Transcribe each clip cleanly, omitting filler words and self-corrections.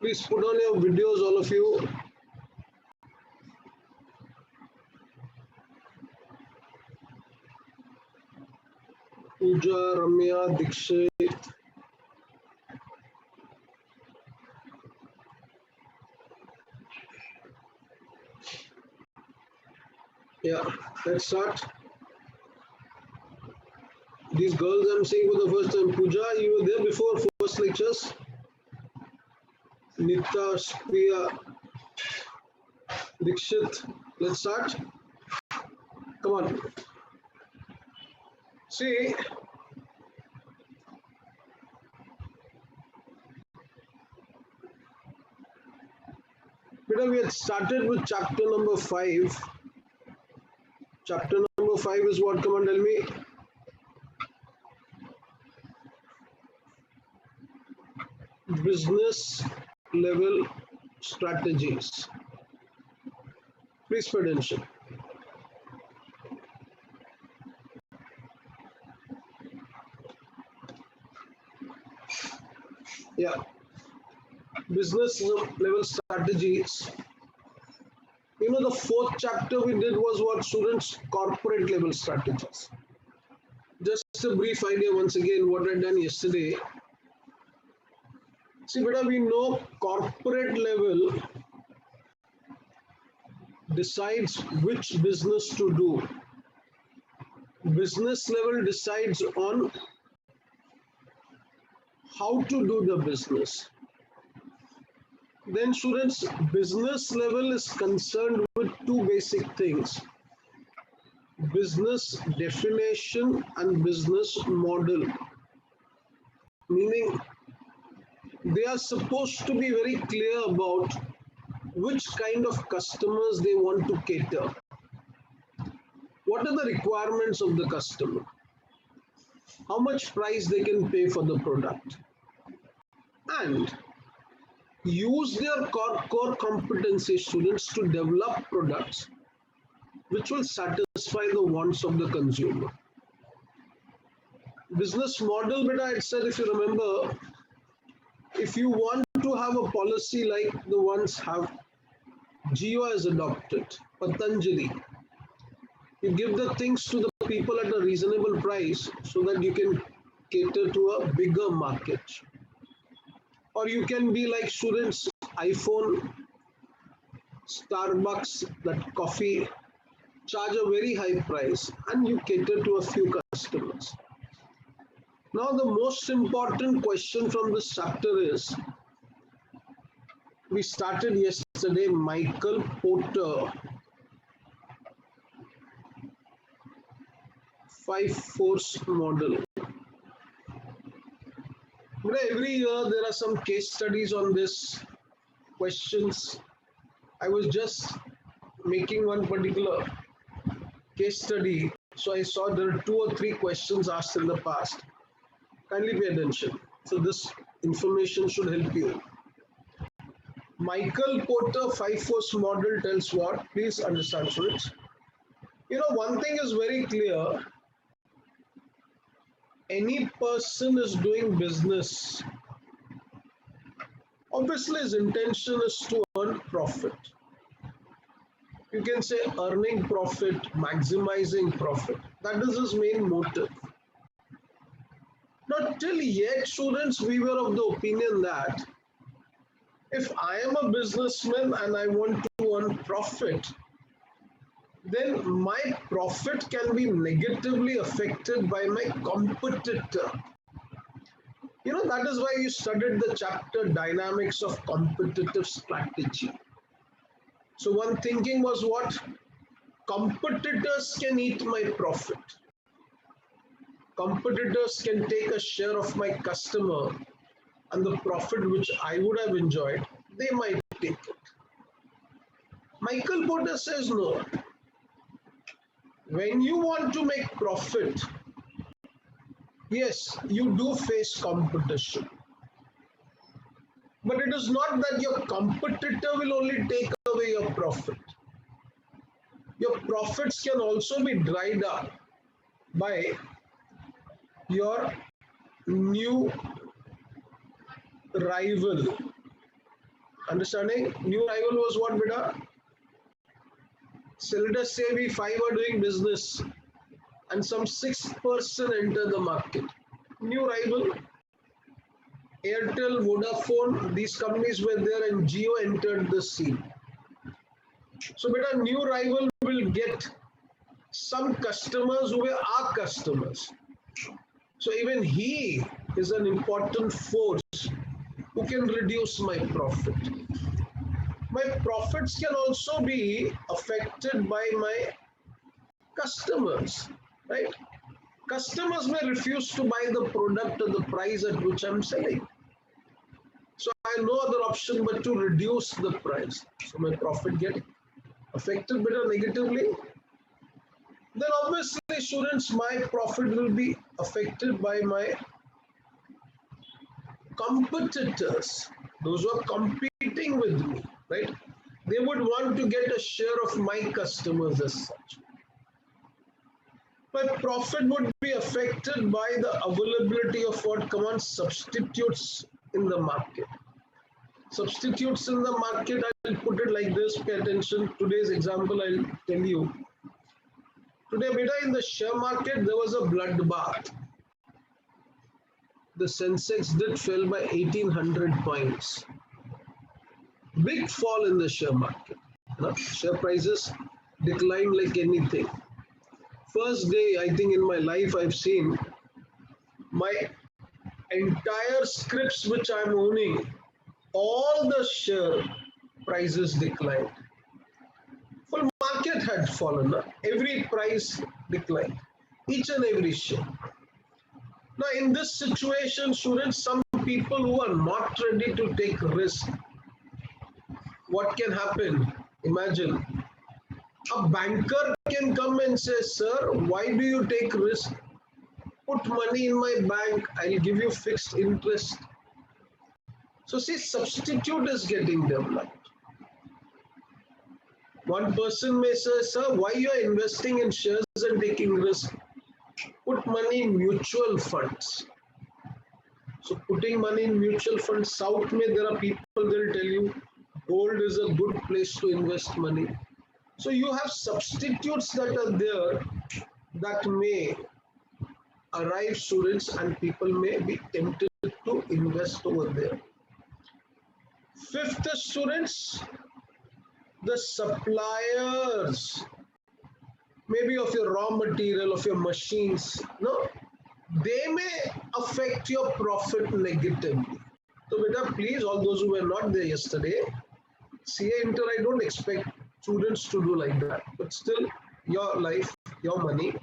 Please put on your videos, all of you. Pooja, Ramya, Dikshit. Yeah, let's start. These girls I'm seeing for the first time. Pooja, you were there before first lectures? Nita, Priya, Dikshit. Let's start. Come on. See, we had started with chapter number 5. Chapter number 5 is what? Come on, tell me. Business level strategies. Please pay attention. Yeah, business level strategies. You know, the fourth chapter we did was what, students? Corporate level strategies. Just a brief idea once again what I done yesterday. See, beta, we know corporate level decides which business to do. Business level decides on how to do the business. Then students, business level is concerned with two basic things: business definition and business model. Meaning, they are supposed to be very clear about which kind of customers they want to cater. What are the requirements of the customer? How much price they can pay for the product? And use their core competency, students, to develop products which will satisfy the wants of the consumer. Business model, beta, I said, if you remember, if you want to have a policy like the ones have Jio has adopted, Patanjali, you give the things to the people at a reasonable price so that you can cater to a bigger market. Or you can be like students, iPhone, Starbucks, that coffee, charge a very high price and you cater to a few customers. Now the most important question from this chapter is, we started yesterday, Michael Porter 5-force model. Every year there are some case studies on this, questions. I was just making one particular case study, so I saw there are 2 or 3 questions asked in the past. Kindly pay attention. So this information should help you. Michael Porter 5-force model tells what? Please understand, students. You know, one thing is very clear. Any person is doing business. Obviously, his intention is to earn profit. You can say earning profit, maximizing profit. That is his main motive. Not till yet, students, we were of the opinion that if I am a businessman and I want to earn profit, then my profit can be negatively affected by my competitor. You know, that is why you studied the chapter Dynamics of Competitive Strategy. So one thinking was what? Competitors can eat my profit. Competitors can take a share of my customer, and the profit which I would have enjoyed, they might take it. Michael Porter says no. When you want to make profit, yes, you do face competition. But it is not that your competitor will only take away your profit. Your profits can also be dried up by your new rival. Understanding? New arrival was what, beta? So let us say we five are doing business and some sixth person enter the market. New arrival, Airtel, Vodafone, these companies were there and Jio entered the scene. So beta, new rival will get some customers who were our customers. So even he is an important force who can reduce my profit. My profits can also be affected by my customers, right? Customers may refuse to buy the product at the price at which I'm selling. So I have no other option but to reduce the price. So my profit get affected better negatively. Then obviously, students, my profit will be affected by my competitors, those who are competing with me, right? They would want to get a share of my customers as such. My profit would be affected by the availability of what command substitutes in the market. Substitutes in the market, I'll put it like this, pay attention. Today's example, I'll tell you. Today, beta, in the share market, there was a bloodbath. The Sensex did fell by 1800 points. Big fall in the share market. Share prices declined like anything. First day, I think in my life, I've seen my entire scripts which I'm owning, all the share prices declined. Full market had fallen. Every price declined. Each and every share. Now, in this situation, students, some people who are not ready to take risk, what can happen? Imagine a banker can come and say, sir, why do you take risk? Put money in my bank, I'll give you fixed interest. So see, substitute is getting developed. One person may say, sir, why you are investing in shares and taking risk? Put money in mutual funds. So putting money in mutual funds, South may there are people, they'll tell you gold is a good place to invest money. So you have substitutes that are there that may arrive, students, and people may be tempted to invest over there. Fifth, students, the suppliers, maybe of your raw material, of your machines, no, they may affect your profit negatively. So beta, please, all those who were not there yesterday, CA Inter, I don't expect students to do like that, but still, your life, your money.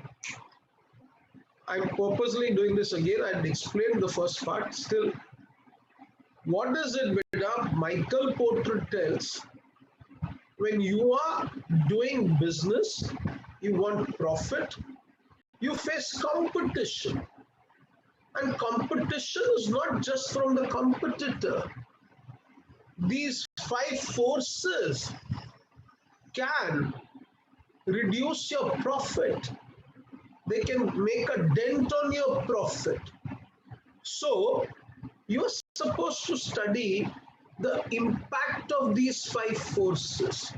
I'm purposely doing this again. I'd explained the first part. Still, what is it, beta? Michael Porter tells, when you are doing business, you want profit, you face competition. And competition is not just from the competitor. These five forces can reduce your profit. They can make a dent on your profit. So, you are supposed to study the impact of these five forces.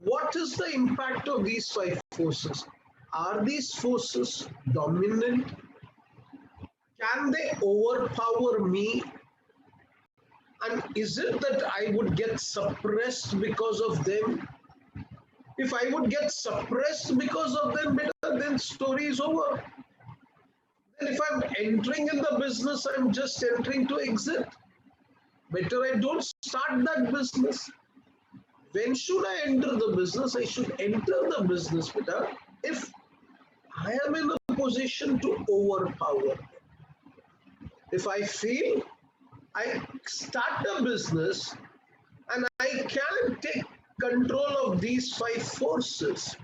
What is the impact of these five forces? Are these forces dominant? Can they overpower me? And is it that I would get suppressed because of them? If I would get suppressed because of them, then story is over. Then if I'm entering in the business, I'm just entering to exit. Better I don't start that business. When should I enter the business? I should enter the business, beta, if I am in a position to overpower. If I feel I start a business and I can take control of these five forces,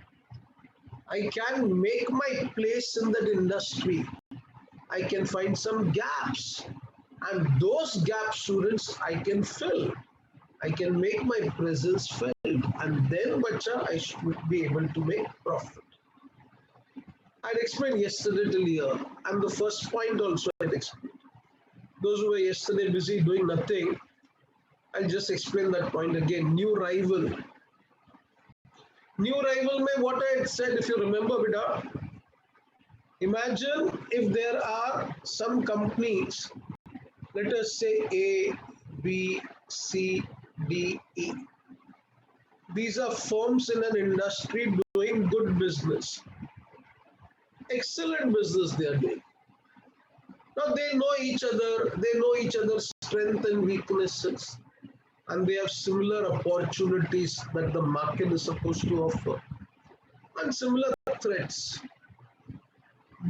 I can make my place in that industry. I can find some gaps, and those gaps, students, I can fill. I can make my presence felt, and then, bacha, I should be able to make profit. I'd explained yesterday till here, and the first point also I'd explained. Those who were yesterday busy doing nothing, I'll just explain that point again. New rival. New rival mein what I had said, if you remember, beta, imagine if there are some companies, let us say A, B, C, D, E. These are firms in an industry doing good business. Excellent business they are doing. Now they know each other, they know each other's strengths and weaknesses, and they have similar opportunities that the market is supposed to offer, and similar threats.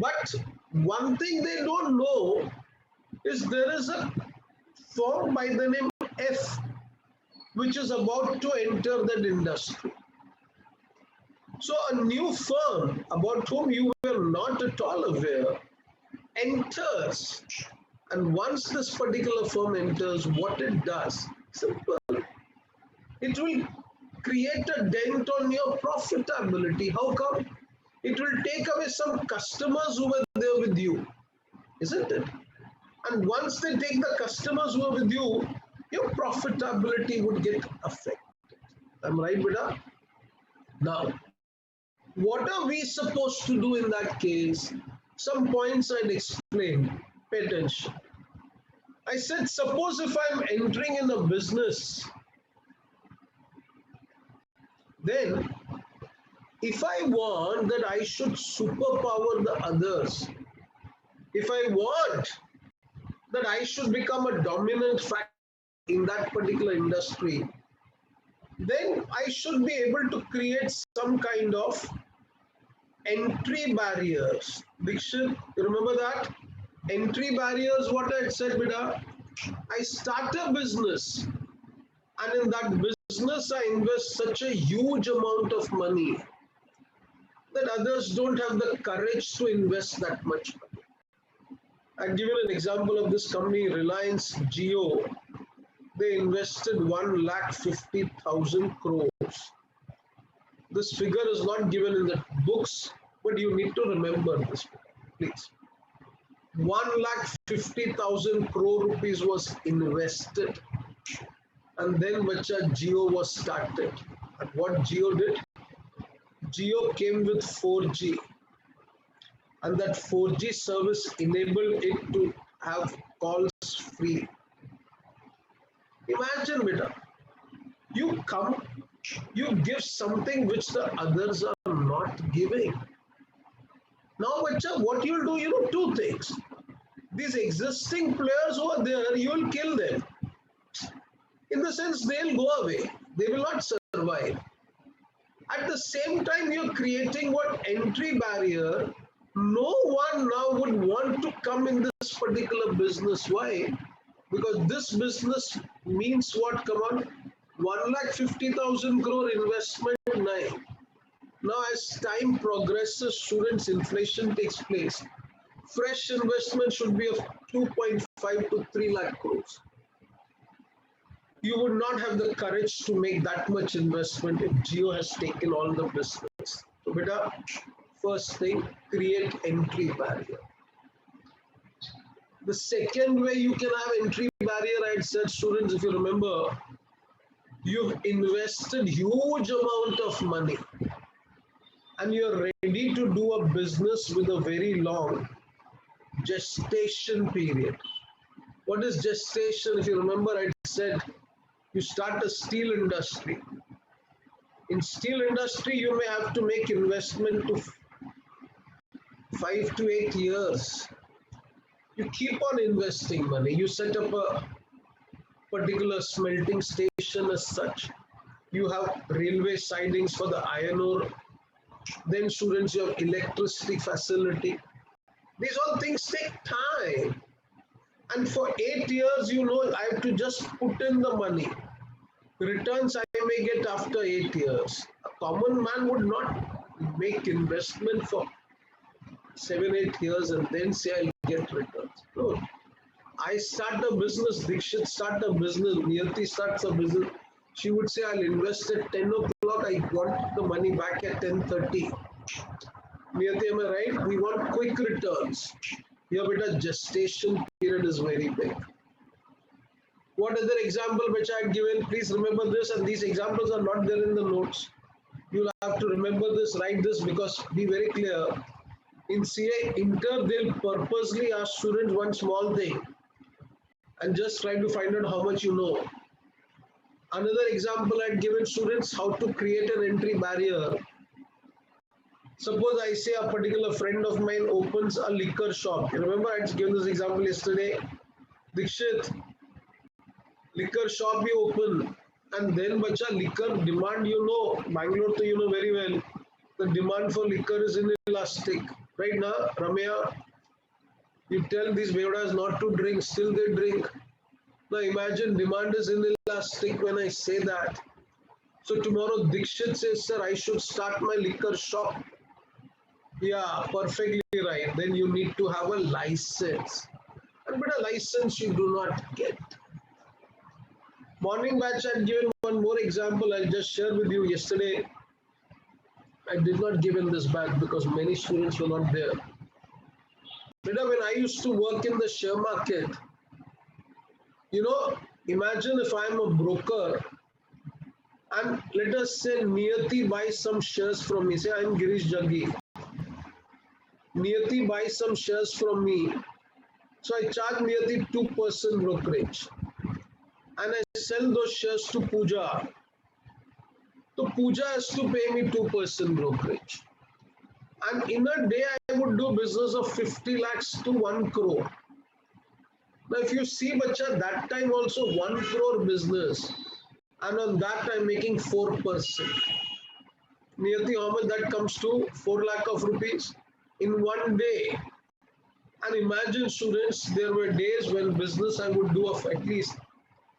But one thing they don't know is there is a firm by the name F which is about to enter that industry. So a new firm about whom you were not at all aware enters. And once this particular firm enters, what it does, simple, it will create a dent on your profitability. How come? It will take away some customers who were there with you, isn't it? And once they take the customers who are with you, your profitability would get affected. Am I right, Bida? Now, what are we supposed to do in that case? Some points I'd explain. Pay attention. I said, suppose if I'm entering in a business, then if I want that I should superpower the others, if I want that I should become a dominant factor in that particular industry, then I should be able to create some kind of entry barriers. Dikshit, you remember that? Entry barriers, what I had said, Bida? I start a business, and in that business I invest such a huge amount of money that others don't have the courage to invest that much money. I've given an example of this company, Reliance Jio. They invested 1,50,000 crores. This figure is not given in the books, but you need to remember this, please. 1,50,000 crore rupees was invested, and then Bacha Jio was started. And what Jio did? Jio came with 4G, and that 4G service enabled it to have calls free. Imagine, beta, you come, you give something which the others are not giving. Now, bacha, what you'll do, two things. These existing players who are there, you'll kill them. In the sense, they'll go away. They will not survive. At the same time, you're creating what entry barrier. No one now would want to come in this particular business. Why? Because this business means what? Come on, 1,50,000 crore investment. Nine. Now, as time progresses, students, inflation takes place. Fresh investment should be of 2.5 to 3 lakh crores. You would not have the courage to make that much investment if Jio has taken all the business. So, beta, first thing, create entry barrier. The second way you can have entry barrier, I had said, students, if you remember, you've invested huge amount of money and you're ready to do a business with a very long gestation period. What is gestation? If you remember, I said you start a steel industry. In steel industry, you may have to make investment to 5 to 8 years. You keep on investing money. You set up a particular smelting station as such. You have railway sidings for the iron ore. Then students, you have electricity facility. These all things take time. And for 8 years, I have to just put in the money. Returns I may get after 8 years. A common man would not make investment for 7, 8 years and then say I'll get returns. No. I start a business, Dikshit start a business, Niyati starts a business. She would say I'll invest at 10 o'clock, I want the money back at 10:30. Niyati, am I right? We want quick returns. Here, beta, gestation period is very big. What other example which I had given? Please remember this, and these examples are not there in the notes. You'll have to remember this, write this, because be very clear. In CA Inter, they'll purposely ask students one small thing and just try to find out how much you know. Another example I'd given students how to create an entry barrier. Suppose I say a particular friend of mine opens a liquor shop. You remember I'd given this example yesterday. Dikshit, liquor shop you open, and then bacha liquor demand, you know, Bangalore to you know very well. The demand for liquor is inelastic. Right now, Ramya, you tell these Vedas not to drink, still they drink. Now imagine demand is inelastic when I say that. So tomorrow Dikshit says, sir, I should start my liquor shop. Yeah, perfectly right. Then you need to have a license. But a license you do not get. Morning batch, I had given one more example. I'll just share with you yesterday. I did not give in this batch because many students were not there. But when I used to work in the share market, you know, imagine if I'm a broker and let us say Niyati buys some shares from me. Say I'm Girish Jaggi. Niyati buys some shares from me. So I charge Niyati 2% brokerage. And I sell those shares to Pooja. So Pooja has to pay me 2% brokerage. And in a day, I would do business of 50 lakhs to 1 crore. Now, if you see, bacha, that time also 1 crore business. And on that, I'm making 4%. Nearly how much that comes to? 4 lakh of rupees in one day. And imagine students, there were days when business I would do of at least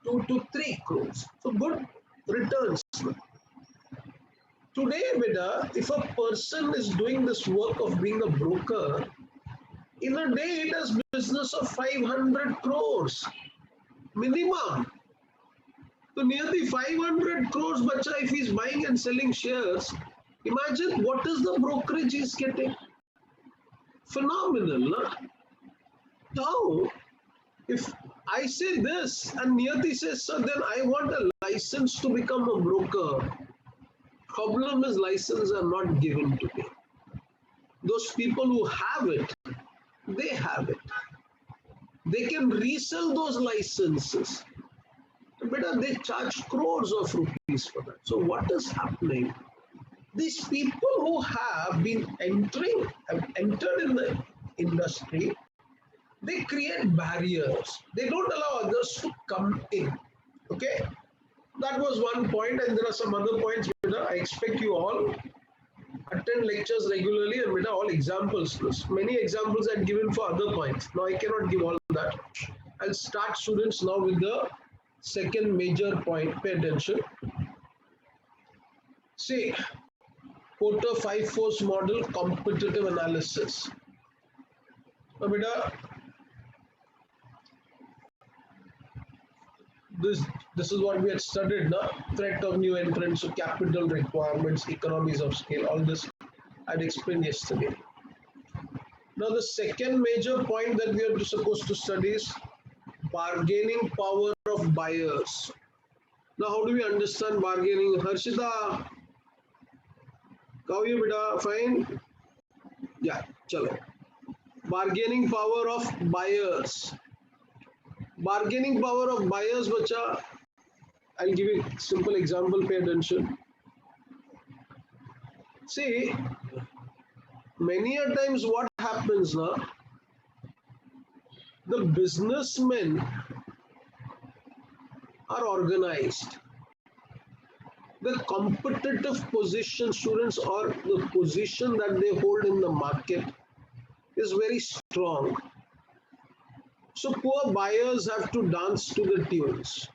2 to 3 crores. So good returns. Today, Veda, if a person is doing this work of being a broker, in a day it does business of 500 crores minimum. So nearly 500 crores, bacha, if he's buying and selling shares, imagine what is the brokerage he's getting. Phenomenal, no? Now, if I say this and Niyati says, sir, then I want a license to become a broker. Problem is licenses are not given to me. Those people who have it, they have it. They can resell those licenses. But they charge crores of rupees for that. So what is happening? These people who have entered in the industry, they create barriers. They don't allow others to come in. Okay? That was one point, and there are some other points. I expect you all attend lectures regularly and with all examples. Many examples I've given for other points. Now I cannot give all that. I'll start students now with the second major point. Pay attention. See, Porter 5 force model competitive analysis. Now, beta, this is what we had studied now. Threat of new entrants, capital requirements, economies of scale, all this I'd explained yesterday. Now the second major point that we are supposed to study is bargaining power of buyers. Now how do we understand bargaining? Harshita, how are you beta? Fine? Yeah, chalo. Bargaining power of buyers. Bargaining power of buyers, bacha, I'll give you a simple example, pay attention. See, many a times what happens now, the businessmen are organized. The competitive position, students, or the position that they hold in the market is very strong. So poor buyers have to dance to the tunes.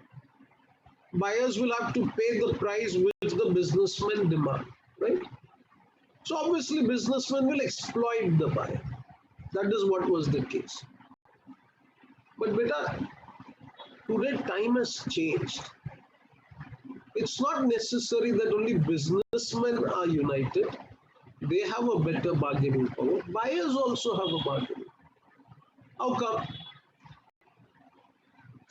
Buyers will have to pay the price which the businessmen demand, right? So obviously businessmen will exploit the buyer. That is what was the case. But beta, today time has changed. It's not necessary that only businessmen are united. They have a better bargaining power. Buyers also have a bargaining. How come?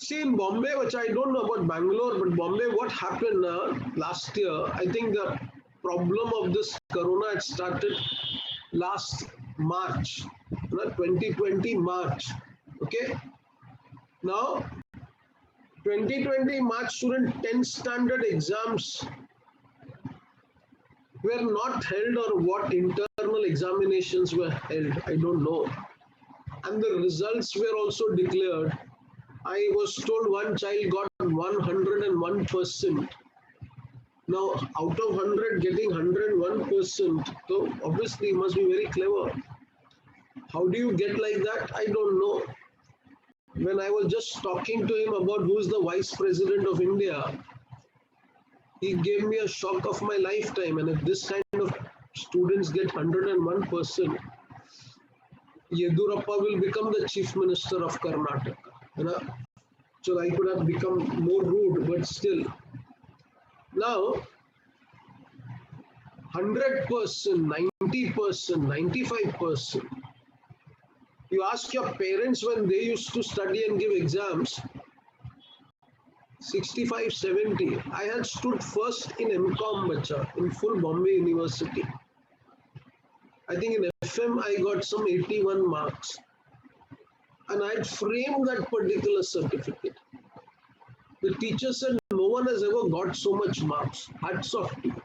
See, in Bombay, which I don't know about Bangalore, but Bombay, what happened last year, I think the problem of this corona had started last March, 2020 March. Okay. Now, 2020 March student 10th standard exams were not held, or what internal examinations were held, I don't know. And the results were also declared. I was told one child got 101%. Now, out of 100, getting 101%, so obviously he must be very clever. How do you get like that? I don't know. When I was just talking to him about who is the Vice President of India, he gave me a shock of my lifetime. And if this kind of students get 101%, Yedurappa will become the Chief Minister of Karnataka. So I could have become more rude, but still. Now, 100%, 90%, 95%. You ask your parents when they used to study and give exams, 65, 70. I had stood first in MCOM, bacha, in full Bombay University. I think in FM I got some 81 marks. And I had framed that particular certificate. The teacher said, no one has ever got so much marks. Hats off to you.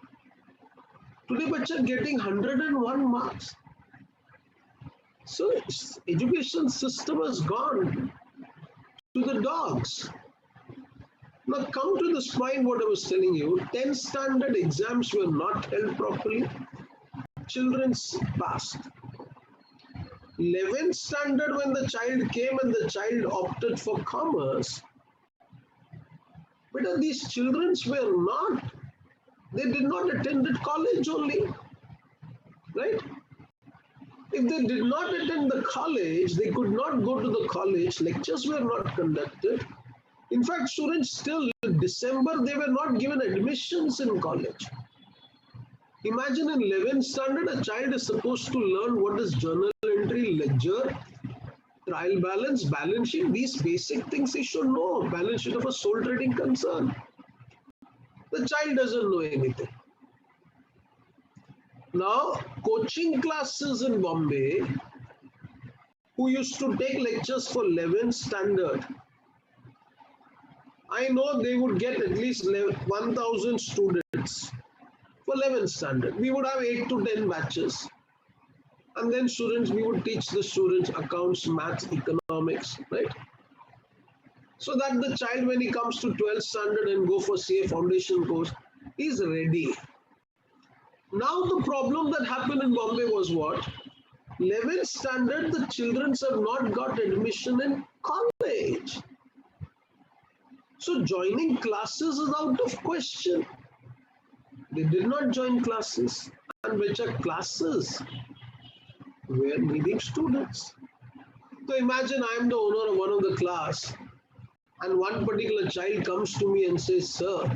Today, bacha getting 101 marks. So, education system has gone to the dogs. Now, come to this point, what I was telling you, 10th standard exams were not held properly. Children's passed. 11th standard, when the child came and the child opted for commerce, but these children were not, they did not attend college only, right? If they did not attend the college, they could not go to the college, lectures were not conducted. In fact, students till December, they were not given admissions in college. Imagine in 11th standard, a child is supposed to learn what is journal entry, ledger, trial balance, balance sheet. These basic things he should know. Balance sheet of a sole trading concern. The child doesn't know anything. Now, coaching classes in Bombay, who used to take lectures for 11th standard, I know they would get at least 1,000 students for 11th standard. We would have 8 to 10 batches. And then students, we would teach the students accounts, maths, economics, right? So that the child, when he comes to 12th standard and go for CA foundation course, is ready. Now the problem that happened in Bombay was what? 11th standard, the children have not got admission in college. So joining classes is out of question. They did not join classes, and which are classes were needing students. So imagine I am the owner of one of the class, and one particular child comes to me and says, sir,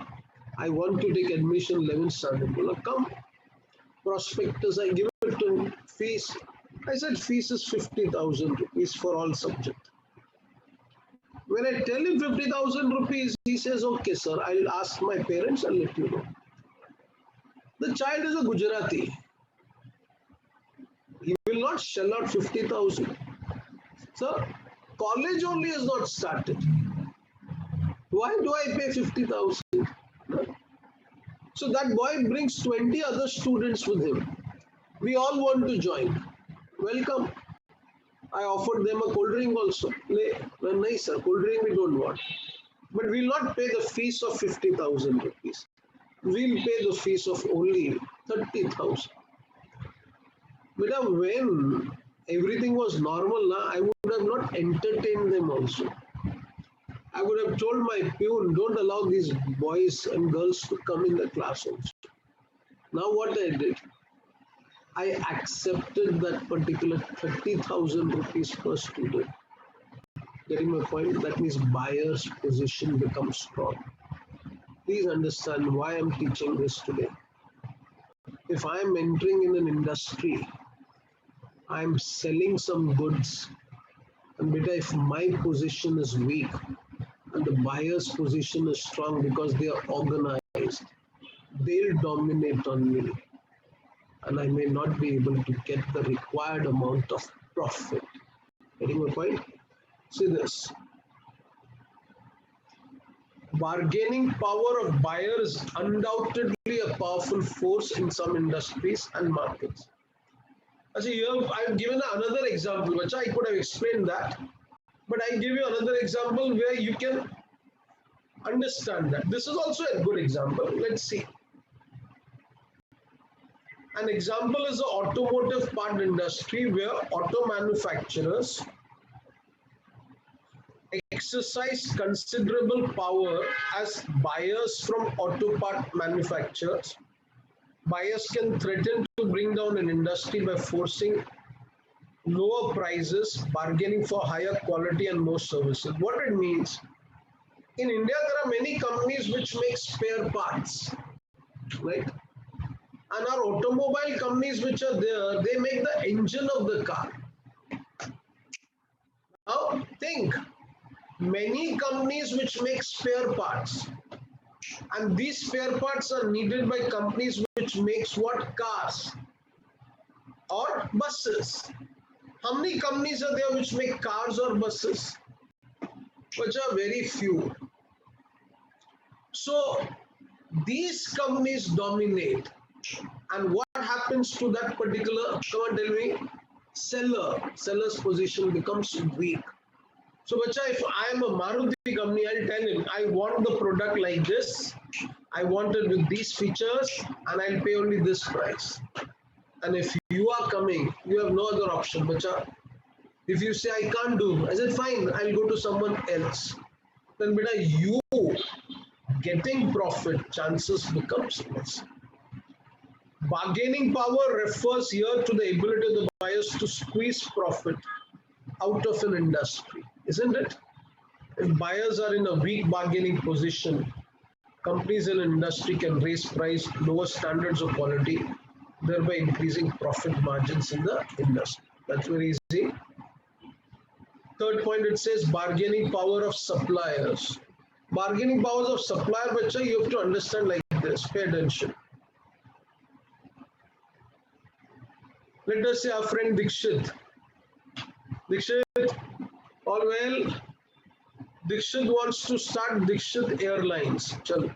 I want to take admission 11th standard. Well, come, prospectus, I give it to him, fees. I said fees is 50,000 rupees for all subjects. When I tell him 50,000 rupees, he says, okay, sir, I'll ask my parents and let you know. The child is a Gujarati. He will not shell out 50,000. Sir, college only has not started. Why do I pay 50,000? So that boy brings 20 other students with him. We all want to join. Welcome. I offered them a cold drink also. Nice, sir, cold drink we don't want. But we'll not pay the fees of 50,000 rupees. We'll pay the fees of only 30,000. But when everything was normal, I would have not entertained them also. I would have told my peon, don't allow these boys and girls to come in the class also. Now what I did, I accepted that particular 30,000 rupees per student. Getting my point? That means buyer's position becomes strong. Please understand why I'm teaching this today. If I'm entering in an industry, I'm selling some goods, and if my position is weak, and the buyer's position is strong because they are organized. They'll dominate on me, and I may not be able to get the required amount of profit. Getting my point? See this. Bargaining power of buyer is undoubtedly a powerful force in some industries and markets. As here, I've given another example, which I could have explained that, but I give you another example where you can understand that. This is also a good example. Let's see. An example is the automotive part industry where auto manufacturers exercise considerable power as buyers from auto part manufacturers. Buyers can threaten to bring down an industry by forcing lower prices, bargaining for higher quality and more services. What it means, in India, there are many companies which make spare parts, right? And our automobile companies which are there, they make the engine of the car. Now think, many companies which make spare parts, and these spare parts are needed by companies which makes what? Cars or buses. How many companies are there which make cars or buses? Which are very few. So these companies dominate, and what happens to that particular, come on tell me, seller's position becomes weak. So bacha, if I am a Maruti company, I'll tell him, I want the product like this, I want it with these features, and I'll pay only this price. And if you are coming, you have no other option, bacha. If you say I can't do, I said fine, I'll go to someone else. Then beta, you getting profit chances becomes less. Bargaining power refers here to the ability of the buyers to squeeze profit out of an industry, isn't it? If buyers are in a weak bargaining position, companies in an industry can raise price, lower standards of quality, thereby increasing profit margins in the industry. That's very easy. Third point, it says bargaining power of suppliers. Bargaining powers of supplier, which you have to understand like this. Pay attention. Let us say our friend Dikshit. Dikshit, all well. Dikshit wants to start Dikshit Airlines. Chal.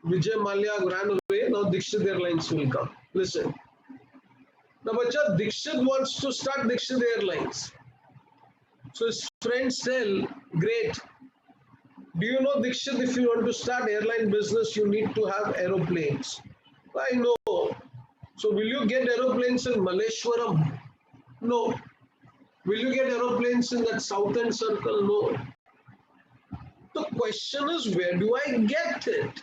Vijay Mallya ran away. Now Dikshit Airlines will come. Listen. Now, bacha, Dikshit wants to start Dikshit Airlines. So his friends tell, great. Do you know, Dikshit, if you want to start airline business, you need to have aeroplanes. I know. So will you get aeroplanes in Malleshwaram? No. Will you get aeroplanes in that southern circle? No. The question is, where do I get it?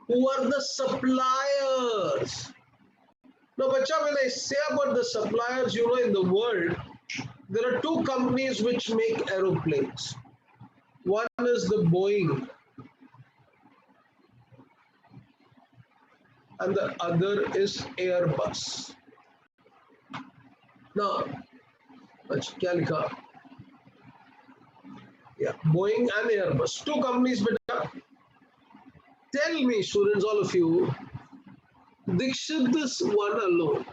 Who are the suppliers? Now, bacha, when I say about the suppliers, you know, in the world, there are two companies which make aeroplanes. One is the Boeing, and the other is Airbus. Now, kya likha? Yeah, Boeing and Airbus, two companies. Beta, tell me, students, all of you, Dikshit, this one alone,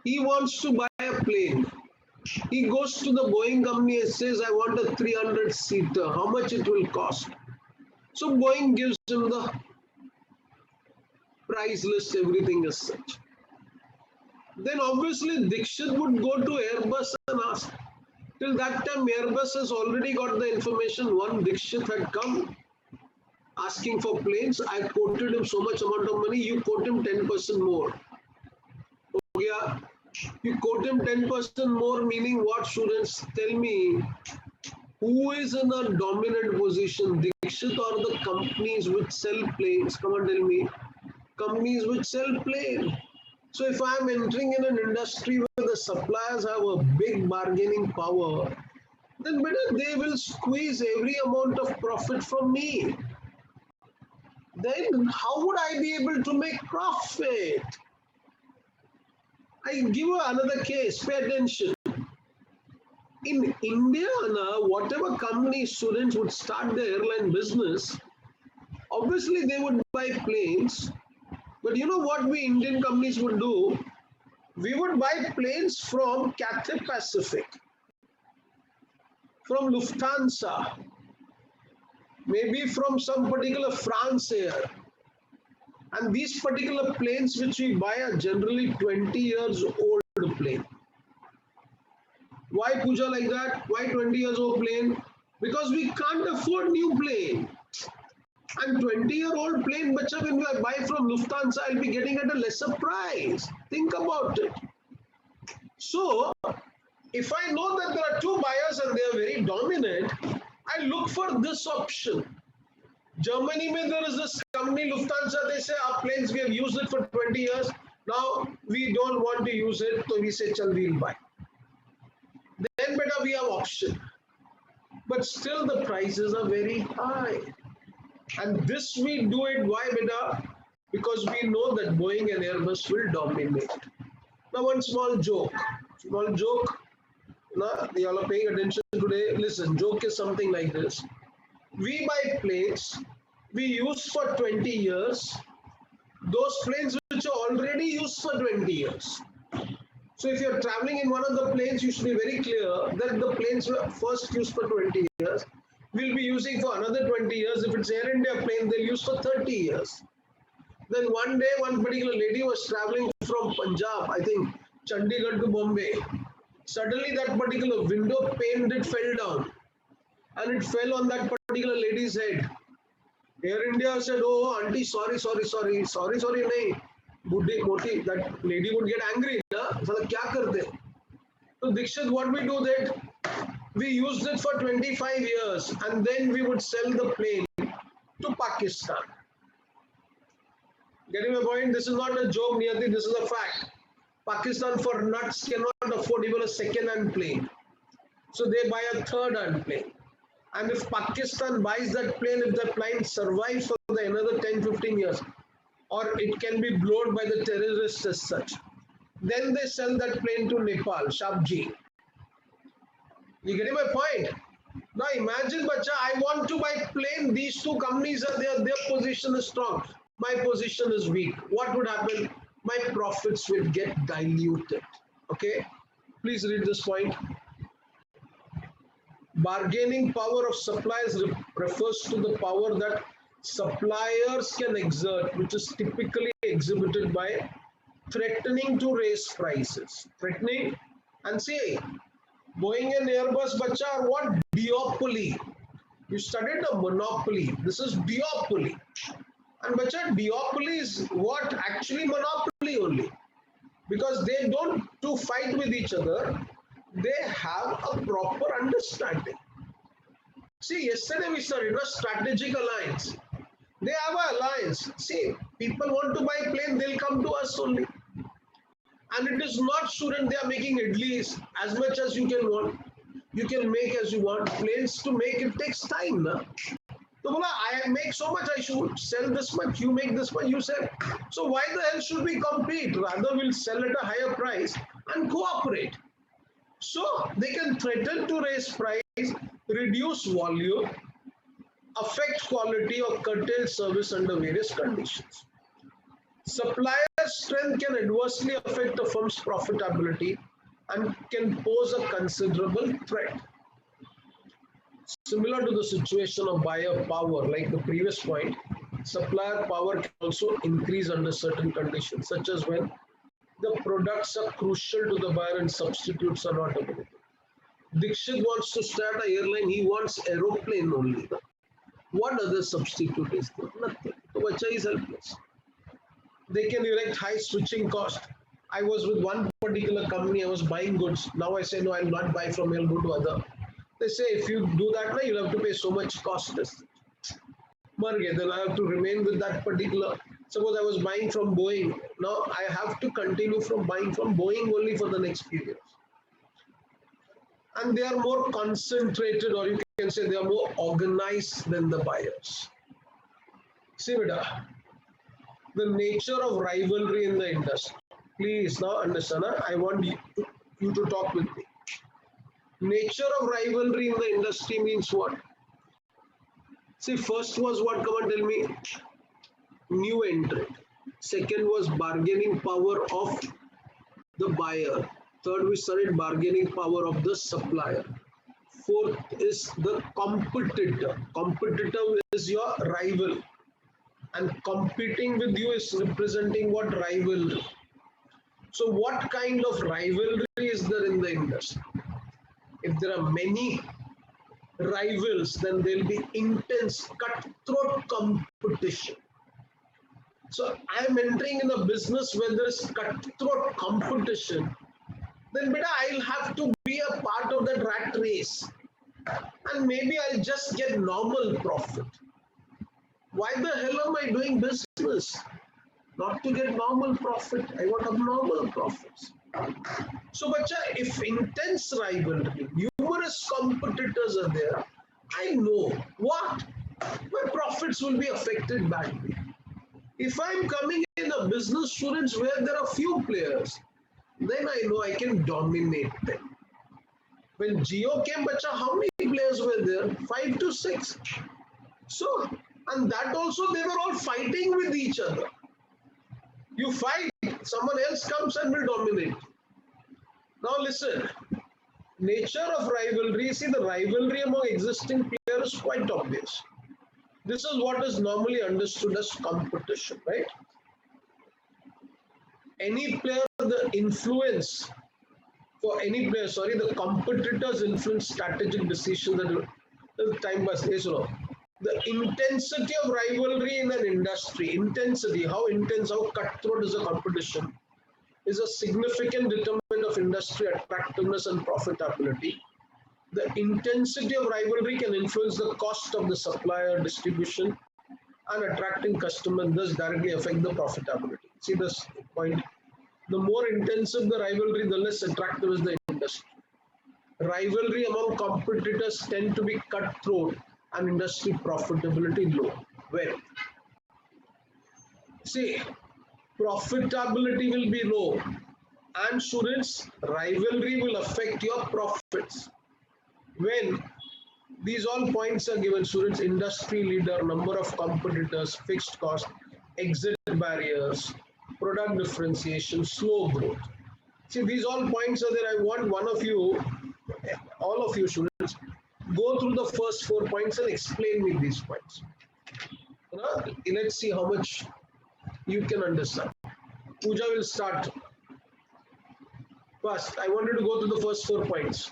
he wants to buy a plane. He goes to the Boeing company and says, I want a 300-seater. How much it will cost? So Boeing gives him the price list, everything as such. Then obviously Dikshit would go to Airbus and ask. Till that time, Airbus has already got the information. One Dikshit had come asking for planes. I quoted him so much amount of money. You quote him 10% more. Okay, you quote him 10% more, meaning what, students? Tell me, who is in a dominant position, Dikshit or the companies which sell planes? Come on, tell me. Companies which sell planes. So if I am entering in an industry where the suppliers have a big bargaining power, then better they will squeeze every amount of profit from me. Then how would I be able to make profit? I give you another case. Pay attention. In India, whatever company students would start their airline business, obviously they would buy planes. But you know what we Indian companies would do? We would buy planes from Cathay Pacific, from Lufthansa, maybe from some particular France Air. And these particular planes which we buy are generally 20 years old plane. Why puja like that? Why 20 years old plane? Because we can't afford new plane. And 20-year-old plane, bacha, when I buy from Lufthansa, I'll be getting at a lesser price. Think about it. So, if I know that there are two buyers and they are very dominant, I look for this option. Germany, there is this company, Lufthansa, they say, our planes, we have used it for 20 years. Now, we don't want to use it, so we say, chal, we'll buy. Then, beta, we have option. But still, the prices are very high. And this we do it, why, beta? Because we know that Boeing and Airbus will dominate. Now, one small joke. Now, y'all are paying attention today. Listen, joke is something like this. We buy planes, we use for 20 years, those planes which are already used for 20 years. So if you're traveling in one of the planes, you should be very clear that the planes were first used for 20 years, we'll be using for another 20 years. If it's Air India plane, they'll use for 30 years. Then one day, one particular lady was traveling from Punjab, I think Chandigarh to Bombay. Suddenly that particular window pane, it fell down. And it fell on that particular lady's head. Air India said, oh, auntie, sorry, nahi. Buddhi, moti, that lady would get angry. Kya karte? So Dikshit, what we do that? We used it for 25 years and then we would sell the plane to Pakistan. Getting my point? This is not a joke, Niyati, this is a fact. Pakistan for nuts cannot afford even a second-hand plane. So they buy a third-hand plane. And if Pakistan buys that plane, if the plane survives for another 10-15 years, or it can be blown by the terrorists as such, then they sell that plane to Nepal, Shabji. You getting my point? Now imagine, bacha, I want to buy plane. These two companies are there. Their position is strong. My position is weak. What would happen? My profits will get diluted. Okay? Please read this point. Bargaining power of suppliers refers to the power that suppliers can exert, which is typically exhibited by threatening to raise prices. Threatening and say, Boeing and Airbus, bacha, are what? Duopoly. You studied a monopoly. This is duopoly. And bacha, duopoly is what? Actually monopoly only. Because they don't to fight with each other. They have a proper understanding. See, yesterday we studied a strategic alliance. They have an alliance. See, people want to buy plane, they'll come to us only. And it is not student they are making idlis as much as you can want. You can make as you want. Planes to make it takes time. Na? So, I make so much, I should sell this much, you make this much, you sell. So why the hell should we compete? Rather, we'll sell at a higher price and cooperate. So they can threaten to raise price, reduce volume, affect quality or curtail service under various conditions. Supplier strength can adversely affect a firm's profitability and can pose a considerable threat. Similar to the situation of buyer power, like the previous point, supplier power can also increase under certain conditions, such as when the products are crucial to the buyer and substitutes are not available. Dikshit wants to start an airline, he wants aeroplane only. What other substitute is there? Nothing. So bacha is helpless. They can erect high switching cost. I was with one particular company, I was buying goods. Now I say, no, I'll not buy from you, I'll go to other. They say, if you do that, you'll have to pay so much cost. Then I have to remain with that particular. Suppose I was buying from Boeing. Now I have to continue from buying from Boeing only for the next few years. And they are more concentrated, or you can say they are more organized than the buyers. See, beta, the nature of rivalry in the industry. Please now understand, I want you to talk with me. Nature of rivalry in the industry means what? See, first was what? Come on, tell me. New entrant. Second was bargaining power of the buyer. Third, we studied bargaining power of the supplier. Fourth is the competitor. Competitor is your rival, and competing with you is representing what? Rivalry. So, what kind of rivalry is there in the industry? If there are many rivals, then there will be intense, cutthroat competition. So, I am entering in a business where there is cutthroat competition. Then, beta, I'll have to be a part of that rat race, and maybe I'll just get normal profit. Why the hell am I doing business? Not to get normal profit. I want abnormal profits. So, bacha, if intense rivalry, numerous competitors are there, I know what? My profits will be affected badly. If I'm coming in a business, students, where there are few players, then I know I can dominate them. When Jio came, bacha, how many players were there? 5 to 6. So, and that also they were all fighting with each other. You fight, someone else comes and will dominate. Now listen, nature of rivalry, see the rivalry among existing players is quite obvious. This is what is normally understood as competition, right? Any player, the influence for any player, sorry, the competitors influence strategic decisions that time pass. Yes, no. The intensity of rivalry in an industry, intensity, how intense, how cutthroat is a competition, is a significant determinant of industry attractiveness and profitability. The intensity of rivalry can influence the cost of the supplier, distribution, and attracting customers, thus directly affect the profitability. See this point? The more intensive the rivalry, the less attractive is the industry. Rivalry among competitors tend to be cutthroat and industry profitability low. Well, see, profitability will be low, and students, rivalry will affect your profits. When these all points are given, students, industry leader, number of competitors, fixed cost, exit barriers, product differentiation, slow growth. See, these all points are there. I want one of you, all of you students, go through the first 4 points and explain me these points. Let's see how much you can understand. Pooja will start first. I wanted to go through the first 4 points.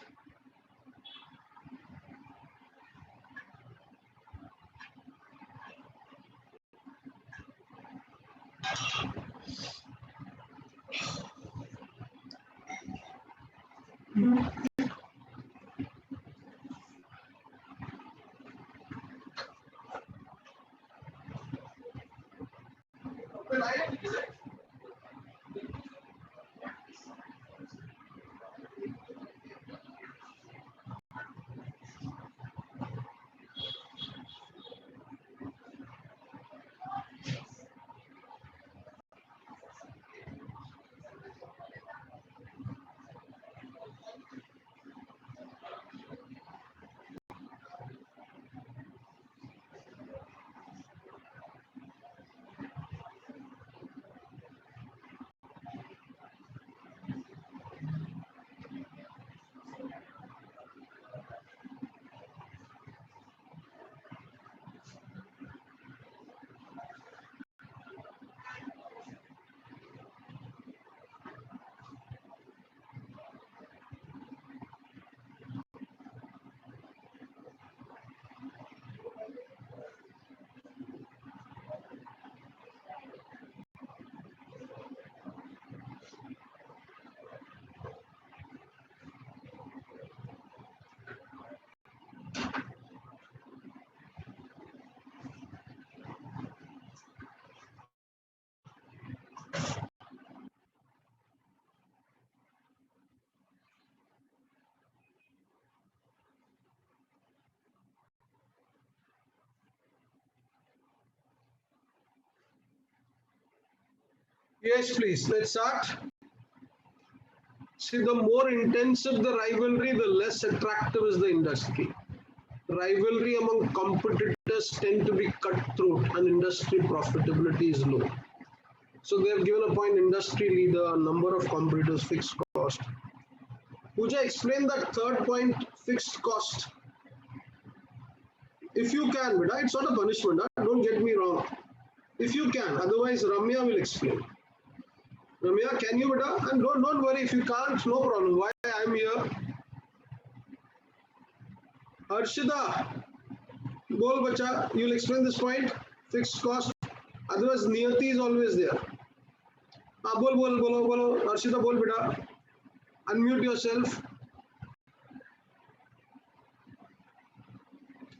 Yes, please. Let's start. See, the more intensive the rivalry, the less attractive is the industry. Rivalry among competitors tend to be cutthroat and industry profitability is low. So they have given a point: industry leader, number of competitors, fixed cost. Pooja, explain that third point, fixed cost. If you can, beta, it's not a punishment, don't get me wrong. If you can, otherwise Ramya will explain. Ramya, can you, beta? And don't worry, if you can't, no problem. Why I am here? Harshita, bol bacha, you'll explain this point, fixed cost. Otherwise, Niyati is always there. Bolo. Harshita, bol beta. Unmute yourself.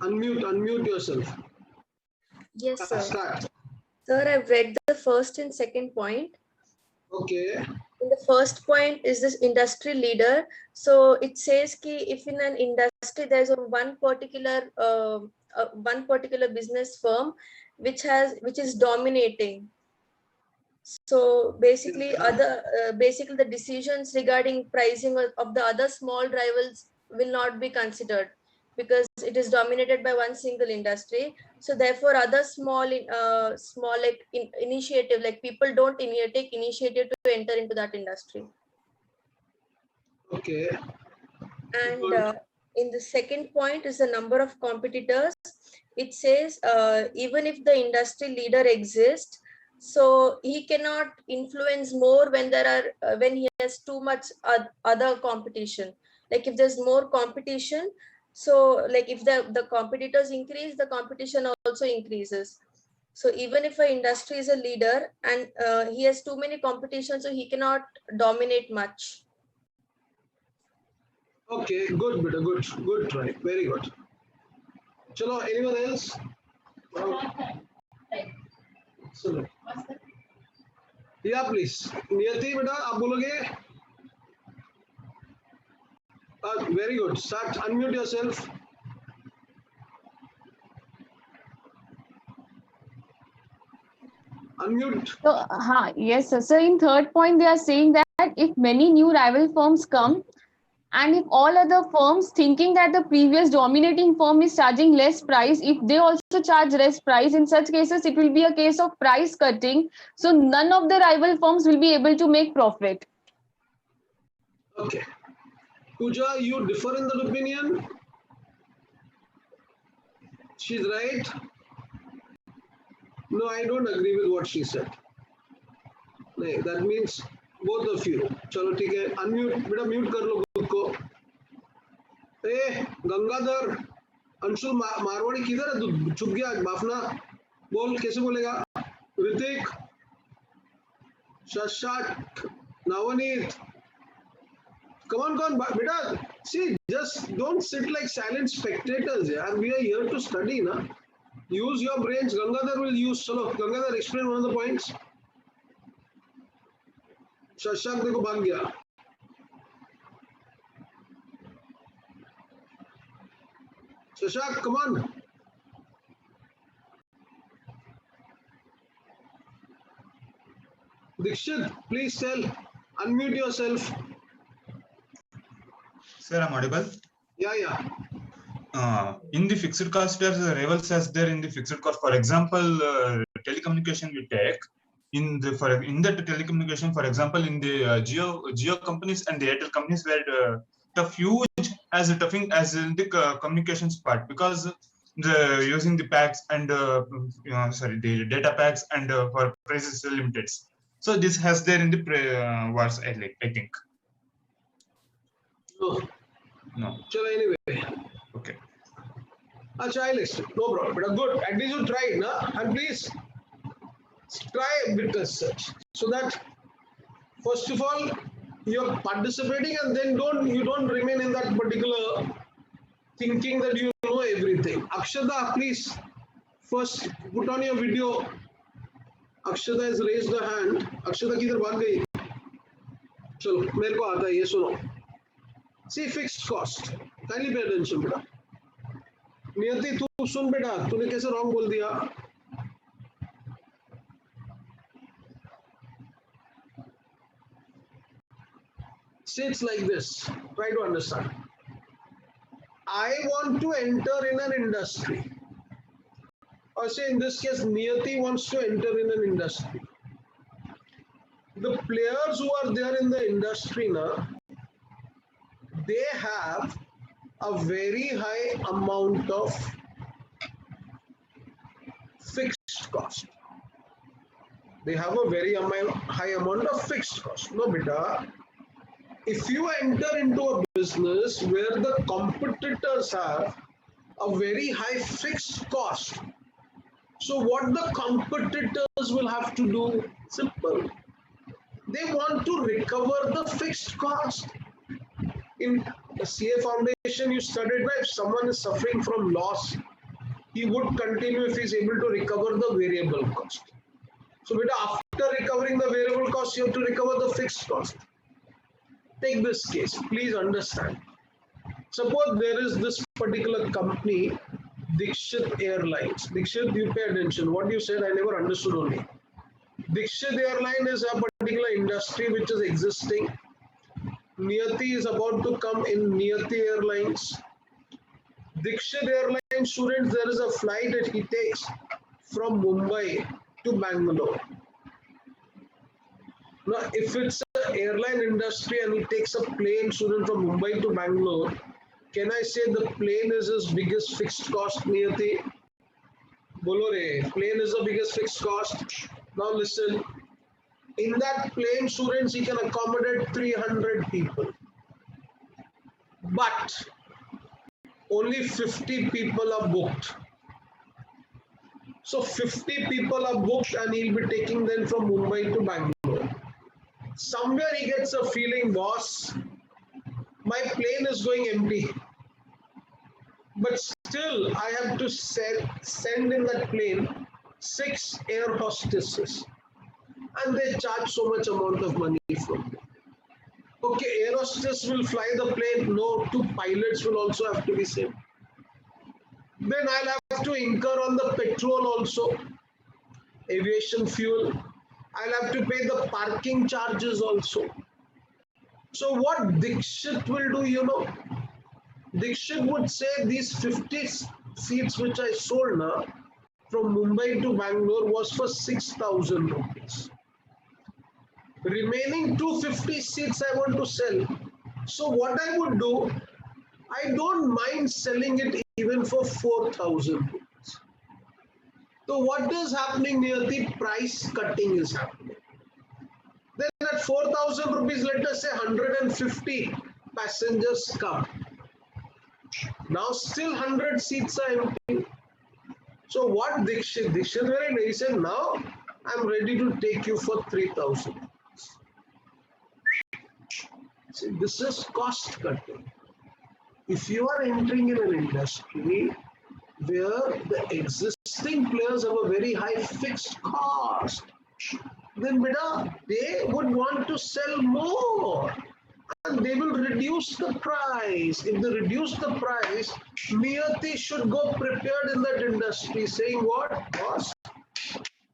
Unmute yourself. Yes, sir. Start. Sir, I've read the first and second point. Okay. In the first point is this industry leader. So it says ki if in an industry there's one particular business firm which is dominating. So basically, basically the decisions regarding pricing of the other small rivals will not be considered because it is dominated by one single industry. So therefore, other small initiative, like people don't take initiative to enter into that industry. Okay. And in the second point is the number of competitors. It says even if the industry leader exists, so he cannot influence more when there are when he has too much other competition. Like if there's more competition, so like if the competitors increase, the competition also increases. So even if an industry is a leader and he has too many competitions, so he cannot dominate much. Okay, good, beta, good try. Very good. Chalo, anyone else? Excellent. Yeah, please. Niyati, beta, आप बोलोगे? Very good. Start. Unmute yourself. Unmute. So, yes, sir. So in third point, they are saying that if many new rival firms come, and if all other firms thinking that the previous dominating firm is charging less price, if they also charge less price, in such cases, it will be a case of price cutting. So none of the rival firms will be able to make profit. Okay. Pooja, you differ in that opinion? She's right. No, I don't agree with what she said. No, that means both of you. चलो ठीक है. Unmute. बेटा mute कर लो खुद को. ए गंगाधर, अंशुल मारवाड़ी किधर है? तू छुप गया बाफना. बोल, कैसे बोलेगा? Hrithik, Shashank, Navneet. Come on, beta. See, just don't sit like silent spectators. Yeah, we are here to study, na. Use your brains. Gangadhar will use. Chalo, Gangadhar, explain one of the points. Shashank देखो भाग गया. Shashank, come on. Dikshit, please tell. Unmute yourself. Sir, I'm audible. Yeah. In the fixed cost, there's rivals as there in the fixed cost. For example, telecommunication we take in the telecommunication. For example, in the Jio companies and the Airtel companies, where tough huge as a toughing as in the communications part, because the using the packs and the data packs and for prices limited. So this has there in the wars. I think. No. Chalo, anyway. Okay. Acha, I'll explain. No problem. But good. At least you tried, na? And please try a bit research so that first of all you're participating, and then you don't remain in that particular thinking that you know everything. Akshada, please first put on your video. Akshada has raised her hand. Akshada किधर भाग गई? चलो मेरे को आता है ये सुनो. See, fixed cost. Kindly pay attention, बेटा. नियति तू सुन बेटा, तूने कैसे रॉन्ग बोल दिया? Say it's like this. Try to understand. I want to enter in an industry. Or say in this case, Niyati wants to enter in an industry. The players who are there in the industry now, they have a very high amount of fixed cost. They have a very high amount of fixed cost. No, beta. If you enter into a business where the competitors have a very high fixed cost, so what the competitors will have to do? Simple. They want to recover the fixed cost. In CA Foundation, you studied that if someone is suffering from loss, he would continue if he is able to recover the variable cost. So, beta, after recovering the variable cost, you have to recover the fixed cost. Take this case, please understand. Suppose there is this particular company, Dikshit Airlines. Dikshit, you pay attention. What you said, I never understood only. Dikshit Airline is a particular industry which is existing. Niyati is about to come in Niyati Airlines. Dikshit Airline students, there is a flight that he takes from Mumbai to Bangalore. Now, if it's an airline industry and he takes a plane student from Mumbai to Bangalore, can I say the plane is his biggest fixed cost, Niyati? Bolo re, plane is the biggest fixed cost. Now listen, in that plane students, he can accommodate 300 people. But only 50 people are booked. So 50 people are booked and he'll be taking them from Mumbai to Bangalore. Somewhere he gets a feeling, boss, my plane is going empty. But still, I have to send in that plane 6 air hostesses. And they charge so much amount of money from me. Okay, air hostess will fly the plane. No, 2 pilots will also have to be sent. Then I'll have to incur on the petrol also, aviation fuel. I'll have to pay the parking charges also. So what Dikshit will do, you know, Dikshit would say these 50 seats which I sold now from Mumbai to Bangalore was for 6,000 rupees. Remaining 250 seats I want to sell. So what I would do, I don't mind selling it even for 4,000 rupees. So what is happening near the price cutting is happening. Then at 4,000 rupees, let us say 150 passengers come. Now still 100 seats are empty. So what Dikshit very nice, he said, now I'm ready to take you for 3,000. See, this is cost cutting. If you are entering in an industry where the existing players have a very high fixed cost, then beta, they would want to sell more and they will reduce the price. If they reduce the price, Niyati should go prepared in that industry saying what? Boss,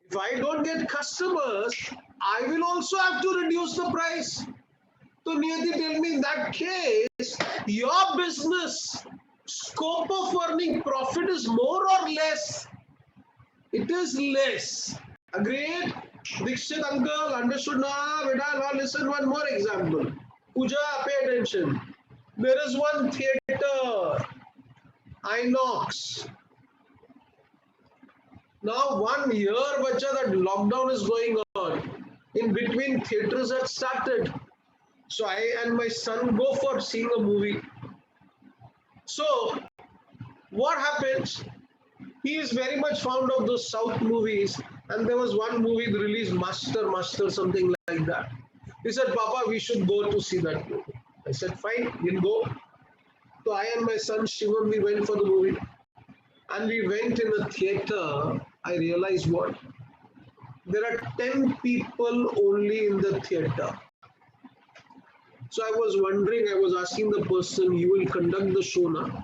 if I don't get customers, I will also have to reduce the price. So Niyati, tell me in that case, your business scope of earning profit is more or less? It is less. Agreed? Dikshit uncle, understood now? Now listen, one more example. Pooja, pay attention. There is one theatre, Inox. Now 1 year, bacha, that lockdown is going on. In between, theatres have started. So I and my son go for seeing a movie. So what happens? He is very much fond of those South movies, and there was one movie released, Master, something like that. He said, Papa, we should go to see that movie. I said, fine, we'll go. So I and my son Shivam, we went for the movie. And we went in a theater. I realized what? There are 10 people only in the theater. So I was wondering, I was asking the person, you will conduct the show now?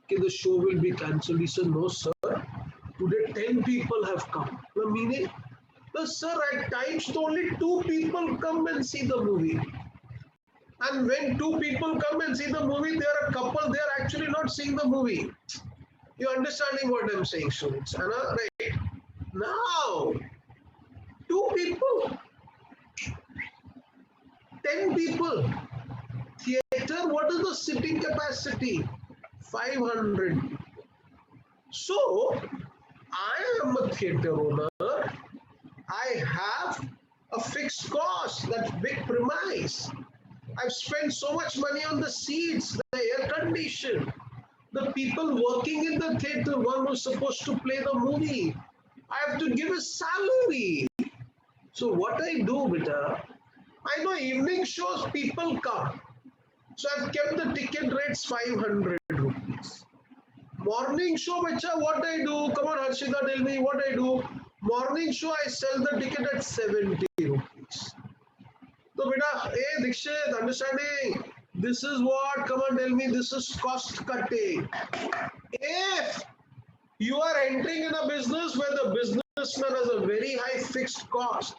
Okay, the show will be cancelled. He said, no, sir. Today 10 people have come. The meaning? No, sir, at times only 2 people come and see the movie. And when two people come and see the movie, they are a couple, they are actually not seeing the movie. You understanding what I'm saying, students? Anna? Right. Now, two people, 10 people. Theater, what is the sitting capacity? 500. So, I am a theater owner. I have a fixed cost, that's big premise. I've spent so much money on the seats, the air condition, the people working in the theater, one who's supposed to play the movie. I have to give a salary. So what I do, beta, I know evening shows people come. So I've kept the ticket rates 500 rupees. Morning show, bacha, what I do? Come on, Harshita, tell me what I do. Morning show, I sell the ticket at 70 rupees. So, beta, hey, Dikshit, understanding? This is what, come on, tell me, this is cost cutting. If you are entering in a business where the businessman has a very high fixed cost,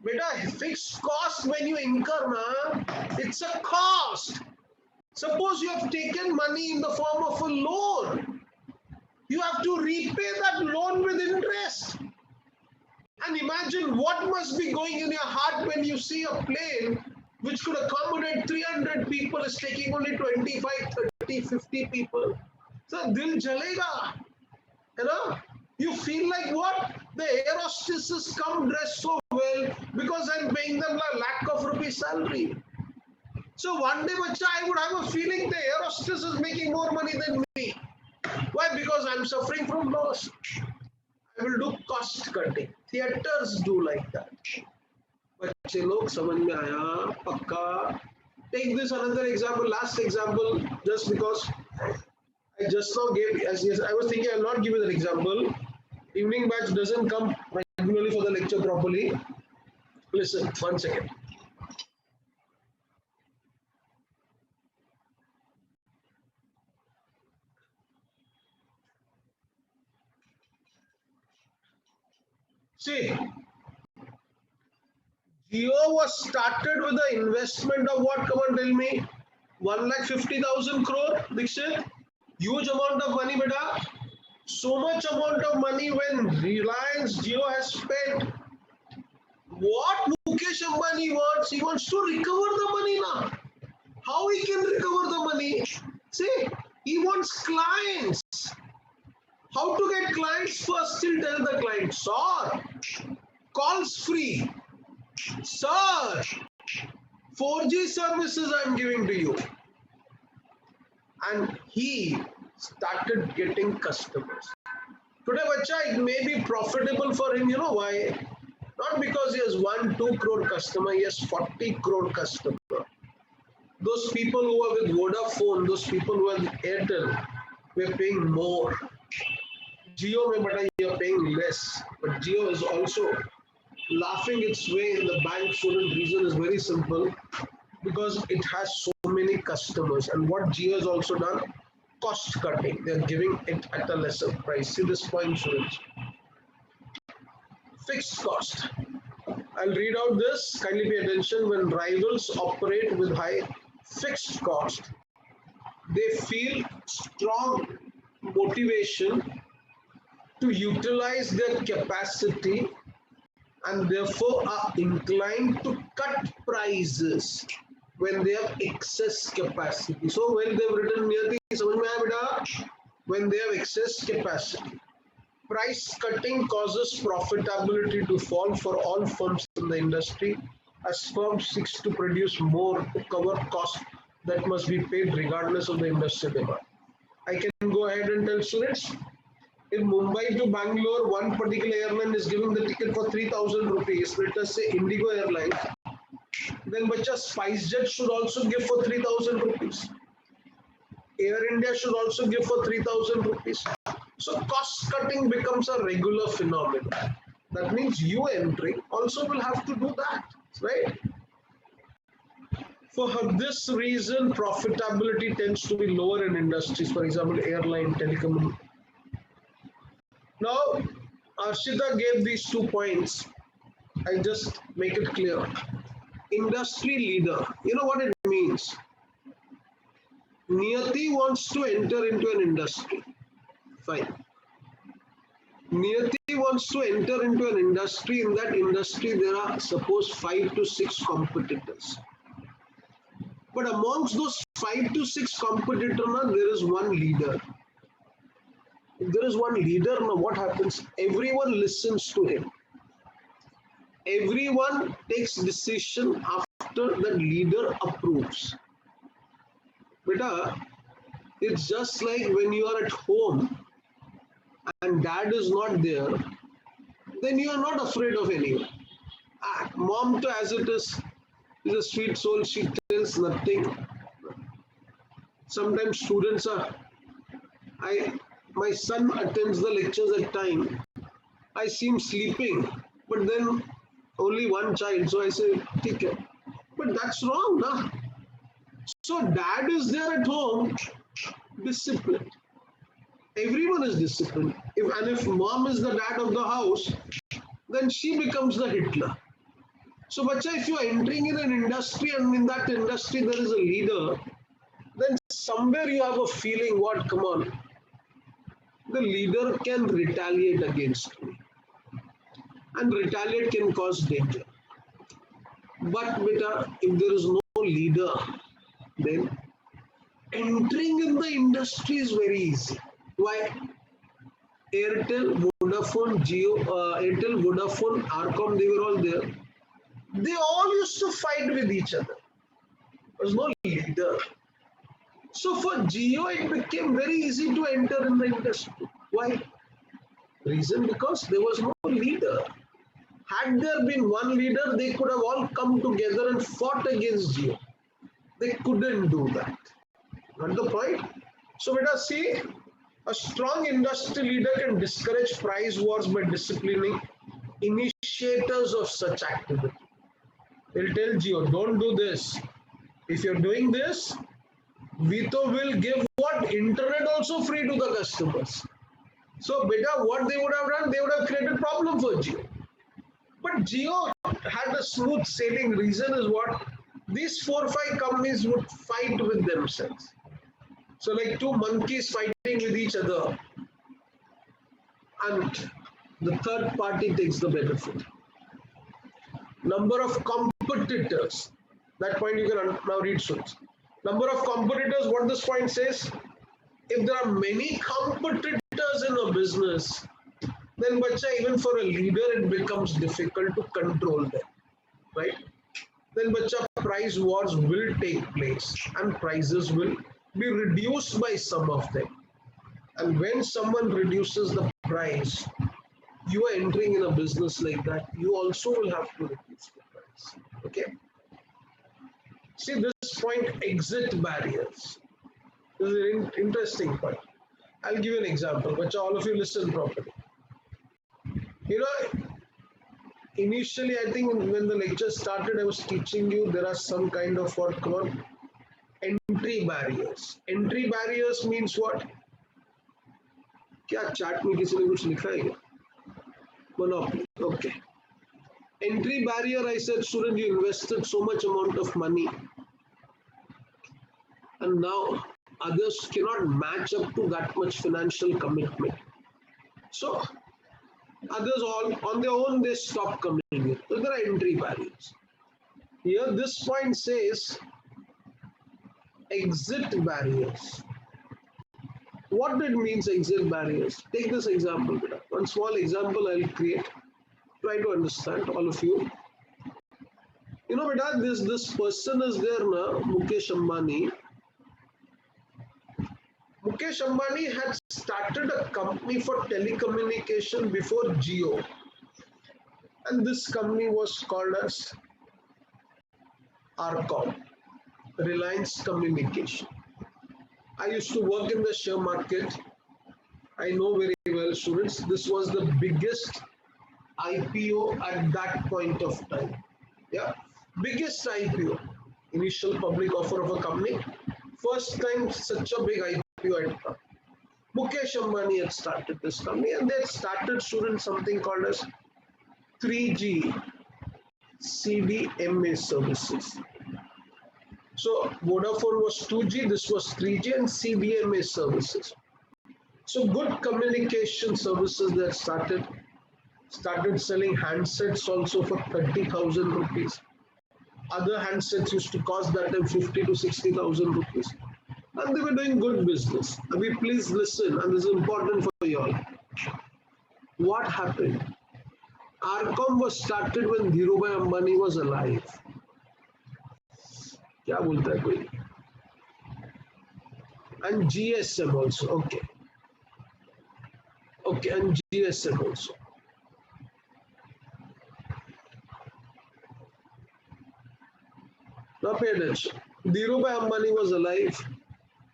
beta, fixed cost when you incur, na, it's a cost. Suppose you have taken money in the form of a loan. You have to repay that loan with interest. And imagine what must be going in your heart when you see a plane which could accommodate 300 people is taking only 25, 30, 50 people. So, dil jalega. You know? You feel like what? The air hostesses come dressed so well because I'm paying them a lakh of rupees salary. So one day, bacha, I would have a feeling the air hostess is making more money than me. Why? Because I'm suffering from loss. I will do cost cutting. Theaters do like that. बच्चे लोग समझ में आया पक्का. Take this another example, last example, just because I just now gave, as yes, I was thinking I'll not give you that example. Evening batch doesn't come regularly for the lecture properly. Listen, 1 second. See, Jio was started with the investment of what? Come on, tell me. 1,50,000 crore, Dikshit. Huge amount of money, beta. So much amount of money when Reliance Jio has spent. What Mukesh Ambani wants, he wants to recover the money now. How he can recover the money? See, he wants clients. How to get clients? First, he'll tell the client, sir, calls free. Sir, 4G services I'm giving to you. And he started getting customers. Today, bacha, it may be profitable for him. You know why? Not because he has 1-2 crore customer, he has 40 crore customer. Those people who are with Vodafone, those people who are with Airtel, we're paying more. Jio, you are paying less, but Jio is also laughing its way in the bank for a reason is very simple, because it has so many customers. And what Jio has also done, cost cutting. They're giving it at a lesser price. See this point, students. Fixed cost. I'll read out this. Kindly pay attention. When rivals operate with high fixed cost, they feel strong motivation to utilize their capacity and therefore are inclined to cut prices when they have excess capacity. So when they've written near the when they have excess capacity, price cutting causes profitability to fall for all firms in the industry as firms seek to produce more to cover costs that must be paid regardless of the industry demand. I can go ahead and tell students, in Mumbai to Bangalore, one particular airline is giving the ticket for 3,000 rupees. Let us say Indigo Airlines. Then bacha, SpiceJet should also give for 3,000 rupees. Air India should also give for 3,000 rupees. So cost cutting becomes a regular phenomenon. That means you entering also will have to do that, right? For this reason, profitability tends to be lower in industries, for example, airline, telecom. Now, Arshita gave these 2 points. I just make it clear. industry leader. You know what it means? Niyati wants to enter into an industry. Fine. Niyati wants to enter into an industry. In that industry, there are suppose 5 to 6 competitors. But amongst those 5 to 6 competitors, there is one leader. If there is one leader, now what happens? Everyone listens to him. Everyone takes decision after the leader approves. Beta, it's just like when you are at home and dad is not there, then you are not afraid of anyone. Mom, too, as it is a sweet soul, she tells nothing. Sometimes students are, my son attends the lectures at time. I see him sleeping, but then only one child, so I say, okay. But that's wrong, na? So dad is there at home, disciplined. Everyone is disciplined. If mom is the dad of the house, then she becomes the Hitler. So, bacha, if you are entering in an industry and in that industry there is a leader, then somewhere you have a feeling, what, come on, the leader can retaliate against me. And retaliate can cause danger. But beta, if there is no leader, then entering in the industry is very easy. Why? Airtel, Vodafone, Jio, Airtel, Vodafone, Arcom, they were all there. They all used to fight with each other. There was no leader. So for Jio, it became very easy to enter in the industry. Why? Reason because there was no leader. Had there been one leader, they could have all come together and fought against Jio. They couldn't do that. Not the point? So let us see, a strong industry leader can discourage price wars by disciplining initiators of such activity. They'll tell Jio, don't do this. If you're doing this, Vito will give what? Internet also free to the customers. So beta, what they would have done, they would have created problem for Jio. But Jio had a smooth sailing. Reason is what? These 4 or 5 companies would fight with themselves. So like 2 monkeys fighting with each other. And the third party takes the benefit. Number of competitors. That point you can now read soon. Number of competitors, what this point says, if there are many competitors in a business, then bacha, even for a leader, it becomes difficult to control them, right? Then bacha, price wars will take place and prices will be reduced by some of them. And when someone reduces the price, you are entering in a business like that, you also will have to reduce the price, okay? See this point, exit barriers. This is an interesting point. I'll give you an example, but all of you listen properly. You know, initially, I think when the lecture started, I was teaching you there are some kind of what called entry barriers. Entry barriers means what? क्या chat में किसी ने कुछ लिखा है क्या? Monopoly. Okay. Entry barrier, I said, student, you invested so much amount of money, and now others cannot match up to that much financial commitment. So others all on their own, they stop coming in. So there are entry barriers. Here this point says exit barriers. What it means exit barriers? Take this example. One small example I'll create. Try to understand, all of you. You know, beta, this person is there, na, Mukesh Ambani. Mukesh Ambani had started a company for telecommunication before Jio. And this company was called as Arcom, Reliance Communication. I used to work in the share market. I know very well, students, this was the biggest IPO at that point of time. Yeah, biggest IPO, initial public offer of a company. First time such a big IPO had come. Mukesh Ambani had started this company, and they had started, students, something called as 3G. CDMA services. So Vodafone was 2G, this was 3G, and CDMA services. So good communication services that started selling handsets also for 30,000 rupees. Other handsets used to cost that time 50 to 60,000 rupees. And they were doing good business. We please listen, and this is important for you all. What happened? Arcom was started when Dhirubhai Ambani was alive. क्या बोलता है कोई? And GSM also. Okay. Okay, and GSM also. Now pay attention. Dhirubhai Ambani was alive.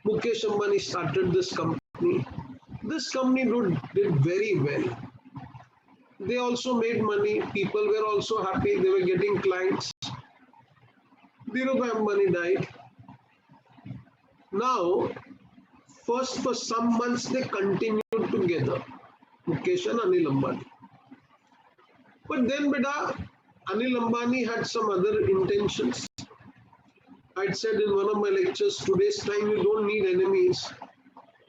Mukesh Ambani started this company. This company did very well. They also made money. People were also happy. They were getting clients. Dhirubhai Ambani died. Now, first for some months they continued together, Mukesh and Anil Ambani. But then, beta, Anil Ambani had some other intentions. I'd said in one of my lectures, today's time you don't need enemies.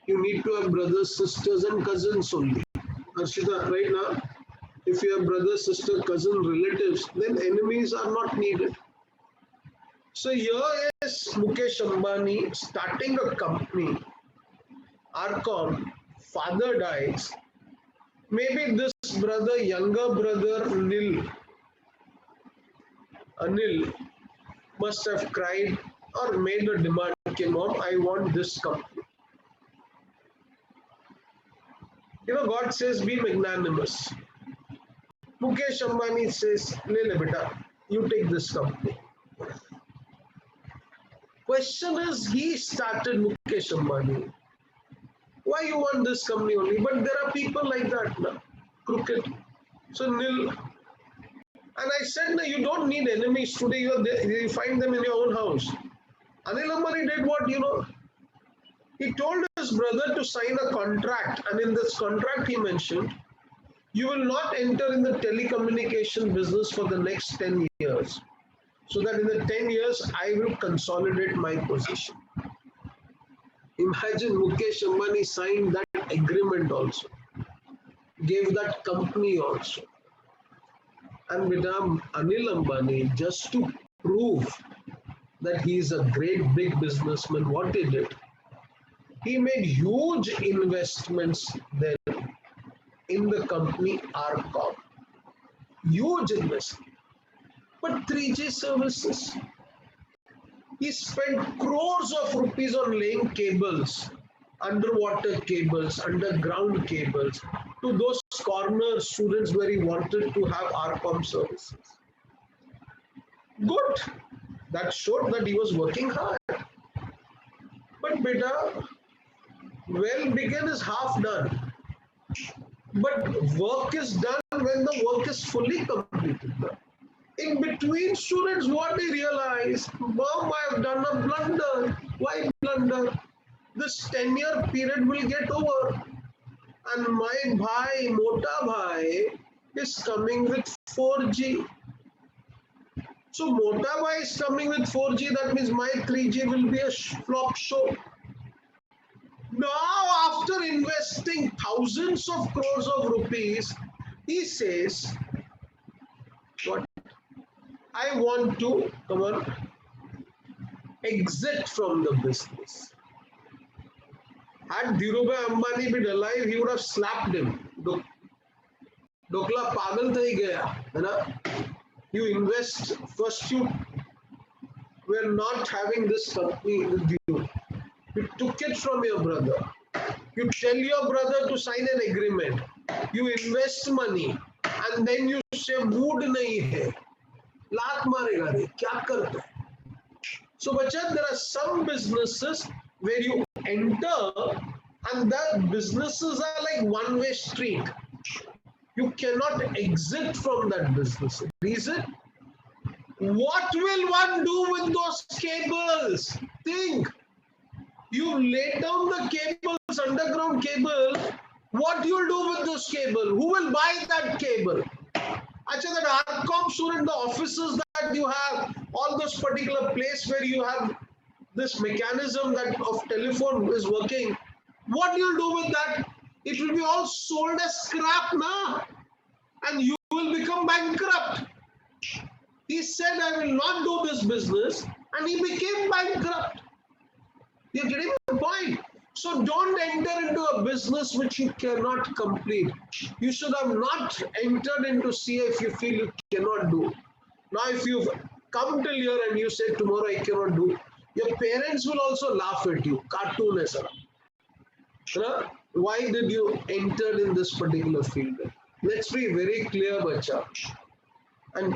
You need to have brothers, sisters, and cousins only. Arshita, right now, if you have brothers, sister, cousin, relatives, then enemies are not needed. So here is Mukesh Ambani starting a company. Arcom, father dies. Maybe this brother, younger brother, Anil, must have cried or made a demand. Okay, mom, I want this company. You know, God says, be magnanimous. Mukesh Ambani says, le beta, you take this company. Question is, he started Mukesh Ambani. Why you want this company only? But there are people like that now, crooked. So Nil, and I said, no, you don't need enemies today. You are there, you find them in your own house. Anil Ambani did what, you know? He told his brother to sign a contract, and in this contract he mentioned, you will not enter in the telecommunication business for the next 10 years. So that in the 10 years, I will consolidate my position. Imagine Mukesh Ambani signed that agreement also, gave that company also. And Madam Anil Ambani, just to prove that he is a great big businessman, what he did, he made huge investments then in the company Arcom. Huge investment. But 3G services, he spent crores of rupees on laying cables, underwater cables, underground cables, to those corner students where he wanted to have Arcom services. Good. That showed that he was working hard. But beta, well begun is half done. But work is done when the work is fully completed. In between, students, what they realize, mom, I have done a blunder. Why blunder? This 10-year period will get over. And my bhai, Mota bhai, is coming with 4G. So Mota bhai is coming with 4G, that means my 3G will be a flop show. Now, after investing thousands of crores of rupees, he says, what? I want to, come on, exit from the business. Had Dhirubhai Ambani been alive, he would have slapped him. Dokla pagal tha hi gaya, hai na? You invest, first you were not having this company with you. You took it from your brother. You tell your brother to sign an agreement. You invest money and then you say mood nahi hai. Laat marega re, kya karta hai? So bachcha, there are some businesses where you enter and the businesses are like one-way street. You cannot exit from that business. Reason? What will one do with those cables? Think. You lay down the cables, underground cable. What you'll do with this cable? Who will buy that cable? Acha, that ARCOM student, the offices that you have, all those particular place where you have this mechanism that of telephone is working, what you'll do with that? It will be all sold as scrap now, and you will become bankrupt. He said, I will not do this business, and he became bankrupt. You're getting the point? So don't enter into a business which you cannot complete. You should have not entered into CA if you feel you cannot do. Now, if you've come till here and you say tomorrow I cannot do, your parents will also laugh at you. Cartoon hai sir. Why did you enter in this particular field? Let's be very clear, bacha. And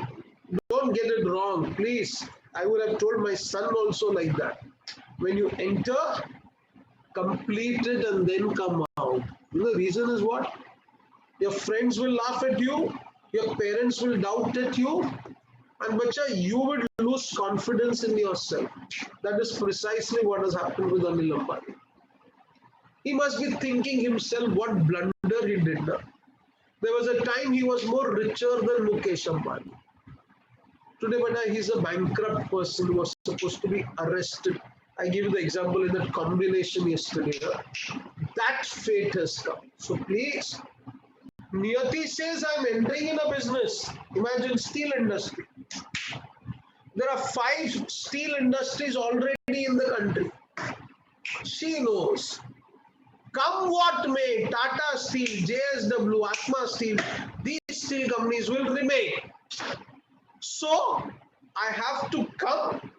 don't get it wrong, please. I would have told my son also like that. When you enter, complete it and then come out. The reason is what? Your friends will laugh at you, your parents will doubt at you, and bacha, you would lose confidence in yourself. That is precisely what has happened with Anil Ambani. He must be thinking himself what blunder he did. There was a time he was more richer than Mukesh Ambani. Today, bacha, he's a bankrupt person who was supposed to be arrested. I give you the example in that combination yesterday. That fate has come. So please, Niyati says, I'm entering in a business. Imagine steel industry. There are 5 steel industries already in the country. She knows. Come what may, Tata Steel, JSW, Atma Steel, these steel companies will remain. So I have to come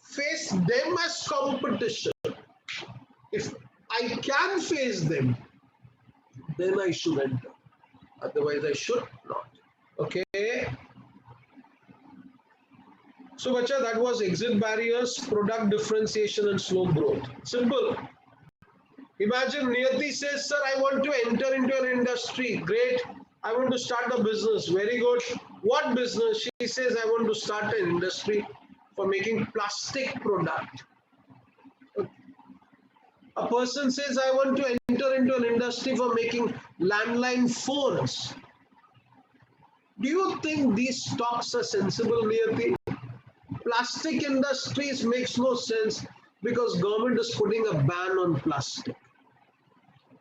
face them as competition. If I can face them, then I should enter. Otherwise, I should not. Okay. So, bacha, that was exit barriers, product differentiation, and slow growth. Simple. Imagine Niyati says, sir, I want to enter into an industry. Great. I want to start a business. Very good. What business? She says, I want to start an industry for making plastic product. A person says, I want to enter into an industry for making landline phones. Do you think these stocks are sensible, Niyati? Plastic industries makes no sense because government is putting a ban on plastic.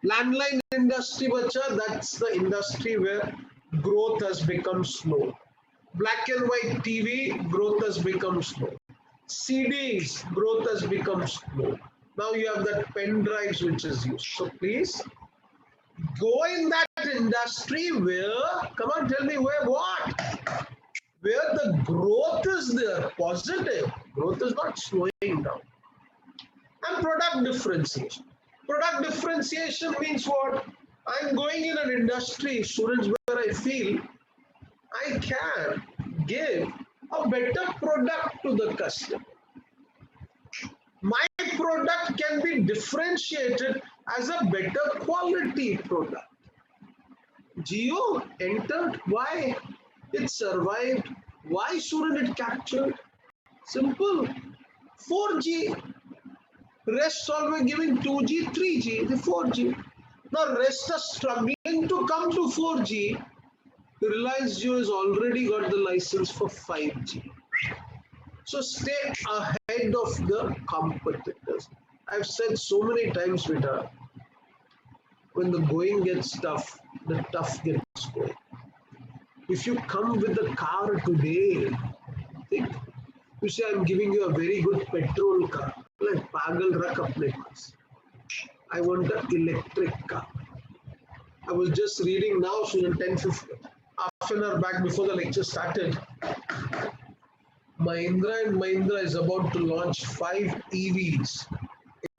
Landline industry, bacha, that's the industry where growth has become slow. Black and white TV, growth has become slow. CDs, growth has become slow. Now you have that pen drives which is used. So please go in that industry where, come on, tell me where what? Where the growth is there, positive. Growth is not slowing down. And product differentiation. Product differentiation means what? I'm going in an industry, students, where I feel I can give a better product to the customer. My product can be differentiated as a better quality product. Jio entered. Why? It survived. Why shouldn't it capture? Simple. 4G. Rest all were giving 2G, 3G, the 4G. Now rest are struggling to come to 4G. Reliance Jio has already got the license for 5G. So stay ahead of the competitors. I've said so many times, Vita, when the going gets tough, the tough gets going. If you come with the car today, think, you say, I'm giving you a very good petrol car. Like pagal rak apne paas. I want an electric car. I was just reading now, so in 10-15, half an hour back before the lecture started, Mahindra and Mahindra is about to launch 5 EVs,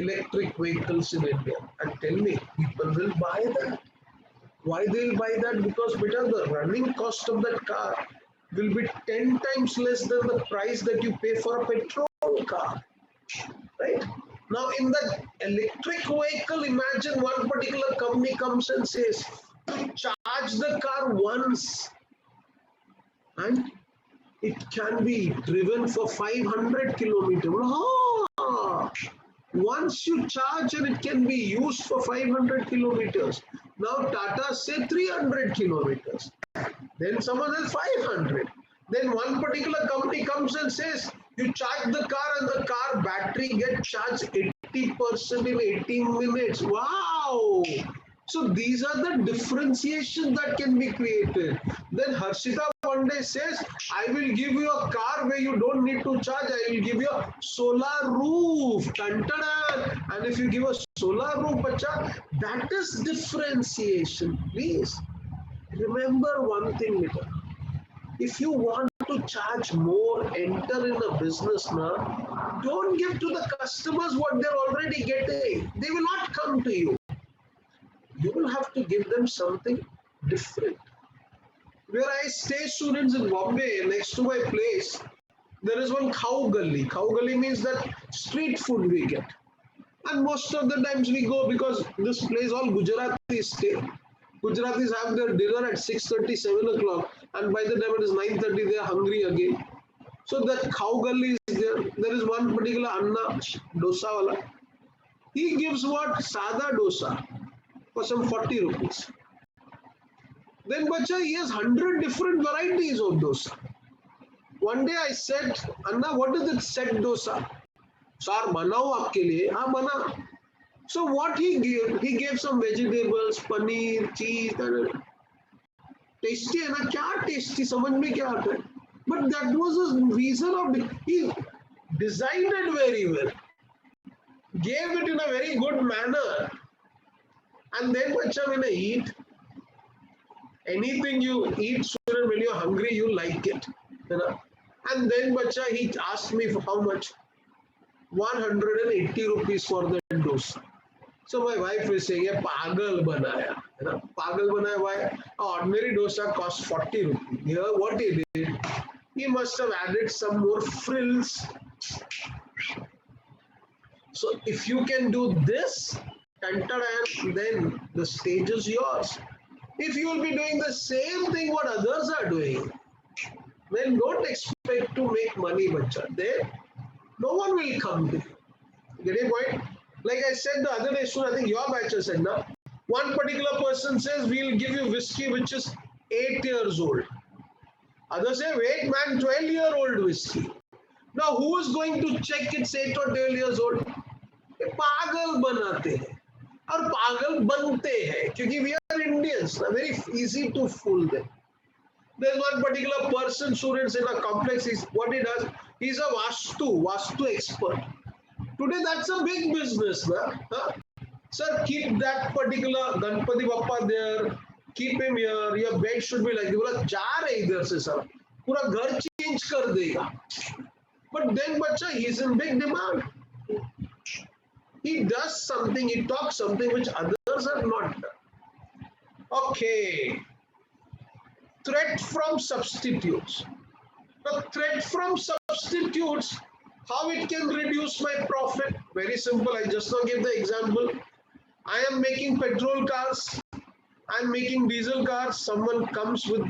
electric vehicles in India. And tell me, people will buy that. Why they'll buy that? Because the running cost of that car will be 10 times less than the price that you pay for a petrol car. Right? Now, in that electric vehicle, imagine one particular company comes and says, charge the car once and it can be driven for 500 kilometers. Oh, once you charge and it can be used for 500 kilometers. Now Tata say 300 kilometers. Then someone says 500. Then one particular company comes and says, you charge the car and the car battery gets charged 80% in 18 minutes. Wow! So these are the differentiations that can be created. Then Harshita one day says, I will give you a car where you don't need to charge. I will give you a solar roof. Dun-dun-dun. And if you give a solar roof, bacha, that is differentiation. Please remember one thing, Mita. If you want to charge more, enter in a business now, don't give to the customers what they're already getting. They will not come to you. You will have to give them something different. Where I stay, students, in Bombay, next to my place, there is one Khao Gully. Khao Gully means that street food we get. And most of the times we go because this place all Gujaratis stay. Gujaratis have their dinner at 6:30, 7 o'clock, and by the time it is 9:30, they are hungry again. So that Khao Gully is there. There is one particular Anna dosa wala. He gives what? Sada dosa for some 40 rupees. Then bacha, he has 100 different varieties of dosa. One day I said, Anna, what is it set dosa? Sir, banao aapke liye. हाँ बना. So what he gave some vegetables, paneer, cheese. Tasty है ना? क्या tasty? समझ में क्या आता है? But that was his reason of he designed it very well, gave it in a very good manner, and then bacha, when I eat, anything you eat, student, when you're hungry, you like it, you know. And then bacha, he asked me for how much? 180 rupees for the dosa. So my wife is saying, "Yeah, pagal banaya." You know, pagal banaya. Why? Ordinary dosa costs 40 rupees. Here, what he did, he must have added some more frills. So if you can do this, then the stage is yours. If you will be doing the same thing what others are doing, then don't expect to make money, bacha. Then no one will come to you. Get a point? Like I said the other day, I think your batch said, now, one particular person says, we'll give you whiskey which is 8 years old. Others say, wait man, 12-year-old whiskey. Now who is going to check it's 8 or 12 years old? पागल बनाते हैं और पागल बनते हैं क्योंकि we are Indians, very easy to fool them. There's one particular person, students, in a complex, what he does, he's a Vastu expert. Today that's a big business, na? Huh? Sir, keep that particular Ganpati Bappa there, keep him here, your bed should be like, बोला जा रहे इधर से sir, पूरा घर change कर देगा. But then bacha, he's in big demand. He does something, he talks something which others are not done. Okay. Threat from substitutes. The threat from substitutes, how it can reduce my profit? Very simple. I just now gave the example. I am making petrol cars. I am making diesel cars. Someone comes with,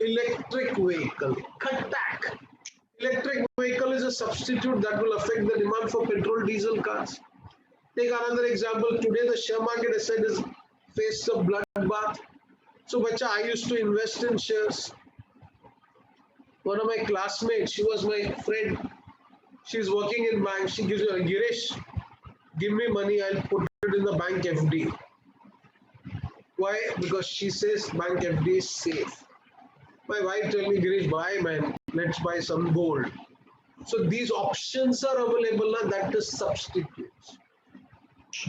electric vehicle. Khatak. Electric vehicle is a substitute that will affect the demand for petrol diesel cars. Take another example. Today the share market, I said, is faced a bloodbath. So bacha, I used to invest in shares. One of my classmates, she was my friend. She's working in bank. She gives me, Girish, give me money, I'll put it in the bank FD. Why? Because she says bank FD is safe. My wife told me, Girish, buy man, let's buy some gold. So these options are available, that is substitutes.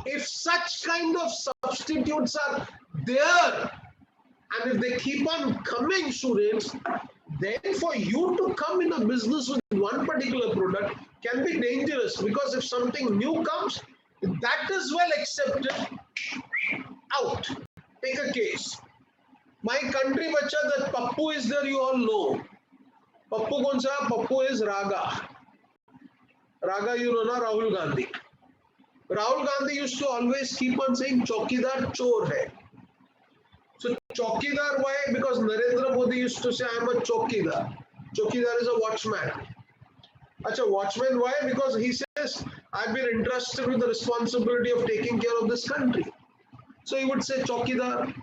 If such kind of substitutes are there, and if they keep on coming, students, then for you to come in a business with one particular product can be dangerous, because if something new comes, that is well accepted, out. Take a case. My country, bacha, that Pappu is there, you all know. Pappu kaun sa? Pappu is Raga. Raga, you know na, Rahul Gandhi. Rahul Gandhi used to always keep on saying, Chaukidar chor hai. So Chaukidar, why? Because Narendra Modi used to say, I am a Chaukidar. Chaukidar is a watchman. Acha, watchman, why? Because he says, I've been entrusted with the responsibility of taking care of this country. So he would say Chaukidar.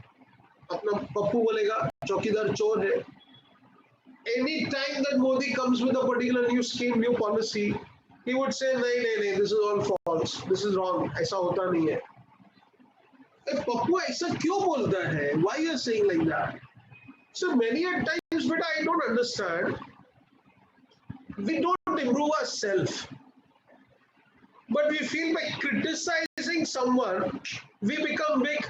अपना पप्पू बोलेगा चौकीदार चोर है. Any time that Modi comes with a particular new scheme, new policy, he would say, नहीं नहीं नहीं, this is all false, this is wrong, ऐसा होता नहीं है. पप्पू ऐसा क्यों बोलता है? Why you are saying like that? So many a times, but I don't understand. We don't improve ourselves, but we feel by criticizing someone, we become big.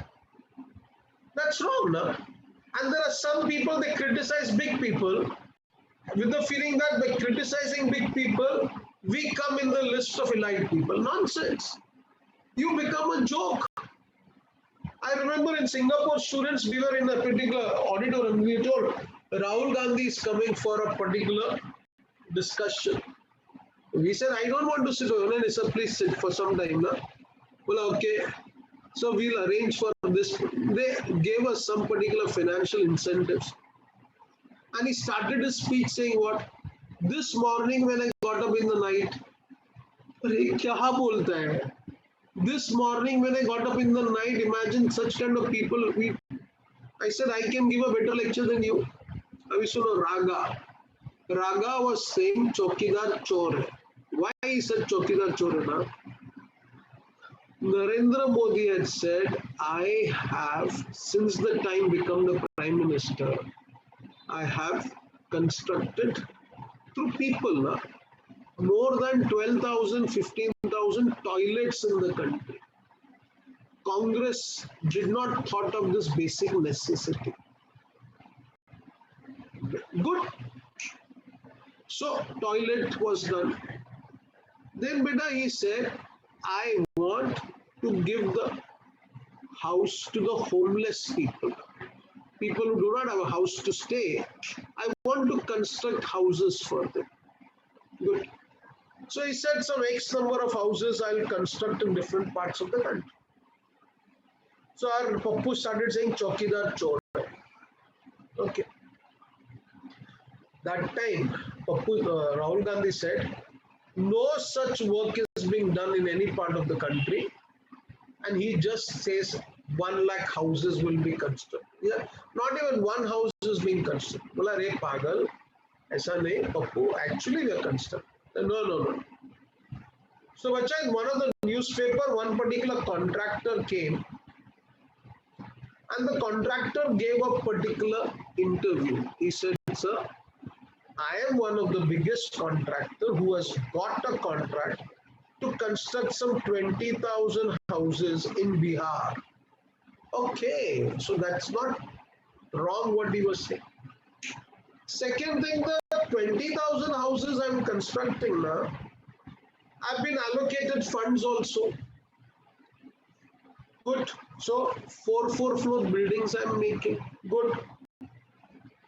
That's wrong, no? And there are some people, they criticize big people with the feeling that by criticizing big people, we come in the list of elite people. Nonsense. You become a joke. I remember in Singapore, students, we were in a particular auditorium, we were told Rahul Gandhi is coming for a particular discussion. We said, I don't want to sit. He said, please sit for some time. Na? Well, okay. So we'll arrange for this. They gave us some particular financial incentives. And he started his speech saying what? This morning when I got up in the night, kya bolta hai? This morning when I got up in the night, imagine such kind of people. I said, I can give a better lecture than you. Abhi Raga. Raga was saying Chokidar Chor. Why he said Chokidar Chor? Na? Narendra Modi had said, I have, since the time become the Prime Minister, I have constructed through people, na, more than 12,000, 15,000 toilets in the country. Congress did not thought of this basic necessity. Good. So toilet was done. Then beta he said, I want to give the house to the homeless people. People who do not have a house to stay. I want to construct houses for them. Good. So he said some X number of houses I will construct in different parts of the country. So our Pappu started saying Chokidar Chor. Okay. That time, Rahul Gandhi said, no such work is being done in any part of the country. And he just says 1 lakh houses will be constructed. Yeah, not even one house is being constructed. Bola, re pagal, aisa nahi, Pappu, actually we are constructing. No. So, bacha, in one of the newspaper, one particular contractor came and the contractor gave a particular interview. He said, sir, I am one of the biggest contractor who has got a contract to construct some 20,000 houses in Bihar. Okay, so that's not wrong what he was saying. Second thing, the 20,000 houses I'm constructing now, I've been allocated funds also. Good. So 4 floor buildings I'm making. Good.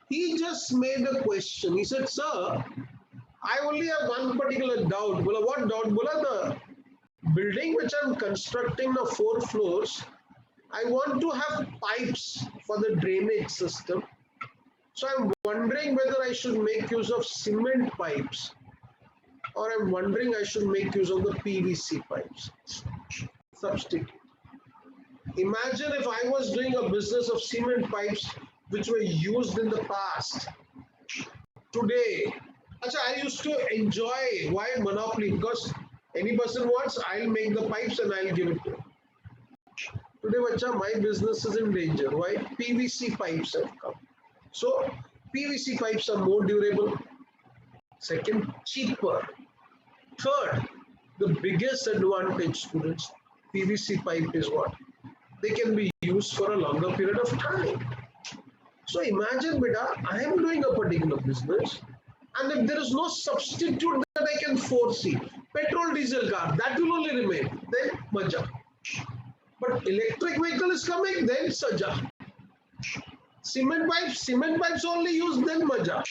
He just made a question. He said, sir, I only have one particular doubt. Bola, what doubt? Bola, the building which I'm constructing now 4 floors, I want to have pipes for the drainage system. So I'm wondering whether I should make use of cement pipes or I'm wondering I should make use of the PVC pipes. Substitute. Imagine if I was doing a business of cement pipes which were used in the past. Today, I used to enjoy why monopoly, because any person wants, I'll make the pipes and I'll give it to him. Today, my business is in danger. Why? PVC pipes have come. So, PVC pipes are more durable. Second, cheaper. Third, the biggest advantage, students, PVC pipe is what? They can be used for a longer period of time. So imagine, beta, I am doing a particular business, and if there is no substitute that I can foresee, petrol, diesel car, that will only remain, then maja. But electric vehicle is coming, then saja. Cement pipes only used, then maja.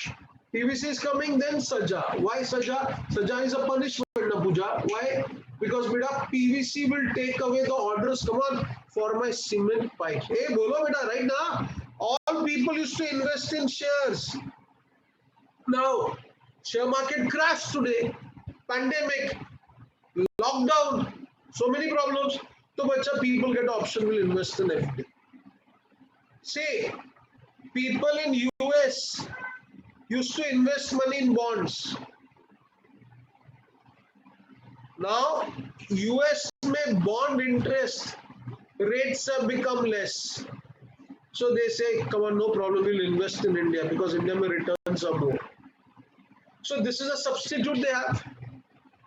PVC is coming, then saja. Why saja? Saja is a punishment, na puja. Why? Because beta, PVC will take away the orders, come on, for my cement pipes. Hey, bolo beta, right now, all people used to invest in shares. Now, share market crashed today. Pandemic, lockdown, so many problems. So, bacha, people get option, will invest in FD. See, people in US used to invest money in bonds. Now, US में bond interest rates have become less. So they say, come on, no problem, we'll invest in India because India mein returns are more. So this is a substitute they have.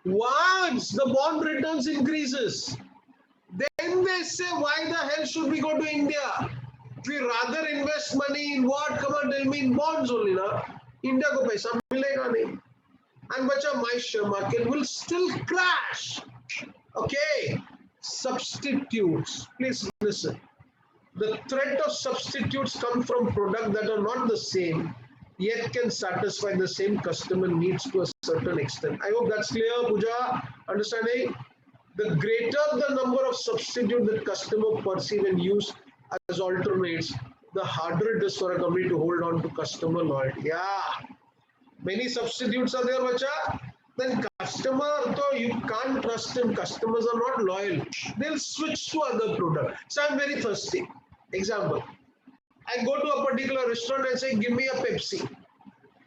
Once the bond returns increases, then they say, why the hell should we go to India? We rather invest money in what? Come on, tell me, in bonds only, na? India ko paisa milega nahi. And bacha, my share market will still crash. Okay, substitutes. Please listen. The threat of substitutes come from products that are not the same, yet can satisfy the same customer needs to a certain extent. I hope that's clear, Pooja. Understanding? The greater the number of substitutes that customer perceive and use as alternates, the harder it is for a company to hold on to customer loyalty. Yeah. Many substitutes are there, bacha. Then customer, though you can't trust him. Customers are not loyal. They'll switch to other product. So I'm very thirsty. Example. I go to a particular restaurant and say, give me a Pepsi.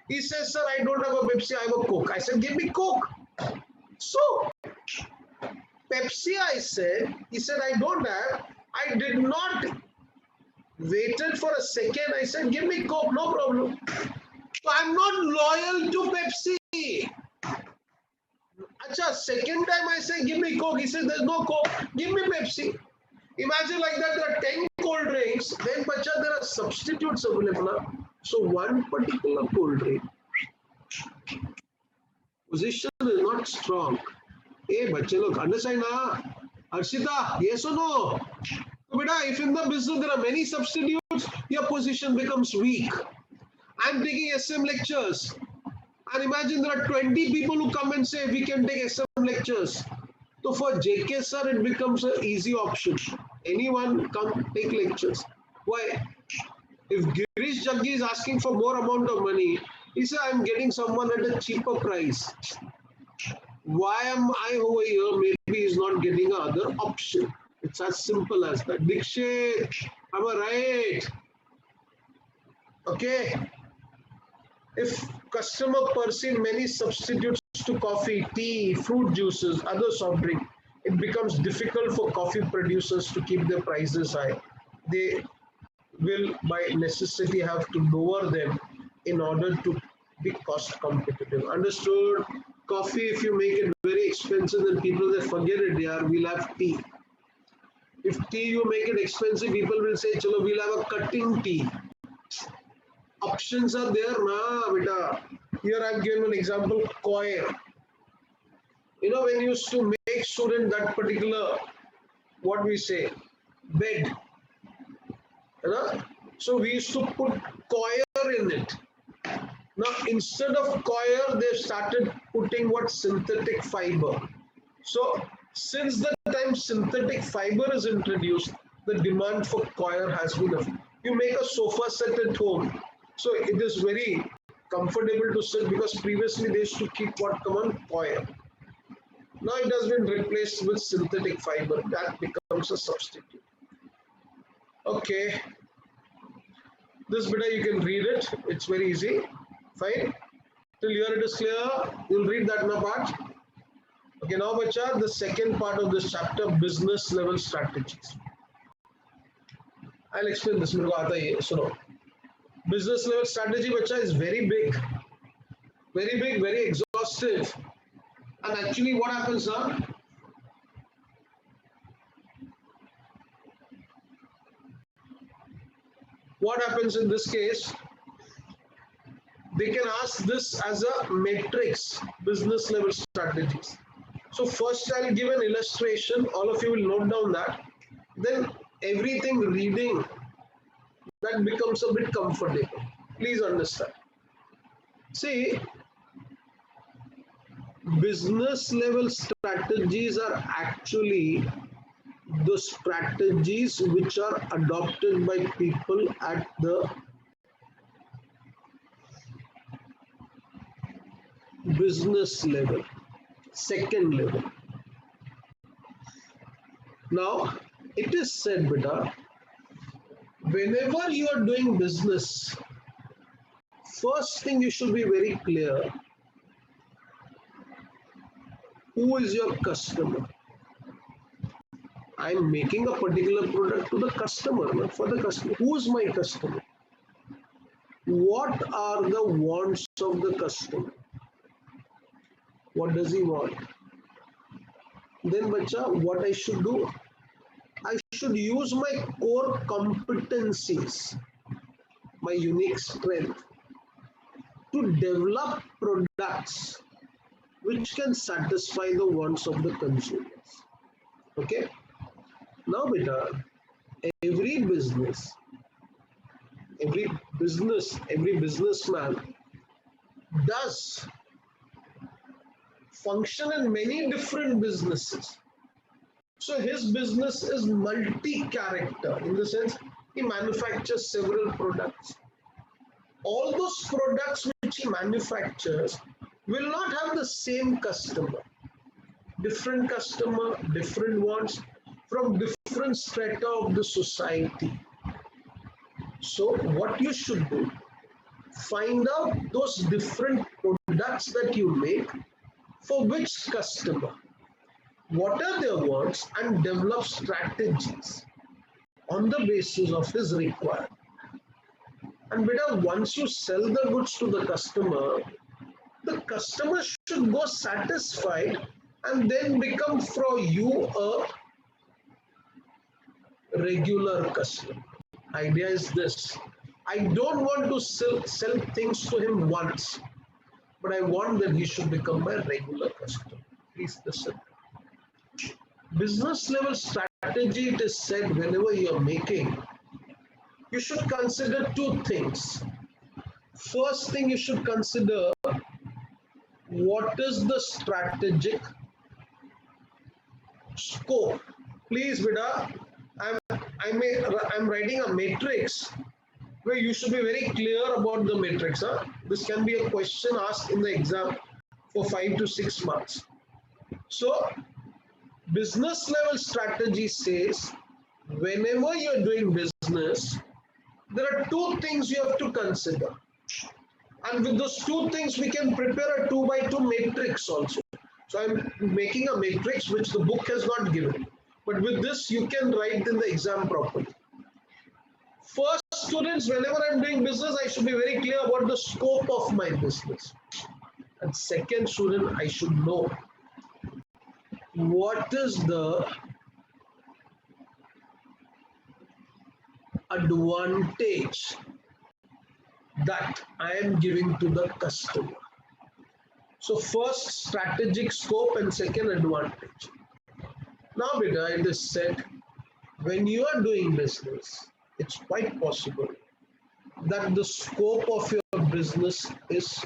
He says, sir, I don't have a Pepsi, I have a Coke. I said, give me Coke. So, Pepsi, I said, he said, I don't have. I did not waited for a second. I said, give me Coke, no problem. So I'm not loyal to Pepsi. Acha, second time I say, give me Coke. He says, there's no Coke. Give me Pepsi. Imagine like that, there are 10 cold drinks. Then, bacha, there are substitutes available. So one particular cold drink, position is not strong. Hey, bache, look, understand na? Harshita, yes or no? So, beta, if in the business there are many substitutes, your position becomes weak. I'm taking SM lectures. And imagine there are 20 people who come and say, we can take SM lectures. So for JK sir, it becomes an easy option. Anyone come take lectures. Why? If Girish Jaggi is asking for more amount of money, he said, I'm getting someone at a cheaper price. Why am I over here? Maybe he's not getting another option. It's as simple as that. Dikshit, am I right? Okay. If customer perceive many substitutes to coffee, tea, fruit juices, other soft drink, it becomes difficult for coffee producers to keep their prices high. They will by necessity have to lower them in order to be cost competitive. Understood? Coffee, if you make it very expensive, then people will forget it, yeah, we'll have tea. If tea you make it expensive, people will say, chalo, we'll have a cutting tea. Options are there, na, beta. Here I've given an example, coir. You know, when you used to make student that particular, what we say, bed. You know? So we used to put coir in it. Now, instead of coir, they've started putting what? Synthetic fiber. So, since the time synthetic fiber is introduced, the demand for coir has been up. You make a sofa set at home. So, it is very comfortable to sit because previously they used to keep what? Come on, coir. Now it has been replaced with synthetic fiber. That becomes a substitute. Okay. This bit you can read it. It's very easy. Fine. Till here it is clear. You'll read that in a part. Okay, now bacha, the second part of this chapter, business level strategies. I'll explain this. Business level strategy bacha is very big, very exhaustive. And actually what happens now? What happens in this case? They can ask this as a matrix, business level strategies. So first I'll give an illustration. All of you will note down that. Then everything reading, that becomes a bit comfortable. Please understand. See, business level strategies are actually the strategies which are adopted by people at the business level, second level. Now, it is said, beta, whenever you are doing business, first thing you should be very clear, who is your customer? I'm making a particular product to the customer, not for the customer. Who is my customer? What are the wants of the customer? What does he want? Then, bacha, what I should do? I should use my core competencies, my unique strength, to develop products which can satisfy the wants of the consumers. Okay? Now, beta, every businessman does function in many different businesses. So his business is multi-character in the sense he manufactures several products. All those products which he manufactures will not have the same customer. Different customer, different wants from different strata of the society. So what you should do, find out those different products that you make for which customer, what are their wants, and develop strategies on the basis of his requirement. And beta, once you sell the goods to the customer should go satisfied and then become for you a regular customer. Idea is this: I don't want to sell things to him once, but I want that he should become my regular customer. Please listen. Business level strategy, it is said, whenever you are making, you should consider two things. First thing you should consider, what is the strategic scope? Please, beta, I'm writing a matrix where you should be very clear about the matrix. This can be a question asked in the exam for 5 to 6 months. So, business level strategy says, whenever you're doing business, there are two things you have to consider. And with those two things, we can prepare a 2 by 2 matrix also. So I'm making a matrix which the book has not given. But with this, you can write in the exam properly. First, students, whenever I'm doing business, I should be very clear about the scope of my business. And second, student, I should know what is the advantage that I am giving to the customer. So first, strategic scope, and second, advantage. Now, beta, it is said, when you are doing business, it's quite possible that the scope of your business is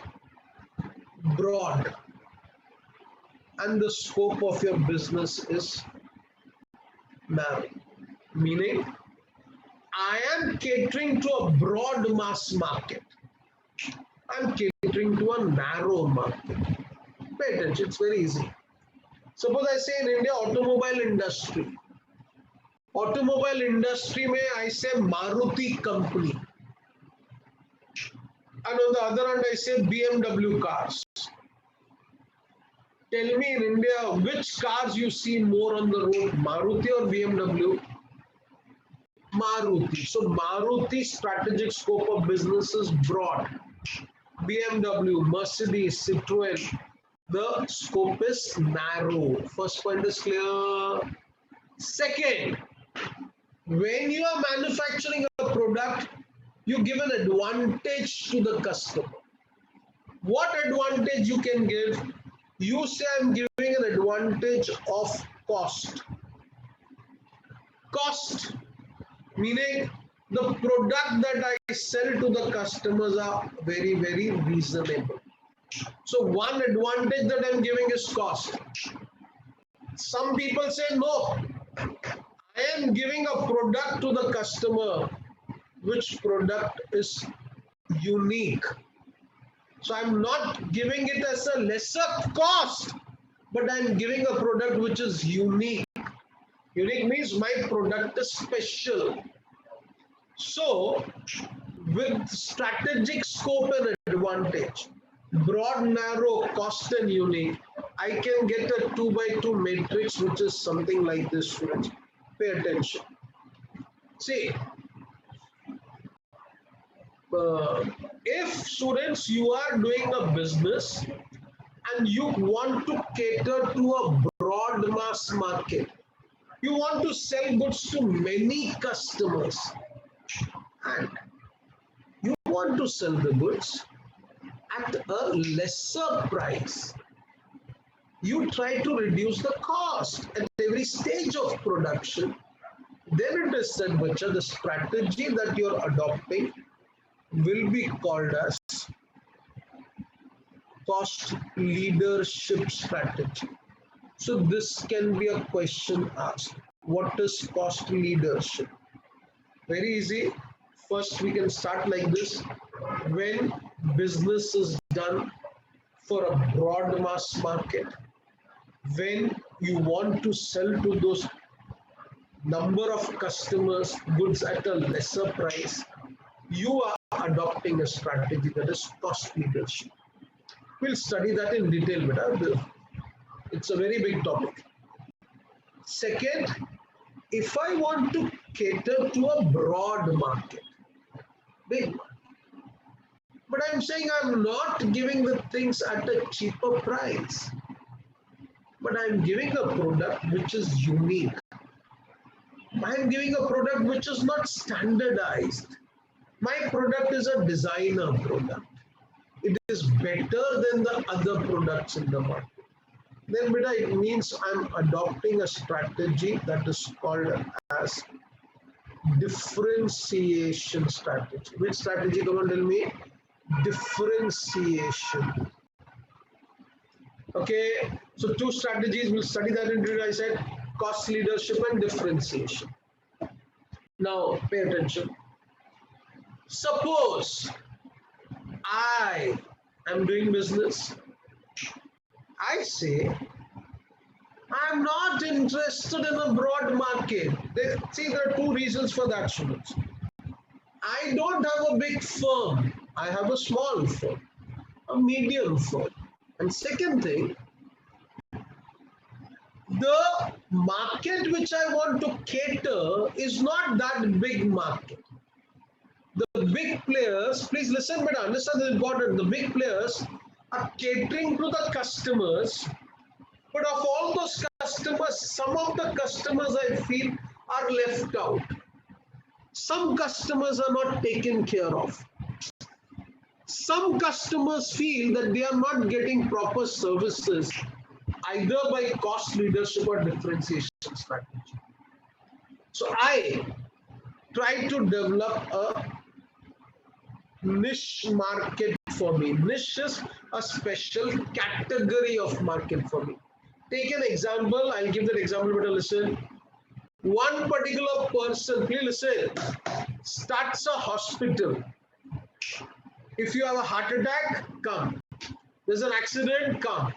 broad and the scope of your business is narrow. Meaning, I am catering to a broad mass market. I'm catering to a narrow market. Pay attention, it's very easy. Suppose I say in India, automobile industry. Automobile industry mein I say Maruti company. And on the other hand, I say BMW cars. Tell me in India, which cars you see more on the road, Maruti or BMW? Maruti. So Maruti strategic scope of business is broad. BMW, Mercedes, Citroën, the scope is narrow. First point is clear. Second, when you are manufacturing a product, you give an advantage to the customer. What advantage you can give? You say I'm giving an advantage of cost. Cost, meaning the product that I sell to the customers are very, very reasonable. So one advantage that I'm giving is cost. Some people say, no, I am giving a product to the customer, which product is unique. So I'm not giving it as a lesser cost, but I'm giving a product which is unique. Unique means my product is special. So, with strategic scope and advantage, broad, narrow, cost and unique, I can get a 2 by 2 matrix, which is something like this, students. Pay attention. See, if students, you are doing a business and you want to cater to a broad mass market, you want to sell goods to many customers, and you want to sell the goods at a lesser price. You try to reduce the cost at every stage of production. Then it is said, Bacha, the strategy that you're adopting will be called as cost leadership strategy. So this can be a question asked. What is cost leadership? Very easy. First, we can start like this. When business is done for a broad mass market, when you want to sell to those number of customers goods at a lesser price, you are adopting a strategy that is cost leadership. We'll study that in detail, but it's a very big topic. Second, if I want to cater to a broad market, big market, but I'm saying I'm not giving the things at a cheaper price, but I'm giving a product which is unique. I'm giving a product which is not standardized. My product is a designer product. It is better than the other products in the market. Then it means I'm adopting a strategy that is called as differentiation strategy. Which strategy? Come on, tell me. Differentiation. Okay, so two strategies, we'll study that in detail. I said cost leadership and differentiation. Now, pay attention. Suppose I am doing business. I say, I'm not interested in a broad market. See, there are two reasons for that, students. I don't have a big firm. I have a small firm, a medium firm. And second thing, the market which I want to cater is not that big market. The big players, please listen, but understand this is important. The big players are catering to the customers, but of all those customers, some of the customers I feel are left out. Some customers are not taken care of. Some customers feel that they are not getting proper services either by cost leadership or differentiation strategy. So I try to develop a niche market for me. Niche is a special category of market for me. Take an example. I'll give that example, but listen. One particular person, please listen, starts a hospital. If you have a heart attack, come. There's an accident, come.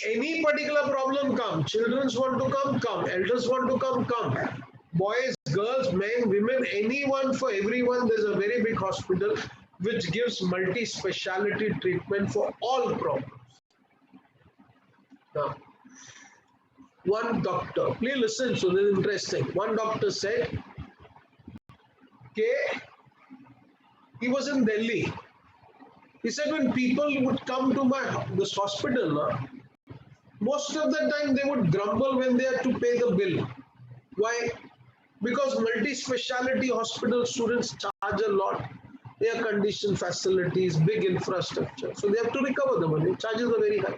Any particular problem, come. Children want to come, come. Elders want to come, come. Boys, girls, men, women, anyone, for everyone, there's a very big hospital which gives multi-speciality treatment for all problems. Now, one doctor, please listen, so this is interesting. One doctor said, okay, he was in Delhi. He said, when people would come to this hospital, most of the time they would grumble when they had to pay the bill. Why? Because multi-speciality hospital students charge a lot. Air conditioned facilities, big infrastructure. So they have to recover the money. Charges are very high.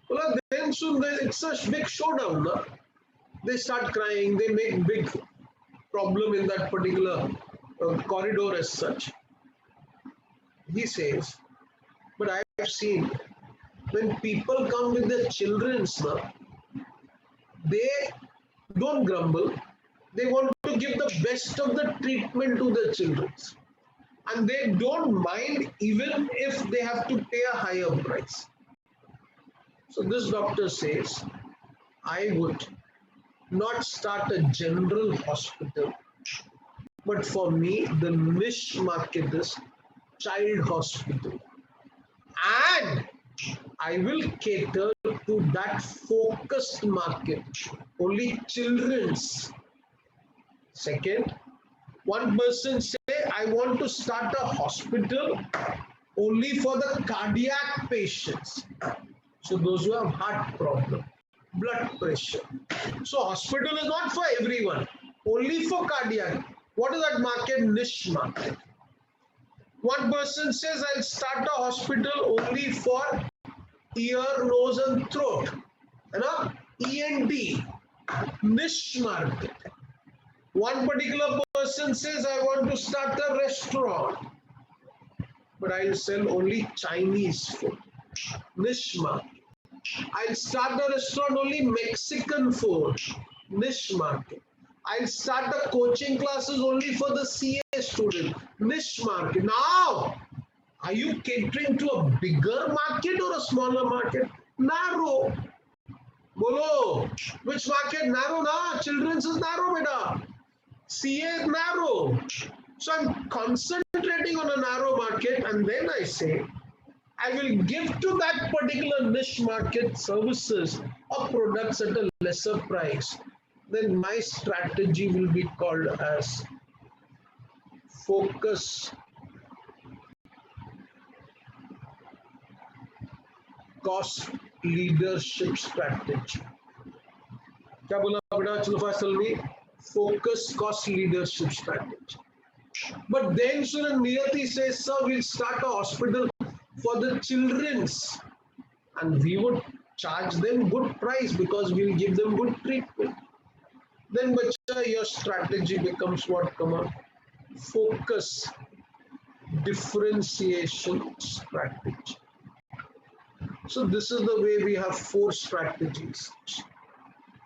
Well, then soon it's a big showdown. No? They start crying. They make big problem in that particular corridor as such. He says, but I have seen when people come with their children, they don't grumble. They want to give the best of the treatment to their children. And they don't mind even if they have to pay a higher price. So this doctor says, I would not start a general hospital. But for me, the niche market is child hospital. And I will cater to that focused market, only children's. Second, one person say, I want to start a hospital only for the cardiac patients. So those who have heart problem, blood pressure. So hospital is not for everyone, only for cardiac. What is that market? Niche market. One person says, I'll start a hospital only for ear, nose and throat. You know, ENT, niche market. One particular person says, I want to start a restaurant, but I'll sell only Chinese food, niche market. I'll start a restaurant only Mexican food, niche market. I'll start the coaching classes only for the CA student, niche market. Now, are you catering to a bigger market or a smaller market? Narrow. Bolo, which market? Narrow na? Children's is narrow, beta. CA is narrow. So I'm concentrating on a narrow market, and then I say, I will give to that particular niche market services or products at a lesser price. Then my strategy will be called as focus cost leadership strategy. क्या बोला बेटा? चलो first tell me. Focus cost leadership strategy. But then Suran Niyati says, sir, we'll start a hospital for the children's, and we would charge them good price because we'll give them good treatment. Then bacha, your strategy becomes what? Come on, focus differentiation strategy. So this is the way we have 4 strategies,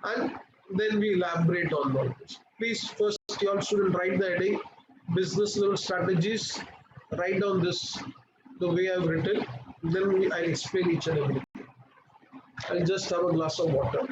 and then we elaborate on all this. Please first you all shouldn't write the heading business level strategies. Write down this the way I've written. Then I'll explain each and everything. I'll just have a glass of water.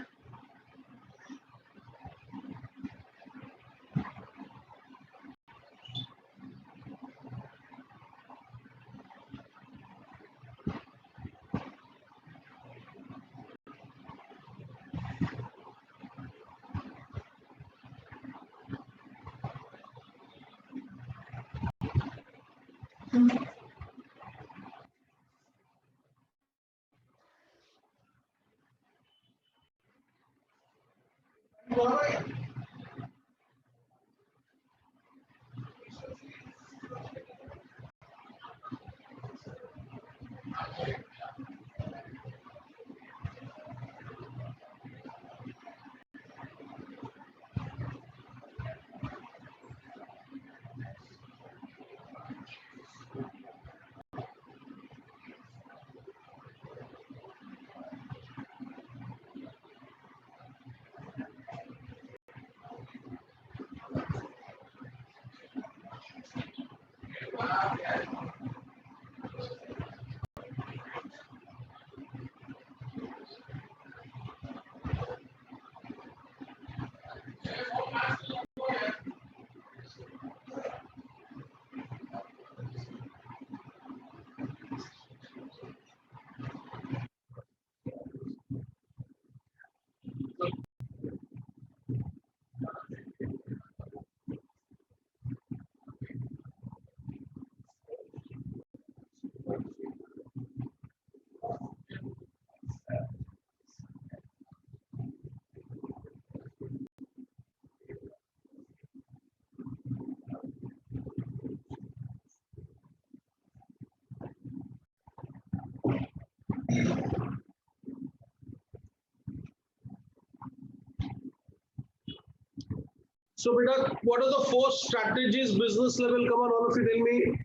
So, beta, what are the 4 strategies business level? Come on, all of you tell me.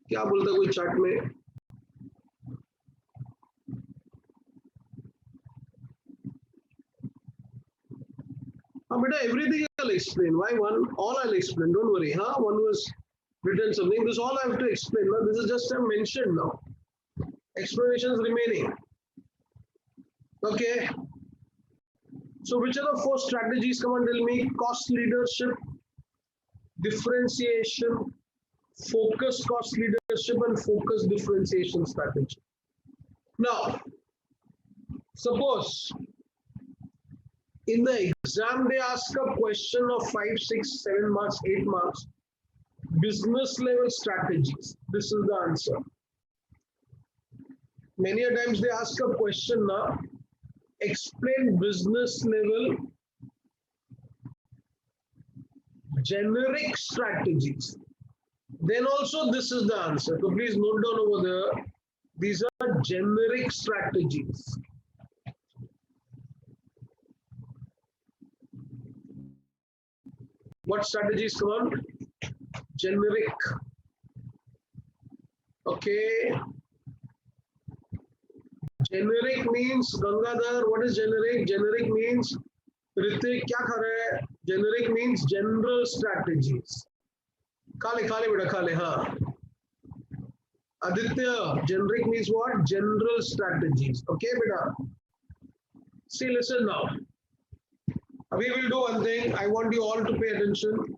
क्या बोलता कोई chart में? Beta, everything I'll explain. Why one? All I'll explain. Don't worry. Huh? One was written something. This all I have to explain. Now, this is just a mention now. Explanations remaining. Okay. So which are the 4 strategies? Come on, tell me. Cost leadership, differentiation, focused cost leadership, and focused differentiation strategy. Now, suppose in the exam they ask a question of 5, 6, 7 marks, 8 marks, business level strategies. This is the answer. Many a times they ask a question now, explain business level generic strategies. Then also this is the answer. So please note down over there. These are generic strategies. What strategies come on? Generic. Okay. Generic means Gangadhar. What is generic? Generic means Ritik kya kha raha hai? Generic means general strategies. Khale beta khale ha. Aditya, generic means what? General strategies. Okay, beta. See, listen now. We will do one thing. I want you all to pay attention.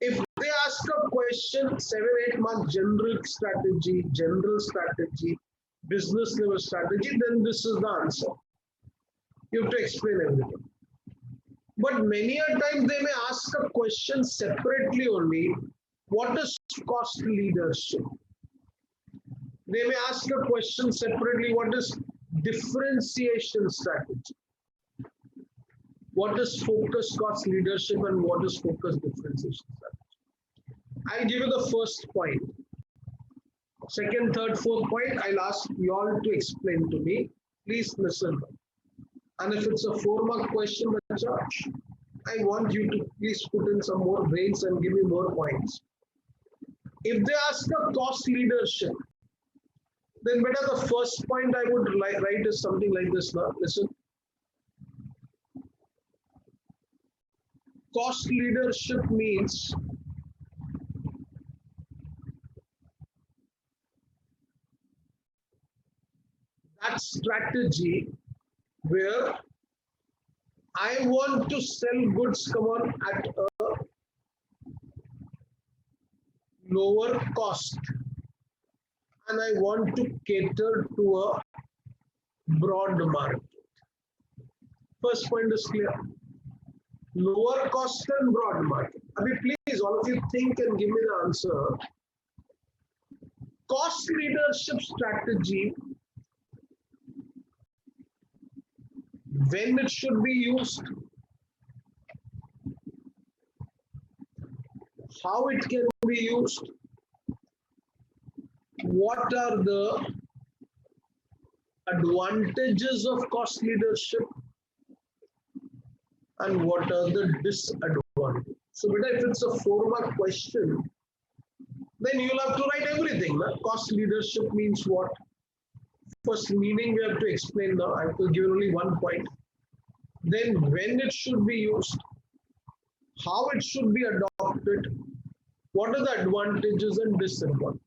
If they ask a question, 7, 8 marks, general strategy, business level strategy, then this is the answer. You have to explain everything. But many a time they may ask a question separately only. What is cost leadership? They may ask a question separately. What is differentiation strategy? What is focused cost leadership and what is focused differentiation strategy? I'll give you the first point. Second, third, fourth point, I'll ask you all to explain to me. Please listen. And if it's a 4-mark question, I want you to please put in some more brains and give me more points. If they ask a cost leadership, then better the first point I would write is something like this now. Listen. Cost leadership means that strategy where I want to sell goods, come on, at a lower cost, and I want to cater to a broad market. First point is clear. Lower cost and broad market. Abhi, please, all of you think and give me the answer. Cost leadership strategy, when it should be used, how it can be used, what are the advantages of cost leadership, and what are the disadvantages. So, if it's a 4-mark question, then you'll have to write everything. Na? Cost leadership means what? First meaning we have to explain now. I have to give only 1 point. Then when it should be used, how it should be adopted, what are the advantages and disadvantages.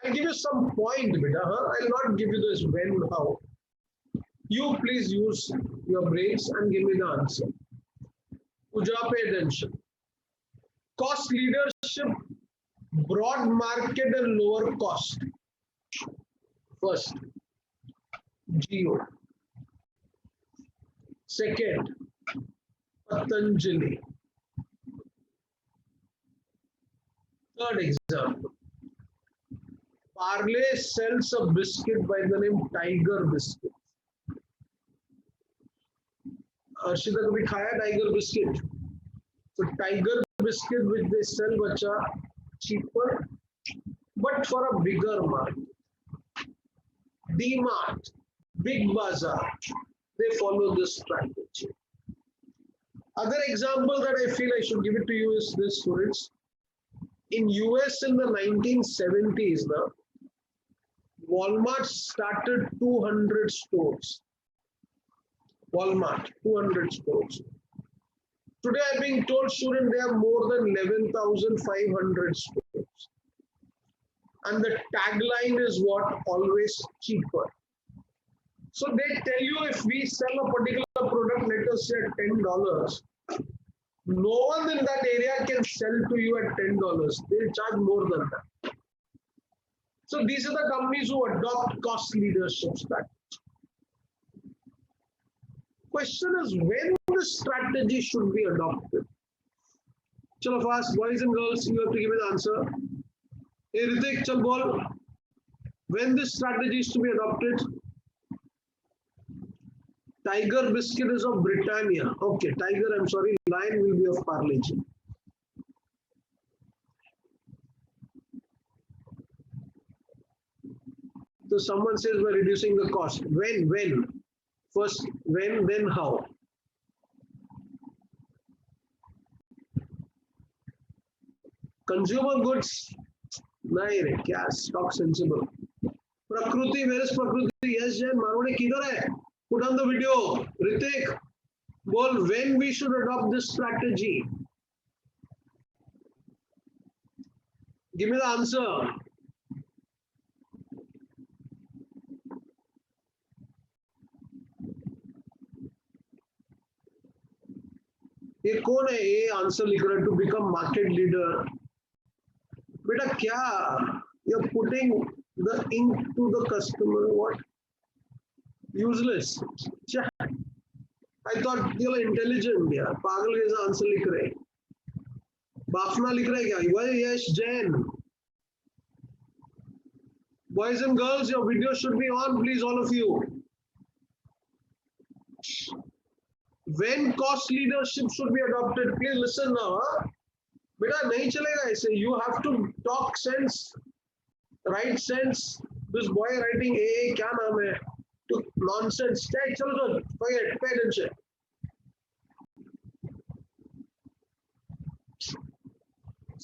I'll give you some point, beta. I'll not give you this when, how. You please use your brains and give me the answer. Pooja, pay attention. Cost leadership, broad market and lower cost. First, Jio. Second, Patanjali. Third example, Parle sells a biscuit by the name Tiger Biscuit. Arshita, kabhi khaya Tiger Biscuit? So Tiger Biscuit which they sell bacha cheaper, but for a bigger market. D-Mart, Big Bazaar, they follow this strategy. Other example that I feel I should give it to you is this, students. In US in the 1970s, now, Walmart started 200 stores. Walmart, 200 stores. Today I'm being told, student, they have more than 11,500 stores. And the tagline is what? Always cheaper. So they tell you if we sell a particular product, let us say at $10, No one in that area can sell to you at $10. They'll charge more than that. So these are the companies who adopt cost leadership strategy. Question is when the strategy should be adopted. Chalo fast, boys and girls, you have to give me the answer. Hey Ritik, chal bol. When this strategy is to be adopted. Tiger biscuit is of Britannia. Okay, Tiger, I'm sorry, Lion will be of Parle-G. So someone says we're reducing the cost. When? First, when, then how? Consumer goods, nahi re, kya stock sensible. Prakruti, where is Prakruti? Yes, Jen, Marune kidhar hai? Put on the video. Ritik, bol, when we should adopt this strategy? Give me the answer. ये कौन है ये answer लिख रहा है to become market leader बेटा क्या you are putting the ink to the customer what useless I thought you are intelligent यार पागल जैसा आंसर लिख रहे बाफना लिख रहे क्या वही Yash Jain boys and girls your video should be on please all of you when cost leadership should be adopted, please listen now. Beta, nahi chalega aise. You have to talk sense, write sense. This boy writing AA, kya naam hai? To nonsense. Chalo, forget, pay attention.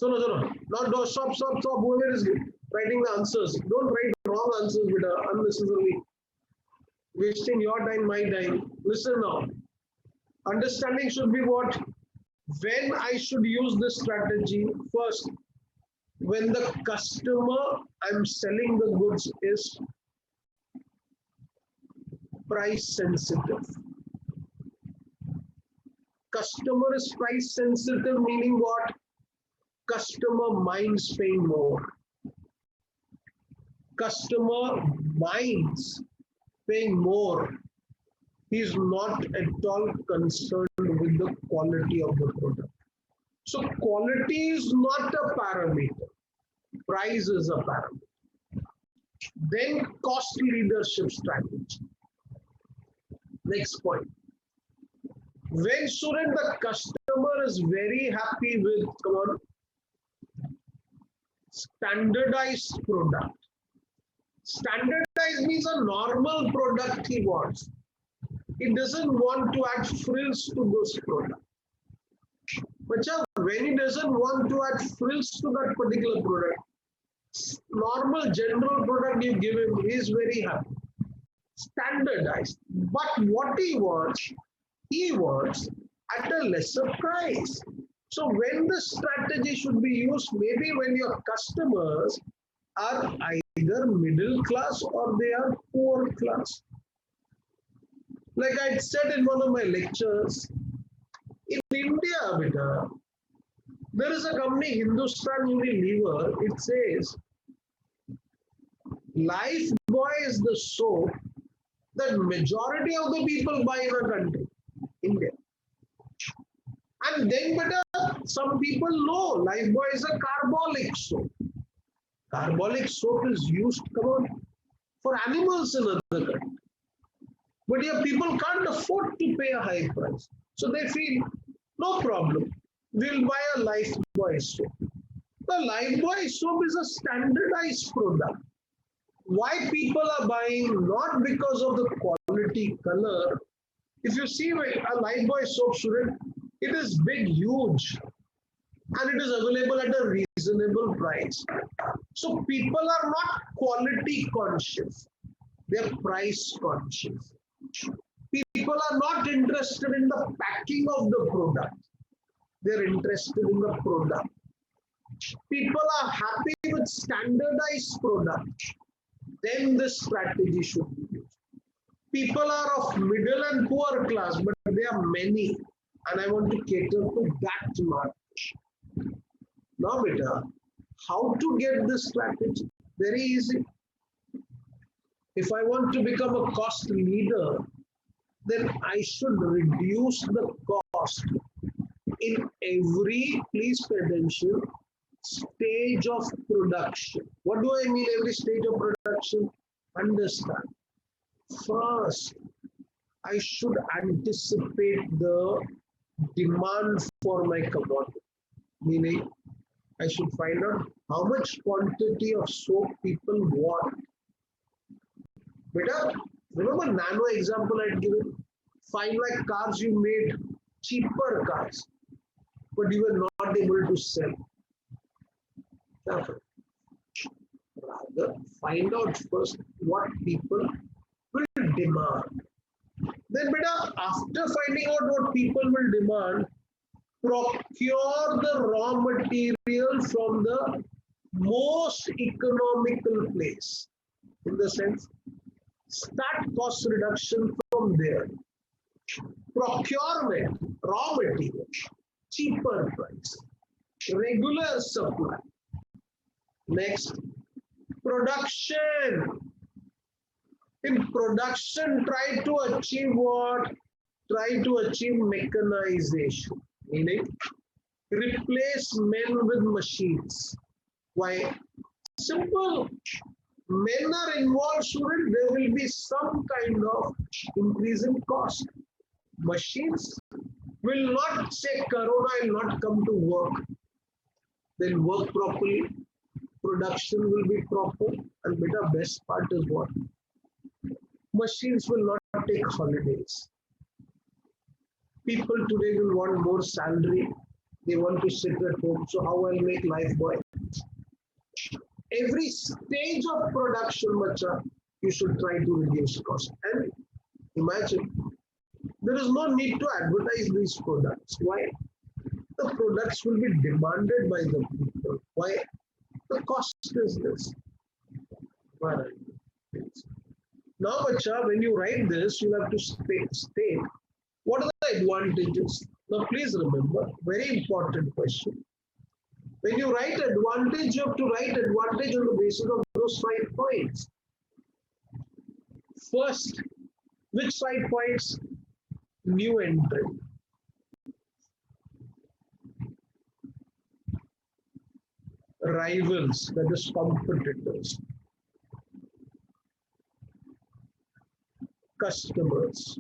Suno. Now, stop. Whoever is writing the answers, don't write wrong answers, beta, unnecessarily. Wasting your time, my time. Listen now. Understanding should be what? When I should use this strategy, first, when the customer I'm selling the goods is price sensitive. Customer is price sensitive, meaning what? Customer minds paying more. Customer minds paying more. He is not at all concerned with the quality of the product. So quality is not a parameter. Price is a parameter. Then cost leadership strategy. Next point. When shouldn't the customer is very happy with, come on, standardized product. Standardized means a normal product he wants. He doesn't want to add frills to those products. But when he doesn't want to add frills to that particular product, normal general product you give him, he is very happy. Standardized. But what he wants at a lesser price. So when the strategy should be used, maybe when your customers are either middle class or they are poor class. Like I said in one of my lectures, in India, beta, there is a company, Hindustan Unilever, it says, Lifebuoy is the soap that majority of the people buy in a country, India. And then, beta, some people know Lifebuoy is a carbolic soap. Carbolic soap is used, come on, for animals in other countries. But here people can't afford to pay a high price. So they feel, no problem, we'll buy a Lifebuoy soap. The Lifebuoy soap is a standardized product. Why people are buying? Not because of the quality, color. If you see a Lifebuoy soap, student, it is big, huge. And it is available at a reasonable price. So people are not quality conscious. They are price conscious. People are not interested in the packing of the product. They're interested in the product. People are happy with standardized product. Then this strategy should be used. People are of middle and poor class, but there are many. and I want to cater to that market. Now, beta, how to get this strategy? Very easy. If I want to become a cost leader, then I should reduce the cost in every, please pay attention, stage of production. What do I mean every stage of production? Understand. First, I should anticipate the demand for my commodity. Meaning, I should find out how much quantity of soap people want. Beta, remember nano example I had given? 5 lakh cars you made, cheaper cars, but you were not able to sell. Rather, find out first what people will demand. Then, beta, after finding out what people will demand, procure the raw material from the most economical place. In the sense, start cost reduction from there. Procurement, raw material, cheaper price, regular supply. Next, production. In production, try to achieve what? Try to achieve mechanization, meaning replace men with machines. Why? Simple. Men are involved, student, there will be some kind of increase in cost. Machines will not say Corona will not come to work. They'll work properly. Production will be proper. And beta, best part is what? Machines will not take holidays. People today will want more salary. They want to sit at home. So how I'll make life boy? Every stage of production, macha, you should try to reduce cost. And imagine, there is no need to advertise these products. Why? The products will be demanded by the people. Why? The cost is this. Now, macha, when you write this, you have to state what are the advantages. Now, please remember, very important question. When you write advantage, you have to write advantage on the basis of those 5 points. First, which 5 points? New entrant. Rivals, that is competitors. Customers,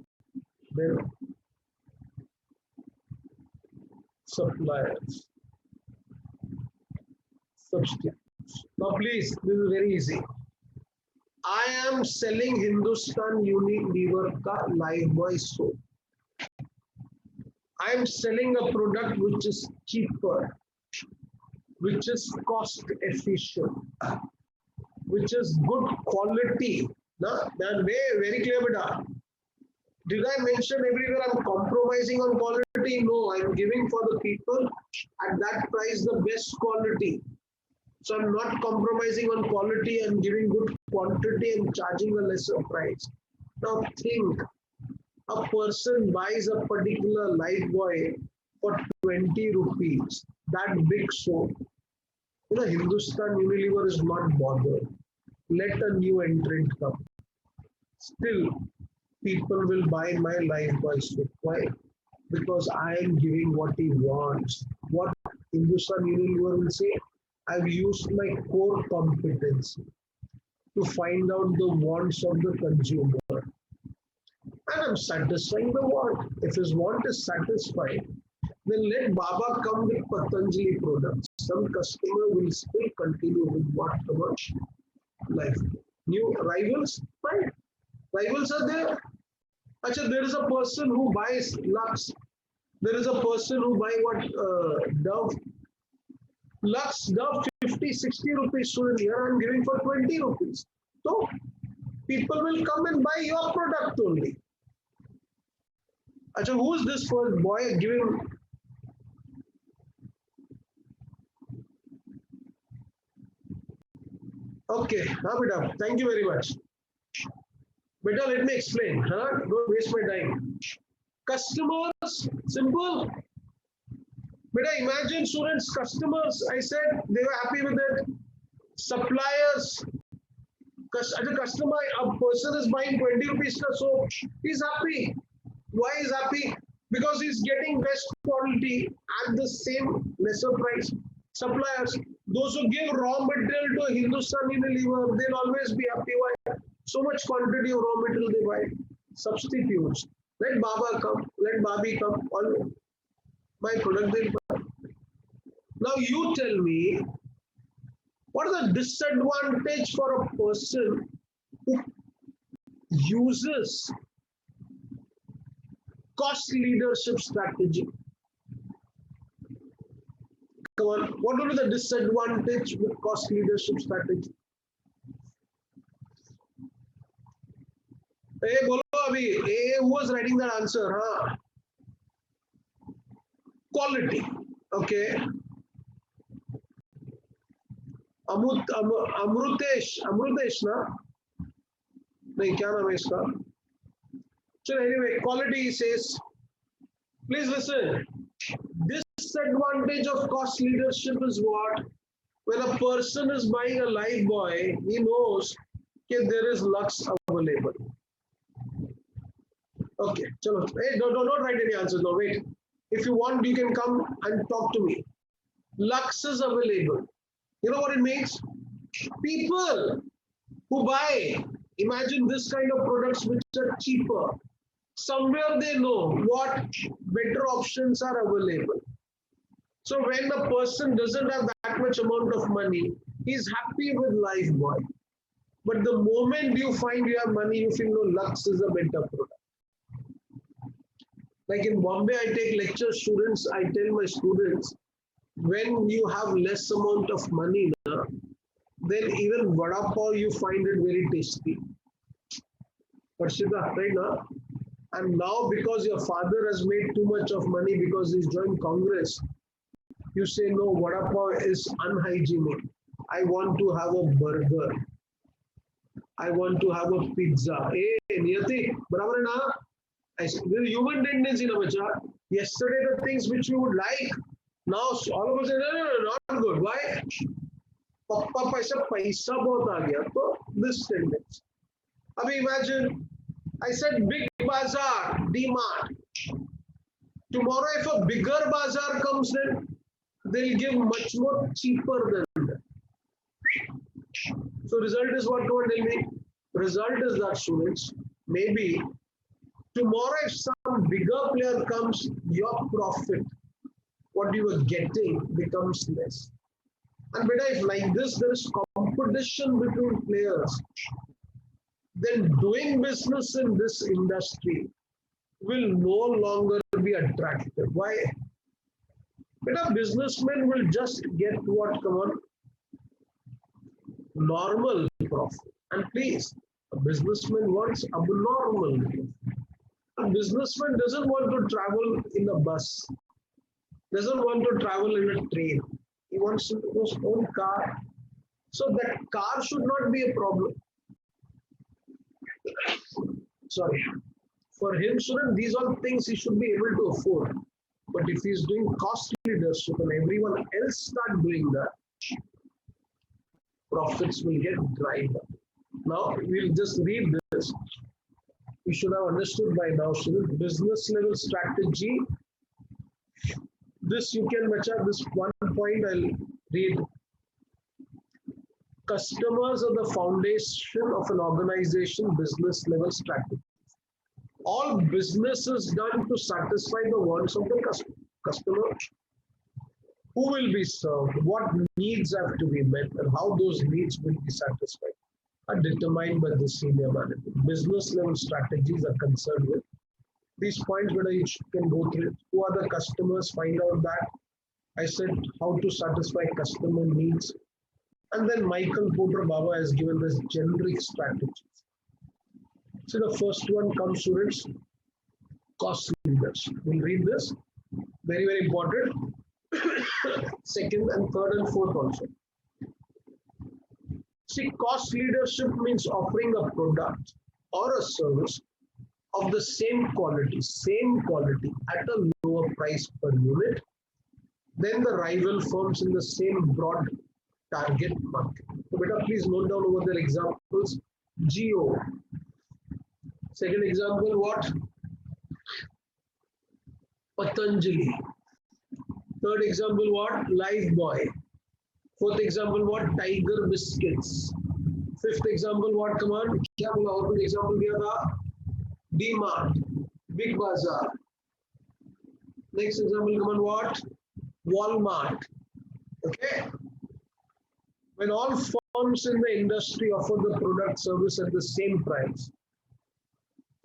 then suppliers. Substitutes. Now please, this is very easy. I am selling Hindustan Unilever ka Lifebuoy soap. I am selling a product which is cheaper, which is cost efficient, which is good quality. Now, that way, very clear, beta. Did I mention everywhere I'm compromising on quality? No, I'm giving for the people at that price the best quality. So I'm not compromising on quality and giving good quantity and charging a lesser price. Now think, a person buys a particular Lifebuoy for 20 rupees, that big soap. You know, Hindustan Unilever is not bothered. Let a new entrant come. Still, people will buy my Lifebuoy soap. Why? Because I am giving what he wants. What Hindustan Unilever will say? I've used my core competency to find out the wants of the consumer. And I'm satisfying the want. If his want is satisfied, then let Baba come with Patanjali products. Some customer will still continue with what much life. New rivals, fine. Rivals are there. Achha, there is a person who buys Lux. There is a person who buys what Dove. Lux, Dove 50, 60 rupees. So here I'm giving for 20 rupees. So people will come and buy your product only. Achha, who is this first boy giving? Okay, beta, thank you very much. Beta, let me explain. Don't waste my time. Customers, simple. But I imagine students, customers, I said they were happy with it. Suppliers, as a customer, a person is buying 20 rupees ka soap, he's happy. Why is happy? Because he's getting best quality at the same lesser price. Suppliers, those who give raw material to Hindustan Unilever, they'll always be happy. Why? So much quantity of raw material they buy. Substitutes. Let Baba come, let Babi come, all my product they'll buy. Now you tell me, what is the disadvantage for a person who uses cost leadership strategy? Come on, what will be the disadvantage with cost leadership strategy? Hey, bolo abhi. Hey, who was writing that answer? Huh? Quality. Okay. Amrutesh ना नहीं क्या नाम है इसका चलो anyway quality says please listen, disadvantage of cost leadership is what? When a person is buying a life boy, he knows that there is Lux available. Okay, chalo. Hey, don't write any answers. No, wait. If you want, you can come and talk to me. Lux is available. You know what it means? People who buy, imagine this kind of products which are cheaper. Somewhere they know what better options are available. So when a person doesn't have that much amount of money, he's happy with Lifebuoy. But the moment you find you have money, you feel no, Lux is a better product. Like in Bombay, I take lecture students, I tell my students, when you have less amount of money, then even vada pav you find it very tasty. Parshita, right now? And now because your father has made too much of money because he's joined Congress, you say no, vada pav is unhygienic. I want to have a burger. I want to have a pizza. Hey, Niyati, barabar na? Human tendency, na bacha. Yesterday the things which you would like, now all of us say, no, not good. Why? Papa paisa bahut aa gaya. So this tendency. Abhi imagine, I said big bazaar, D-Mart. Tomorrow if a bigger bazaar comes in, they'll give much more cheaper than that. So result is what? Don't tell me. Result is that students, maybe tomorrow if some bigger player comes, your profit, what you were getting becomes less. And better if like this, there is competition between players, then doing business in this industry will no longer be attractive. Why? Better businessmen will just get what, come on, normal profit. And please, a businessman wants abnormal profit. A businessman doesn't want to travel in a bus, doesn't want to travel in a train. He wants his own car. So that car should not be a problem. Sorry. For him, shouldn't these are things he should be able to afford. But if he's doing cost leadership and everyone else start doing that, profits will get dried up. Now we'll just read this. You should have understood by now, student, business level strategy. This you can match up this one point I'll read. Customers are the foundation of an organization business level strategy. All business is done to satisfy the wants of the customer. Who will be served, what needs have to be met, and how those needs will be satisfied are determined by the senior management. Business level strategies are concerned with these points, whether you can go through it. Who are the customers, find out that. I said how to satisfy customer needs. And then Michael Porter Baba has given this generic strategies. So the first one comes, students, cost leaders. We'll read this. Very, very important. Second and third and fourth also. See, cost leadership means offering a product or a service of the same quality at a lower price per unit than the rival firms in the same broad target market. So beta, please note down over their examples. Geo. Second example, what? Patanjali. Third example, what? Lifebuoy. Fourth example, what? Tiger Biscuits. Fifth example, what? Come on. क्या बोला और कोई example दिया था? D-Mart, Big Bazaar. Next example, come on, what? Walmart. Okay. When all firms in the industry offer the product service at the same price,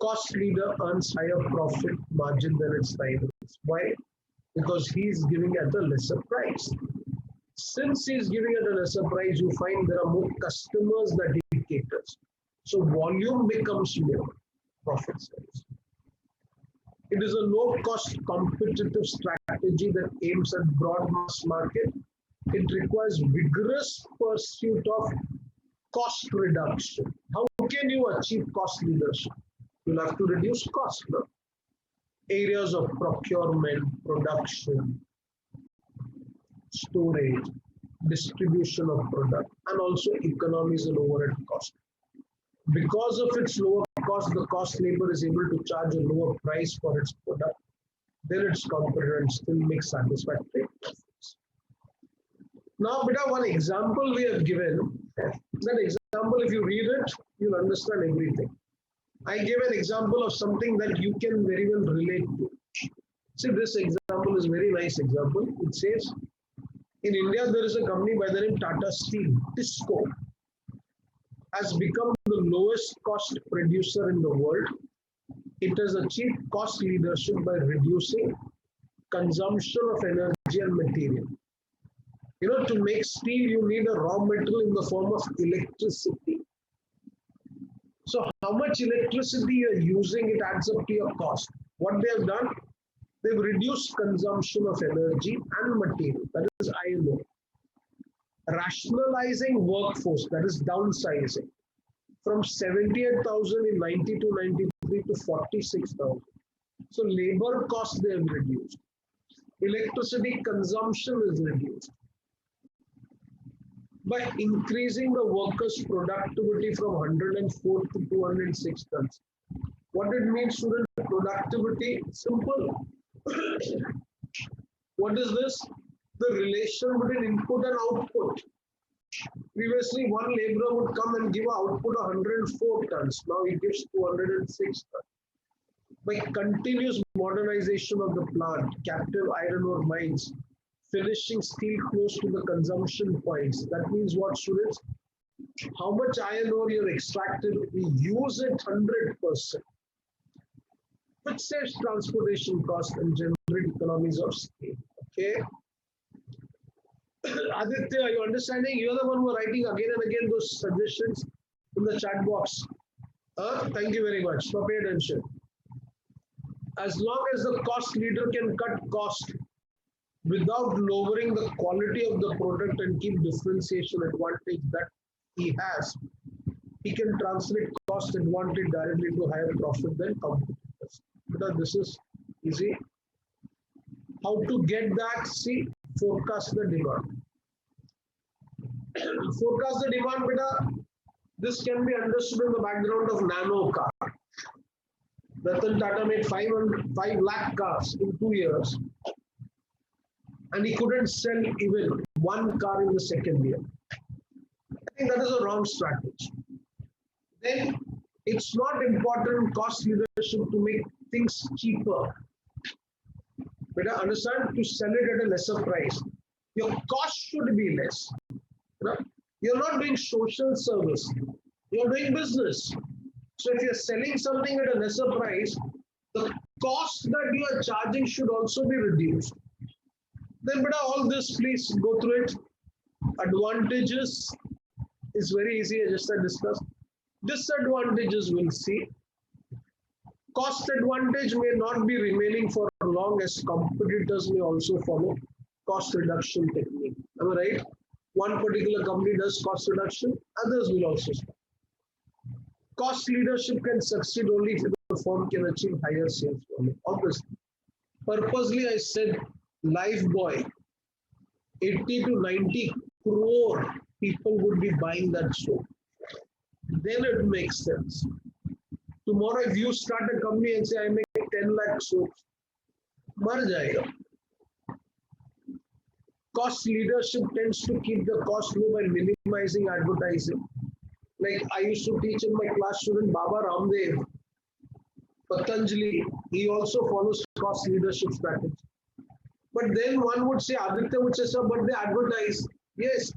cost leader earns higher profit margin than its rivals. Why? Because he is giving at a lesser price. Since he is giving at a lesser price, you find there are more customers that he caters. So volume becomes more, profit sells. It is a low-cost competitive strategy that aims at broad mass market. It requires vigorous pursuit of cost reduction. How can you achieve cost leadership? You'll have to reduce cost. No? Areas of procurement, production, storage, distribution of product, and also economies and overhead cost. Because of its lower cost, the cost labor is able to charge a lower price for its product than its competitor and still make satisfactory profits. Now, beta, one example we have given. That example, if you read it, you'll understand everything. I gave an example of something that you can very well relate to. See, this example is a very nice example. It says, in India, there is a company by the name Tata Steel, TISCO, has become the lowest cost producer in the world. It has achieved cost leadership by reducing consumption of energy and material. You know, to make steel, you need a raw material in the form of electricity. So how much electricity you are using, it adds up to your cost. What they have done, they've reduced consumption of energy and material, that is IMO. Rationalizing workforce, that is downsizing, from 78,000 in 92-93 to 46,000. So labor cost they have reduced. Electricity consumption is reduced. By increasing the workers' productivity from 104 to 206 tons. What it means, student? Productivity, simple. What is this? The relation between input and output. Previously, one laborer would come and give output of 104 tons. Now he gives 206 tons. By continuous modernization of the plant, captive iron ore mines, finishing steel close to the consumption points. That means what, students? How much iron ore you have extracted, we use it 100%. Which saves transportation cost and generate economies of scale. Okay. Aditya, are you understanding? You're the one who are writing again and again those suggestions in the chat box. Thank you very much. So pay attention. As long as the cost leader can cut cost without lowering the quality of the product and keep differentiation advantage that he has, he can translate cost advantage directly to higher profit than competitors. Because this is easy. How to get that? See, forecast the demand. Forecast the demand, beta. This can be understood in the background of nano car. Ratan Tata made 5 lakh cars in 2 years. And he couldn't sell even one car in the second year. I think that is a wrong strategy. Then it's not important cost leadership to make things cheaper. But I understand, to sell it at a lesser price. Your cost should be less. You're not doing social service. You're doing business. So if you're selling something at a lesser price, the cost that you are charging should also be reduced. Then, but all this, please go through it. Advantages is very easy, just I discussed. Disadvantages we'll see. Cost advantage may not be remaining for long, as competitors may also follow cost reduction technique. Am I right? One particular company does cost reduction, others will also stop. Cost leadership can succeed only if the firm can achieve higher sales volume. Obviously, purposely I said Lifebuoy, 80 to 90 crore people would be buying that soap. Then it makes sense. Tomorrow, if you start a company and say, I make 10 lakh soaps, mar jayega. Cost leadership tends to keep the cost low by minimizing advertising. Like I used to teach in my class student Baba Ramdev, Patanjali, he also follows cost leadership strategy. But then one would say, Aditya would say, sir, but they advertise. Yes,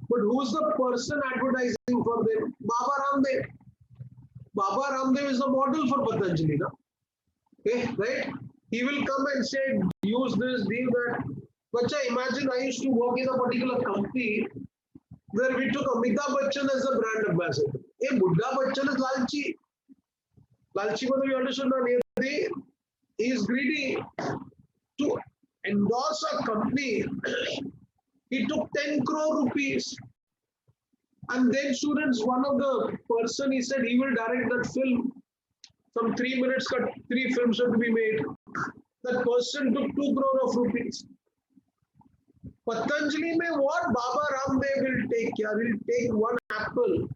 but who's the person advertising for them? Baba Ramdev. Baba Ramdev is the model for Patanjali, no? Okay, right? He will come and say, use this, do that. But imagine I used to work in a particular company where we took Amitabh Bachchan as a brand ambassador. Hey, Buddha Bachchan is Lalchi. Lalchi, you understand? He is greedy. To endorse a company, he took 10 crore rupees. And then students, one of the person, he said he will direct that film. Some 3 minutes, 3 films have to be made. That person took 2 crore of rupees. Patanjali mein what Baba Ramdev will take? Yeah, will take 1 apple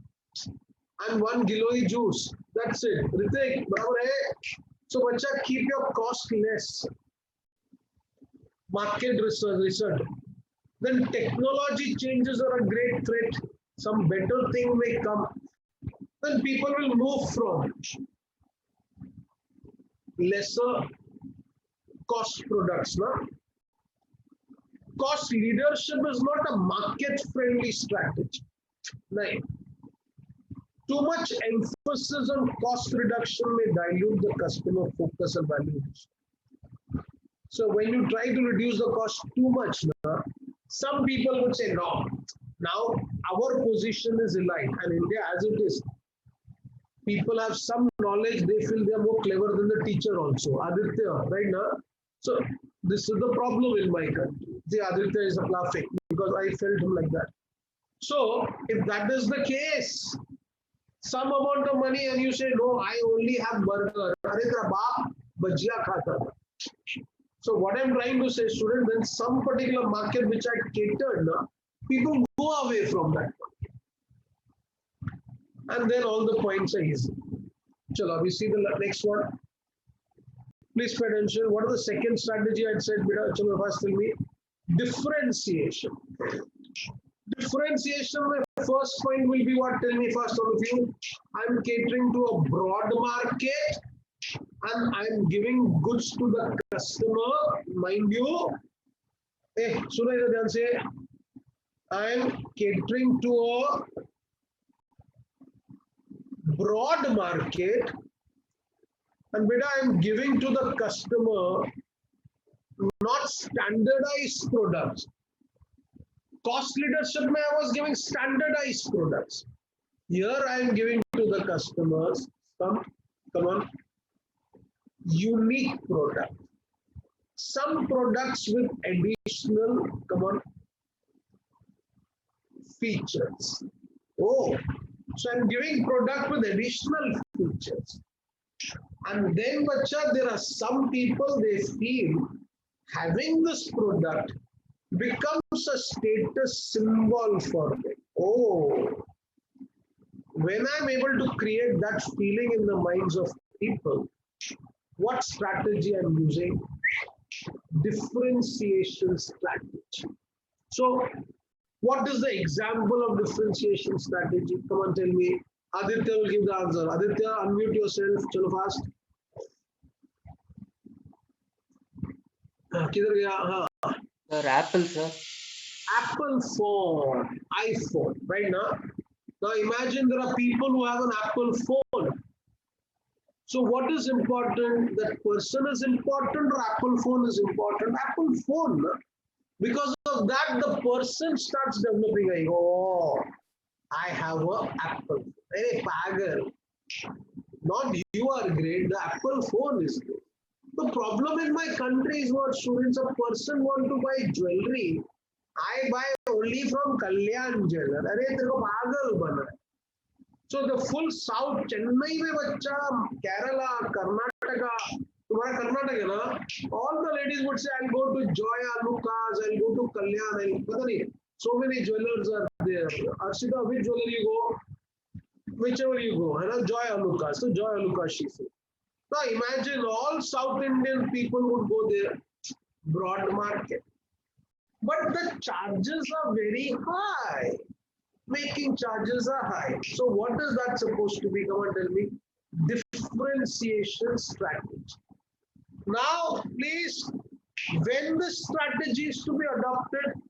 and 1 Giloi juice. That's it. Ritik, barabar hai. So, bacha, keep your cost less. Market research. Then technology changes are a great threat. Some better thing may come. Then people will move from lesser cost products. Na? Cost leadership is not a market-friendly strategy. No. Too much emphasis on cost reduction may dilute the customer focus and values. So when you try to reduce the cost too much, some people would say, no, now our position is aligned. And India, as it is, people have some knowledge, they feel they are more clever than the teacher also. Aditya, right now? So this is the problem in my country. The Aditya is laughing because I felt him like that. So if that is the case, some amount of money and you say, no, I only have burger. So what I'm trying to say, student, then some particular market which I catered, people go away from that. And then all the points are easy. Chalo, we see the next one. Please pay attention. What is the second strategy I said? Beta, chalo, first tell me. Differentiation. Differentiation, my first point will be what? Tell me first, all of you. I'm catering to a broad market and I'm giving goods to the customer. Mind you, I'm catering to a broad market and beta, I'm giving to the customer not standardized products. Cost leadership, I was giving standardized products. Here I am giving to the customers some, unique product. Some products with additional, features. Oh, so I'm giving product with additional features. And then, bacha, there are some people, they feel having this product becomes a status symbol for them. Oh, when I'm able to create that feeling in the minds of people, what strategy I'm using? Differentiation strategy. So, what is the example of differentiation strategy? Come on, tell me. Aditya will give the answer. Aditya, unmute yourself. Chalo fast. Kidhar gaya? Sir, Apple, sir. Apple phone, iPhone, right now. Now imagine there are people who have an Apple phone. So what is important? That person is important or Apple phone is important? Apple phone. Because of that, the person starts developing. Oh, I have an Apple. Hey, pagal. Not you are great. The Apple phone is great. The problem in my country is what students, a person want to buy jewelry. I buy only from Kalyan Jeweler. So the full South, Chennai में बच्चा, Kerala, Karnataka, तुम्हारा कर्नाटक है ना? All the ladies would say, I'll go to Joya Lucas, I'll go to Kalyan, पता नहीं. So many jewelers are there. Arshita, which jeweler you go? Whichever you go, है ना? Joya Lucas. So Joya Lucas, she said. Now imagine all South Indian people would go there. Broad market. But the charges are very high. Making charges are high. So what is that supposed to be? Come on, tell me. Differentiation strategy. Now, please, when the strategy is to be adopted,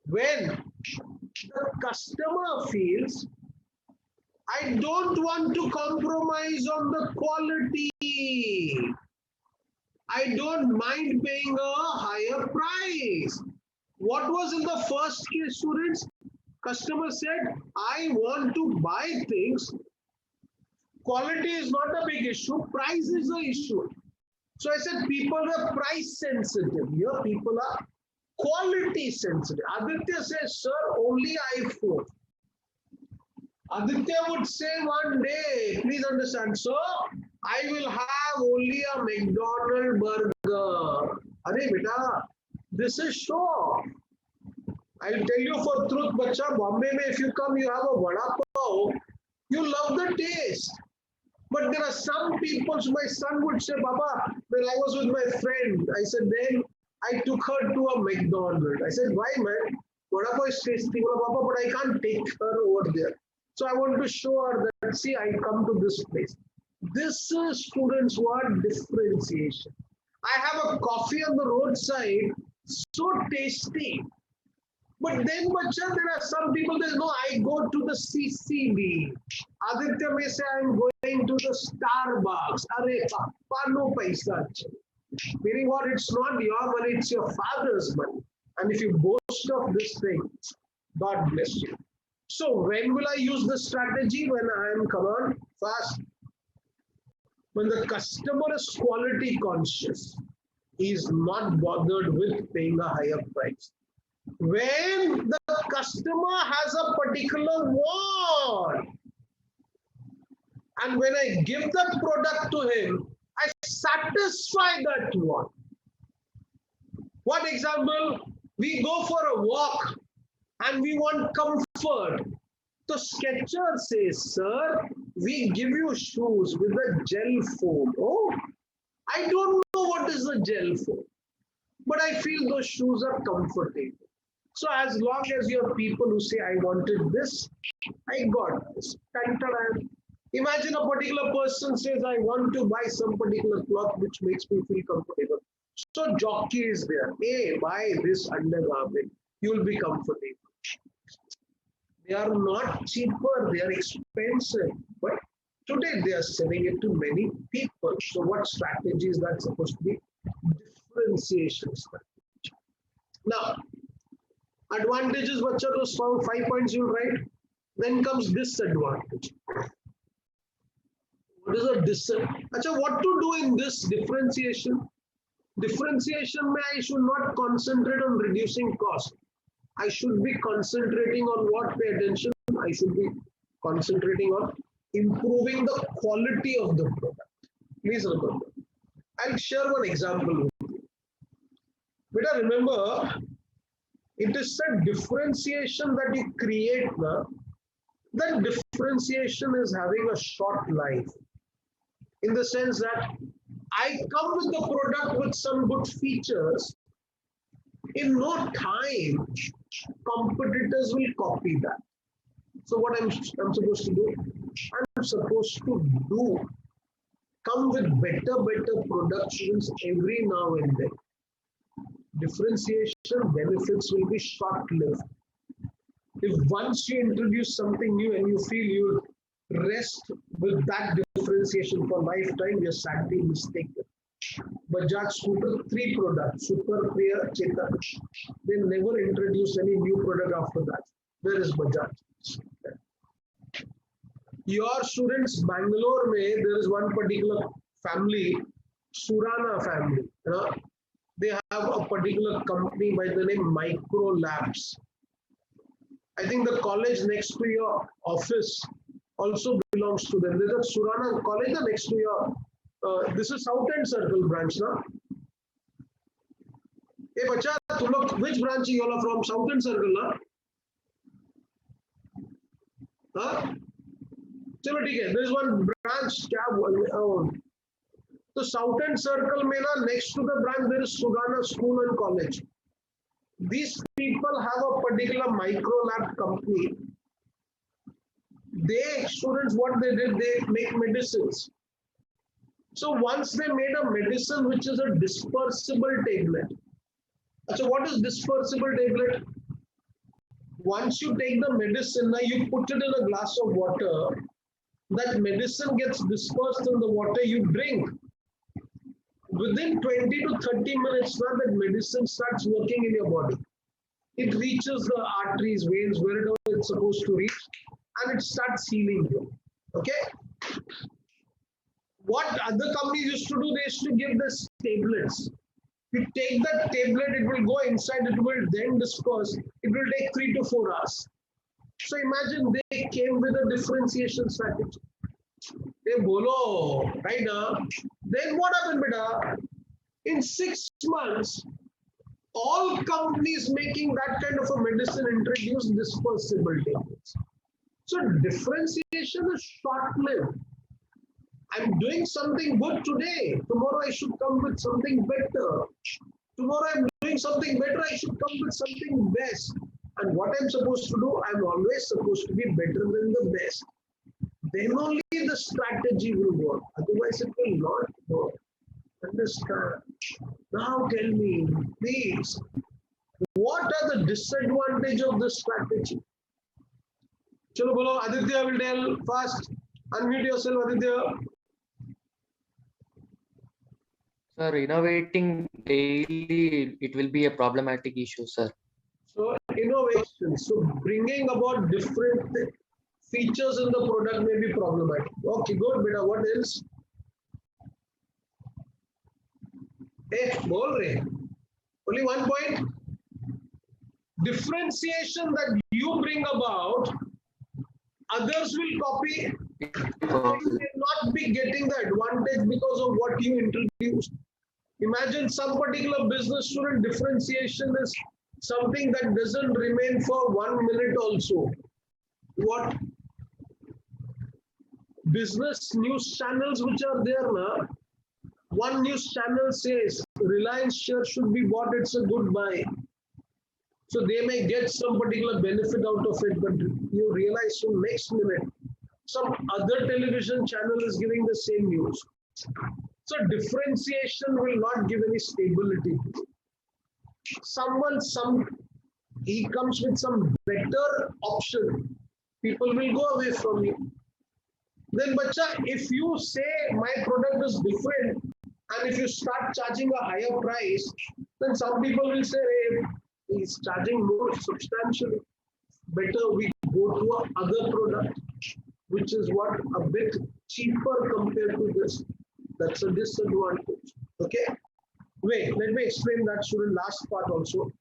when the customer feels, I don't want to compromise on the quality. I don't mind paying a higher price. What was in the first case, students? Customer said, I want to buy things. Quality is not a big issue. Price is the issue. So I said, people are price sensitive. Here, people are quality sensitive. Aditya says, sir, only iPhone. Aditya would say one day, please understand, sir, I will have only a McDonald's burger. Are beta, this is show. I'll tell you for truth, bacha, Bombay mein, if you come, you have a vada pav, you love the taste. But there are some people, so my son would say, Baba, when I was with my friend, I said, then I took her to a McDonald's. I said, why, man? Vada pav is tasty, Baba, but I can't take her over there. So I want to show her that, see, I come to this place. This is students what differentiation. I have a coffee on the roadside, so tasty. But then, bacha, there are some people that know I go to the CCD. Aditya may say I'm going to the Starbucks. Are no paisa. Meaning what? It's not your money, it's your father's money. And if you boast of this thing, God bless you. So when will I use the strategy? When I am, come on, fast. When the customer is quality conscious, he is not bothered with paying a higher price. When the customer has a particular want, and when I give that product to him, I satisfy that want. What example? We go for a walk and we want comfort. So Skechers says, sir, we give you shoes with a gel foam. Oh, I don't know what is the gel foam, but I feel those shoes are comfortable. So as long as you have people who say, I wanted this, I got this. Imagine a particular person says, I want to buy some particular cloth which makes me feel comfortable. So jockey is there. Hey, buy this undergarment. You will be comfortable. They are not cheaper, they are expensive. But today they are selling it to many people. So what strategy is that supposed to be? Differentiation strategy. Now, advantages, bacha, those 5 points you will write. Then comes disadvantage. What is a disadvantage? What to do in this differentiation? Differentiation, I should not concentrate on reducing cost. I should be concentrating on what? Pay attention. I should be concentrating on improving the quality of the product. Please remember. I'll share one example with you. But remember, it is a differentiation that you create now. That differentiation is having a short life. In the sense that I come with the product with some good features. In no time, competitors will copy that. So what I'm supposed to do? I'm supposed to come with better productions every now and then. Differentiation benefits will be short-lived. If once you introduce something new and you feel you rest with that differentiation for lifetime, you're sadly mistaken. Bajaj Scooter, 3 products, Super, Priya, Chetak. They never introduced any new product after that. Where is Bajaj? Your students, Bangalore, there is one particular family, Surana family. They have a particular company by the name Micro Labs. I think the college next to your office also belongs to them. There's a Surana College next to your, this is South End Circle branch now. Hey, bacha, which branch you all are from? South End Circle, na? Huh? चलो ठीक है. There is one branch. क्या तो South End Circle में ना, next to the branch there is Surana School and College. These people have a particular micro lab company. They, students, what they did, they make medicines. So once they made a medicine which is a dispersible tablet. So what is dispersible tablet? Once you take the medicine, now you put it in a glass of water. That medicine gets dispersed in the water you drink. Within 20 to 30 minutes, now that medicine starts working in your body. It reaches the arteries, veins, wherever it's supposed to reach, and it starts healing you. Okay? What other companies used to do, they used to give this tablets. You take that tablet, it will go inside, it will then disperse. It will take 3 to 4 hours. So imagine they came with a differentiation strategy. They bolo, right now. Then what happened, beta? In 6 months, all companies making that kind of a medicine introduced dispersible tablets. So differentiation is short-lived. I'm doing something good today. Tomorrow I should come with something better. Tomorrow I'm doing something better. I should come with something best. And what I'm supposed to do, I'm always supposed to be better than the best. Then only the strategy will work. Otherwise, it will not work. Understand? Now tell me, please, what are the disadvantages of this strategy? Chalo bolo, Aditya will tell fast. Unmute yourself, Aditya. Sir, innovating daily, it will be a problematic issue, sir. So innovation, so bringing about different features in the product may be problematic. Okay, good, beta. What else? Hey, bol rahe. Only one point. Differentiation that you bring about, others will copy. They will not be getting the advantage because of what you introduced. Imagine some particular business student, differentiation is something that doesn't remain for 1 minute also. What business news channels which are there now, one news channel says Reliance share should be bought, it's a good buy. So they may get some particular benefit out of it, but you realize so next minute, some other television channel is giving the same news. So differentiation will not give any stability. He comes with some better option, people will go away from you. Then, bacha, if you say my product is different, and if you start charging a higher price, then some people will say, hey, he's charging more substantially. Better we go to another product, which is what a bit cheaper compared to this. That's a disadvantage. Okay. Wait, let me explain that student last part also.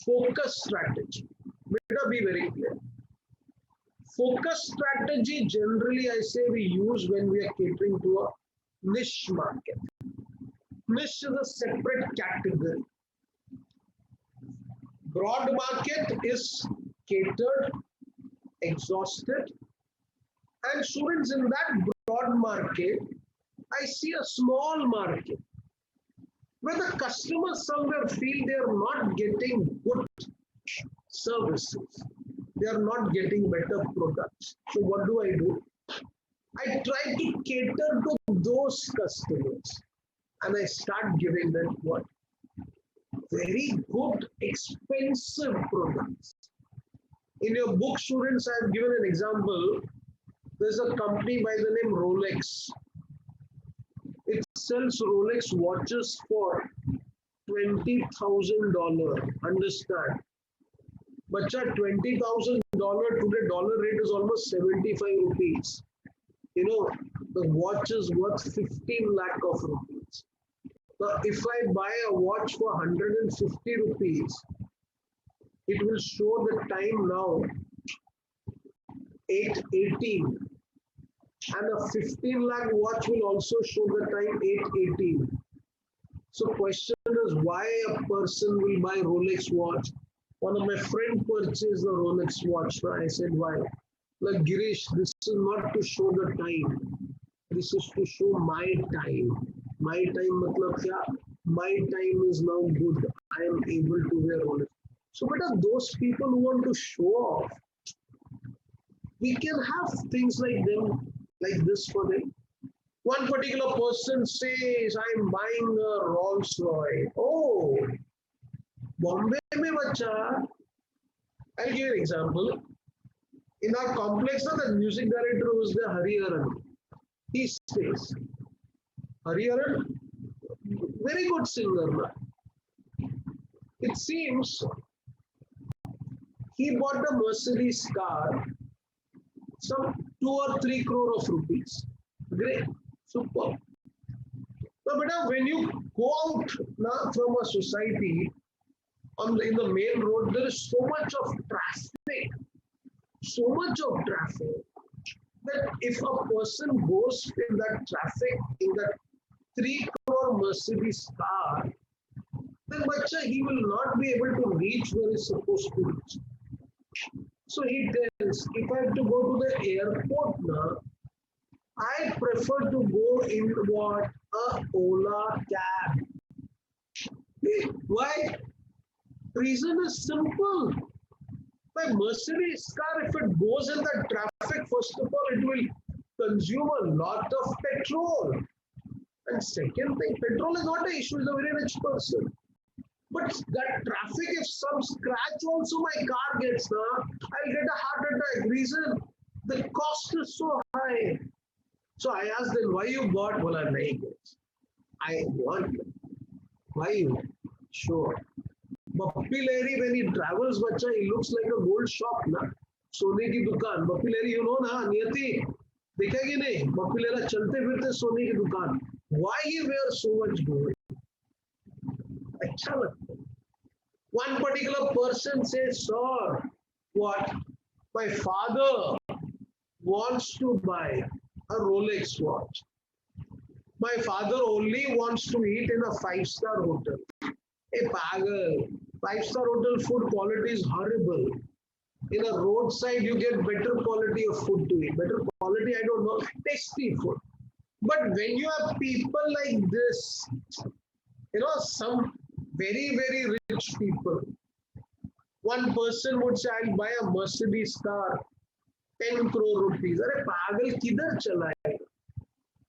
Focus strategy. Better be very clear. Focus strategy generally I say we use when we are catering to a niche market. Niche is a separate category. Broad market is catered, exhausted, and students in that broad market, I see a small market where the customers somewhere feel they are not getting good services. They are not getting better products. So what do? I try to cater to those customers and I start giving them what? Very good, expensive products. In your book, students, I have given an example. There's a company by the name Rolex. It sells Rolex watches for $20,000. Understand? But $20,000 today, dollar rate is almost 75 rupees. You know, the watch is worth 15 lakh of rupees. Now, if I buy a watch for 150 rupees, it will show the time now 8:18. And a 15 lakh watch will also show the time 8:18. So question is, why a person will buy Rolex watch? One of my friend purchased a Rolex watch. I said, why? Like, Girish, this is not to show the time. This is to show my time. My time matlab kya? My time is now good. I am able to wear Rolex. So, but those people who want to show off, we can have things like them, like this for them. One particular person says, I'm buying a Rolls Royce. Oh, Bombay mein bacha. I'll give you an example. In our complex, the music director was the Hariharan. He stays. Hariharan, very good singer. It seems he bought a Mercedes car, some 2 or 3 crore of rupees. Great, super. But when you go out now from a society in the main road, there is so much of traffic, that if a person goes in that traffic in that 3 crore Mercedes car, then he will not be able to reach where he's supposed to reach. So he tells, if I have to go to the airport now, I prefer to go in what? A Ola cab. Why? Reason is simple. My Mercedes car, if it goes in the traffic, first of all, it will consume a lot of petrol. And second thing, petrol is not an issue, he's a very rich person. But that traffic, if some scratch also my car gets, I'll get a heart attack. Reason, the cost is so high. So I asked them, why you bought? Well, I want it. Why you? Sure. Bappi Lahiri, when he travels, he looks like a gold shop. Na? Sone ki dukaan. Bappi Lahiri, you know, na, Niyati. Dekha ki nahi? Bappi Lahiri chalte firte Sone ki dukaan. Why he wears so much gold? Achha lagta. One particular person says, sir, what? My father wants to buy a Rolex watch. My father only wants to eat in a 5-star hotel. A pagal. 5-star hotel food quality is horrible. In a roadside, you get better quality of food to eat. Better quality, I don't know, tasty food. But when you have people like this, some very, very rich people, one person would say, I'll buy a Mercedes car, 10 crore rupees. Are pagal kidhar chala hai?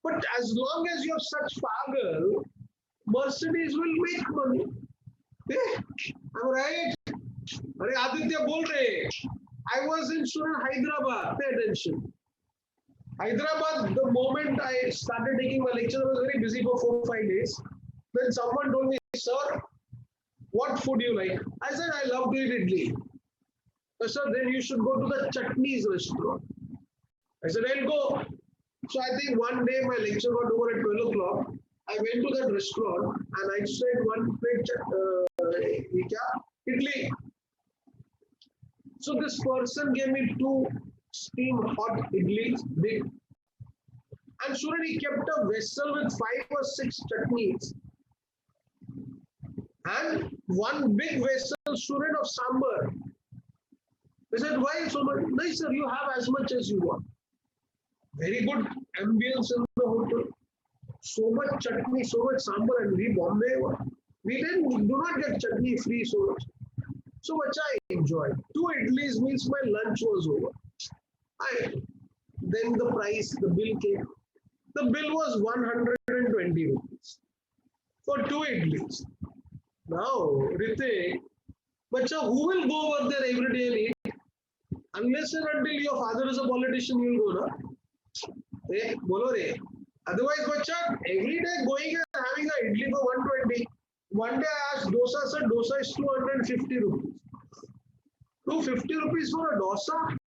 But as long as you have such pagal, Mercedes will make money. I'm right. Are Aditya bol rahe. I was in Hyderabad. Pay attention. Hyderabad, the moment I started taking my lecture, I was very busy for 4-5 days. Then someone told me, sir, what food do you like? I said, I love to eat idli. Sir, then you should go to the Chutney's restaurant. I said, I'll go. So I think one day my lecture got over at 12 o'clock. I went to that restaurant and I said one plate idli. So this person gave me 2 steamed hot idlis, big. And Suran, he kept a vessel with 5 or 6 chutneys. And one big vessel, Suran, of sambar. I said, why so much? No, sir, you have as much as you want. Very good ambience in the hotel. So much chutney, so much sambar, and we Bombay, we do not get chutney free so much. So much I enjoyed. 2 idlis means my lunch was over. Then the price, the bill came. The bill was 120 rupees for 2 idlis. Now, Ritik, who will go over there every day and eat? Unless and until your father is a politician, you will go, na? Bolo re. Otherwise, every day going and having a idli for 120. One day I asked dosa, sir, dosa is 250 rupees. 250 rupees for a dosa?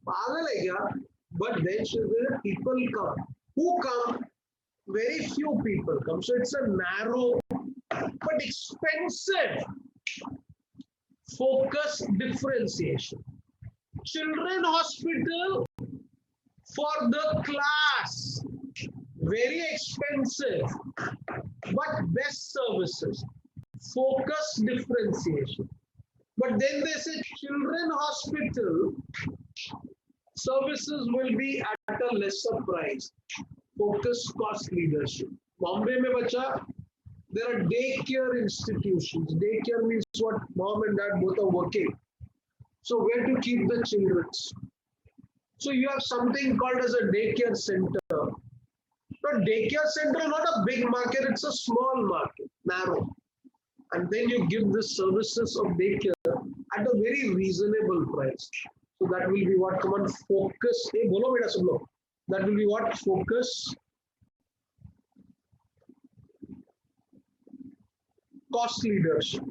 Pagal hai kya? But then people come. Who come? Very few people come. So it's a narrow but expensive focus differentiation. Children hospital for the class. Very expensive, but best services. Focus differentiation. But then they say children hospital services will be at a lesser price. Focus cost leadership. Bombay mein bacha, there are daycare institutions. Daycare means what? Mom and dad both are working. So where to keep the children? So you have something called as a daycare center. But daycare center is not a big market, it's a small market, narrow. And then you give the services of daycare at a very reasonable price. So that will be what? Come on, focus. Hey, bolo beta sab log. That will be what? Focus. Cost leadership.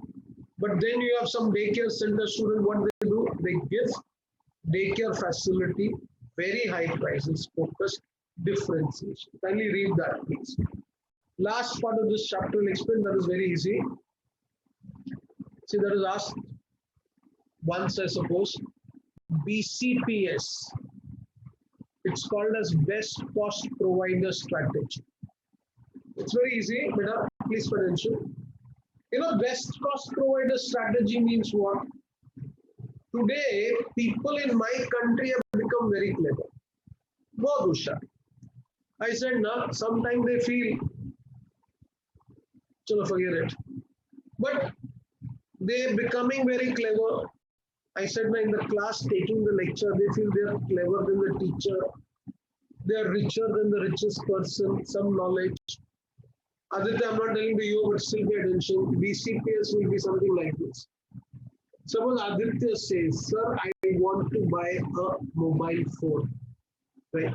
But then you have some daycare center student, what they do? They give daycare facility, very high prices, focus, differentiation. Kindly read that, please. Last part of this chapter will explain, that is very easy. See, that is asked once, I suppose. BCPS. It's called as best cost provider strategy. It's very easy, beta, please pay attention. You know, best cost provider strategy means what? Today, people in my country have become very clever. Go, Dusha. I said, no, sometimes they feel, chalo, forget it. But they're becoming very clever. I said, in the class taking the lecture, they feel they are clever than the teacher. They are richer than the richest person, some knowledge. Aditya, I'm not telling you, but still pay attention. BCPS will be something like this. Suppose Aditya says, sir, I want to buy a mobile phone. Right?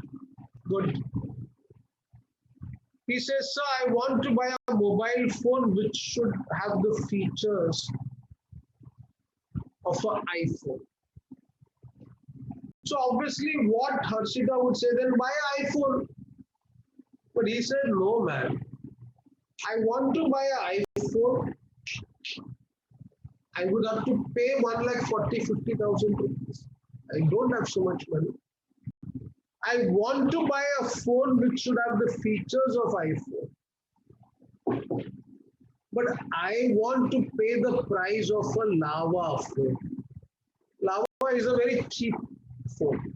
Good. He says, sir, I want to buy a mobile phone which should have the features of an iPhone. So obviously what Harshita would say, then buy an iPhone. But he said, no, man. I want to buy an iPhone. I would have to pay 1,40,000-50,000 rupees. I don't have so much money. I want to buy a phone which should have the features of iPhone. But I want to pay the price of a Lava phone. Lava is a very cheap phone.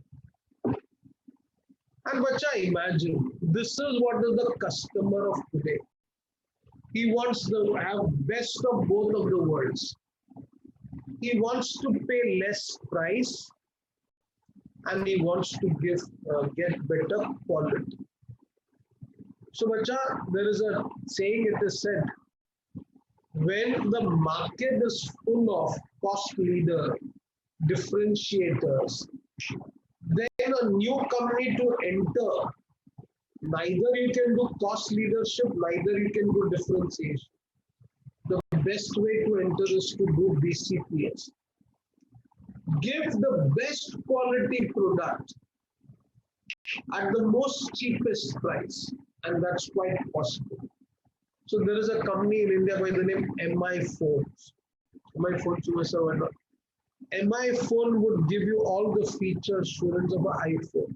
And bacha, imagine, this is what is the customer of today. He wants to have best of both of the worlds. He wants to pay less price and he wants to get better quality. So, bacha, there is a saying, it is said, when the market is full of cost leader, differentiators, then a new company to enter, neither you can do cost leadership, neither you can do differentiation. The best way to enter is to do BCPS. Give the best quality product at the most cheapest price, and that's quite possible. So there is a company in India by the name MI Phones. MI Phones, MI Phone would give you all the features, students, of an iPhone.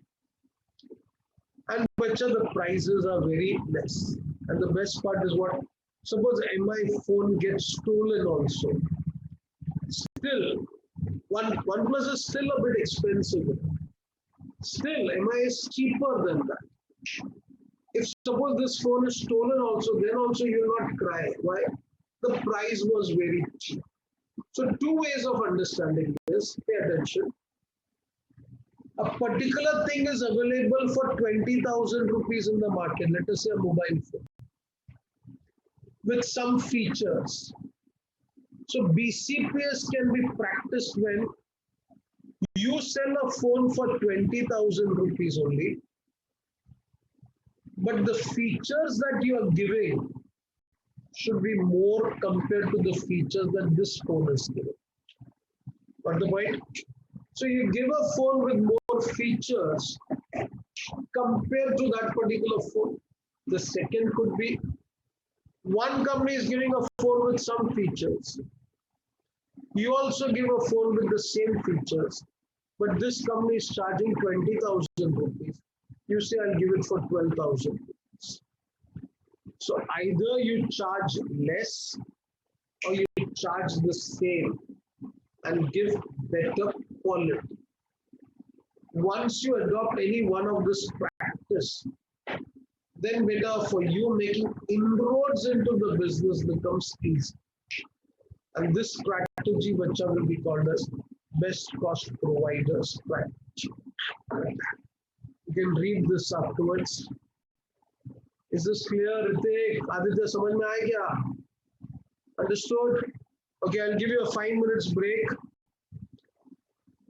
And bacha, the prices are very less. And the best part is what? Suppose MI Phone gets stolen also. Still, OnePlus is still a bit expensive. Still, MI is cheaper than that. If suppose this phone is stolen also, then also you will not cry. Why? The price was very cheap. So two ways of understanding this. Pay attention. A particular thing is available for 20,000 rupees in the market. Let us say a mobile phone with some features. So BCPS can be practiced when you sell a phone for 20,000 rupees only, but the features that you are giving should be more compared to the features that this phone is giving. Got the point? So you give a phone with more features compared to that particular phone. The second could be one company is giving a phone with some features. You also give a phone with the same features, but this company is charging 20,000 rupees. You say, I'll give it for 12,000. So either you charge less or you charge the same and give better quality. Once you adopt any one of this practice, then better for you making inroads into the business becomes easy. And this strategy, which will be called as best cost provider strategy. You can read this afterwards. Is this clear, Ritik? Aditya, samajh mein aaya kya? Understood? Okay, I'll give you a 5 minutes break.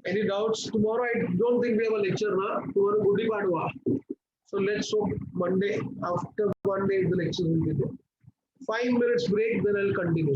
Any doubts? Tomorrow, I don't think we have a lecture, na? Tomorrow, Gudi Padwa. So let's hope Monday, after Monday, the lecture will be there. 5 minutes break, then I'll continue.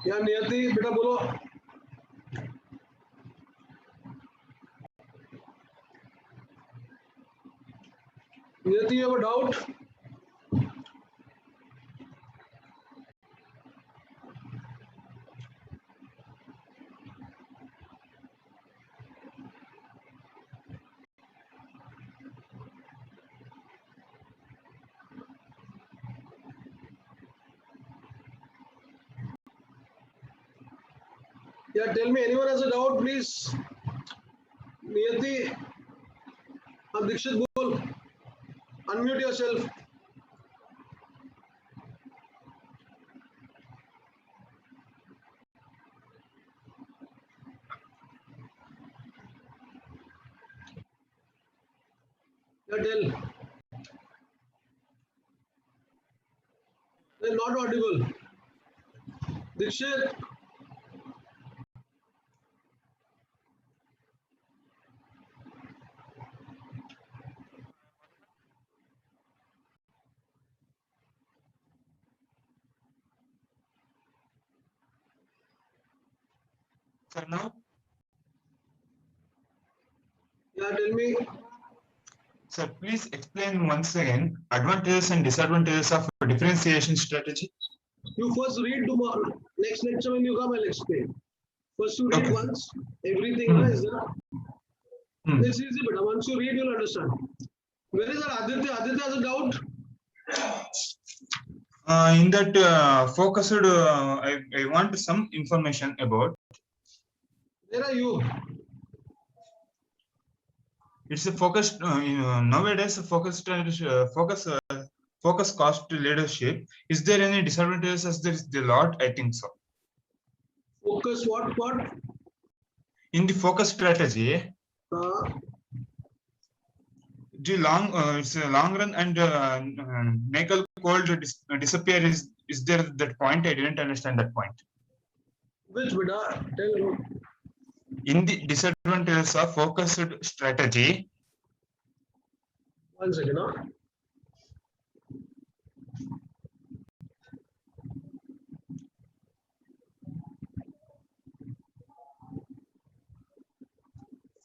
या नियति बेटा बोलो. Niyati, you have a doubt? Yeah, tell me, anyone has a doubt, please? Niyati, Dikshit, bol. Unmute yourself. Yeah, tell. They're not audible. Dikshit. Sir, now? Yeah, tell me. Sir, please explain once again advantages and disadvantages of differentiation strategy. You first read tomorrow. Next lecture when you come, I'll explain. First you read Okay. once. Everything is there. Hmm. It's easy, but once you read, you'll understand. Where is our Aditya? Aditya has a doubt. In that focused, I want some information about. Where are you? It's a focused nowadays. Focus cost leadership. Is there any disadvantages? As there is a lot, I think so. Focus what? In the focus strategy, the long it's a long run and Nagel cold disappear is there that point? I didn't understand that point. Which beta? Tell me. In the disadvantages of focused strategy, 1 second.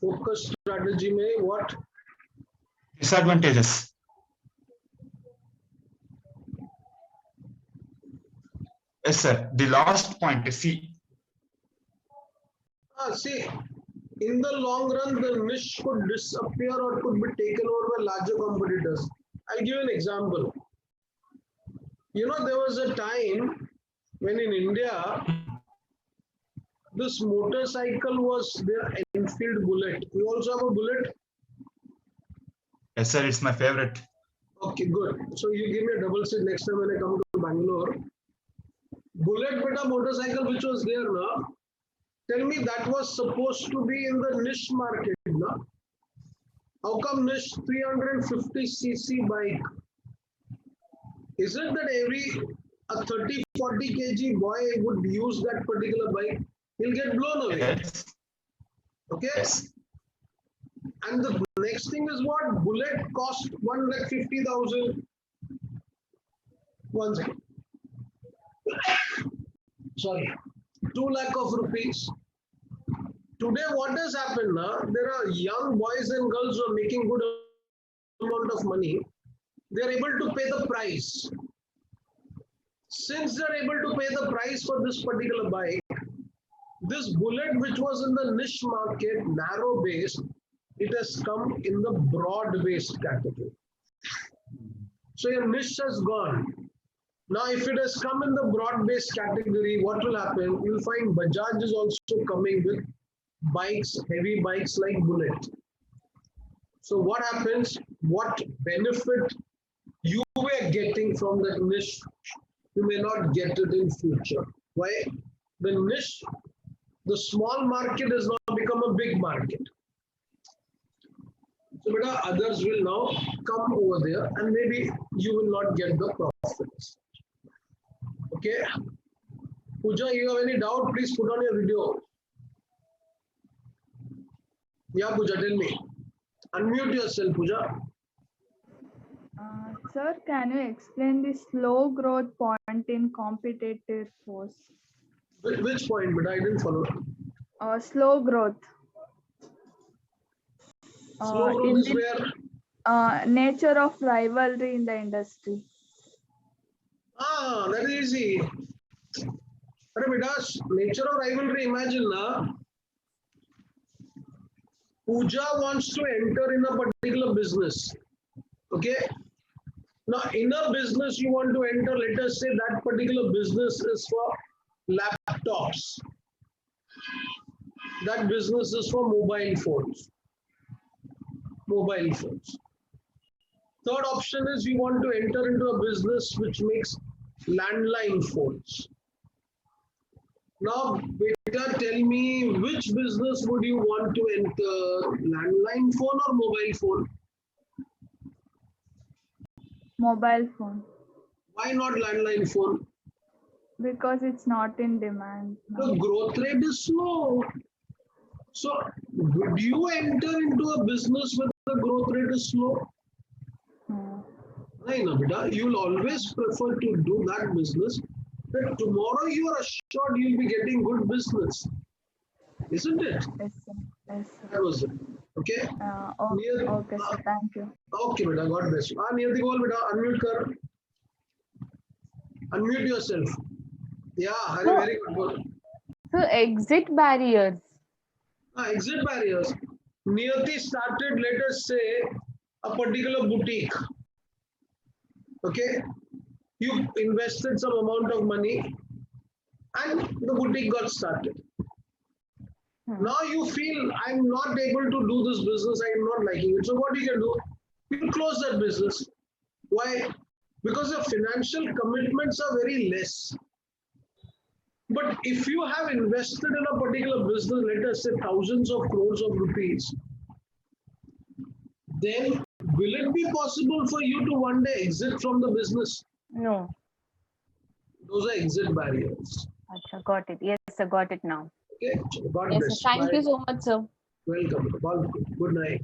Focus strategy में what? disadvantages. Yes, sir. The last point. See. See, in the long run, the niche could disappear or could be taken over by larger competitors. I'll give you an example. You know, there was a time when in India, this motorcycle was their Enfield Bullet. You also have a Bullet? Yes, sir. It's my favorite. Okay, good. So you give me a double seat next time when I come to Bangalore. Bullet beta motorcycle which was there now. Tell me that was supposed to be in the niche market now. How come niche 350cc bike? Is it that a 30-40 kg boy would use that particular bike? He'll get blown away. Yes. Okay. Yes. And the next thing is what? Bullet cost 1,50,000. 1 second. Sorry. 2 lakh of rupees. Today, what has happened now? There are young boys and girls who are making good amount of money. They are able to pay the price. Since they are able to pay the price for this particular bike, this Bullet, which was in the niche market, narrow based, it has come in the broad based category. So your niche has gone. Now, if it has come in the broad based category, what will happen? You'll find Bajaj is also coming with bikes, heavy bikes like Bullet. So what happens? What benefit you were getting from that niche, you may not get it in future. Why? The niche, the small market has now become a big market. So beta, others will now come over there and maybe you will not get the profits. Okay. Pooja, you have any doubt? Please put on your video. Yeah, Pooja, tell me. Unmute yourself, Pooja. Sir, can you explain the slow growth point in competitive force? Which point? But I didn't follow. Slow growth. Slow growth In is the where. nature of rivalry in the industry. Ah, that is easy. Arre beta, nature of rivalry. Imagine na. Pooja wants to enter in a particular business. Okay. Now, in a business you want to enter, let us say that particular business is for laptops. That business is for mobile phones. Mobile phones. Third option is you want to enter into a business which makes landline phones. Now, beta, tell me which business would you want to enter? Landline phone or mobile phone? Mobile phone. Why not landline phone? Because it's not in demand. now. The growth rate is slow. So, would you enter into a business where the growth rate is slow? Hmm. No, beta. You'll always prefer to do that business that tomorrow you are assured you'll be getting good business. Isn't it? Yes, sir. Yes, sir. That was it. Okay? Okay, sir. Thank you. Okay, beta. God bless you. Niyati Gol, beta. Unmute kar. Unmute yourself. Yeah, Hari, No. very good. Good. So exit barriers. Exit barriers. Niyati started, let us say, a particular boutique. Okay? You invested some amount of money and the boutique got started. Now you feel I'm not able to do this business, I'm not liking it. So what you can do? You close that business. Why? Because the financial commitments are very less. But if you have invested in a particular business, let us say thousands of crores of rupees, then will it be possible for you to one day exit from the business? No. Those are exit barriers. Acha, got it. Yes, sir, got it now. Okay, God Yes, bless. sir. Thank Bye. you so much, sir. Welcome. Good night.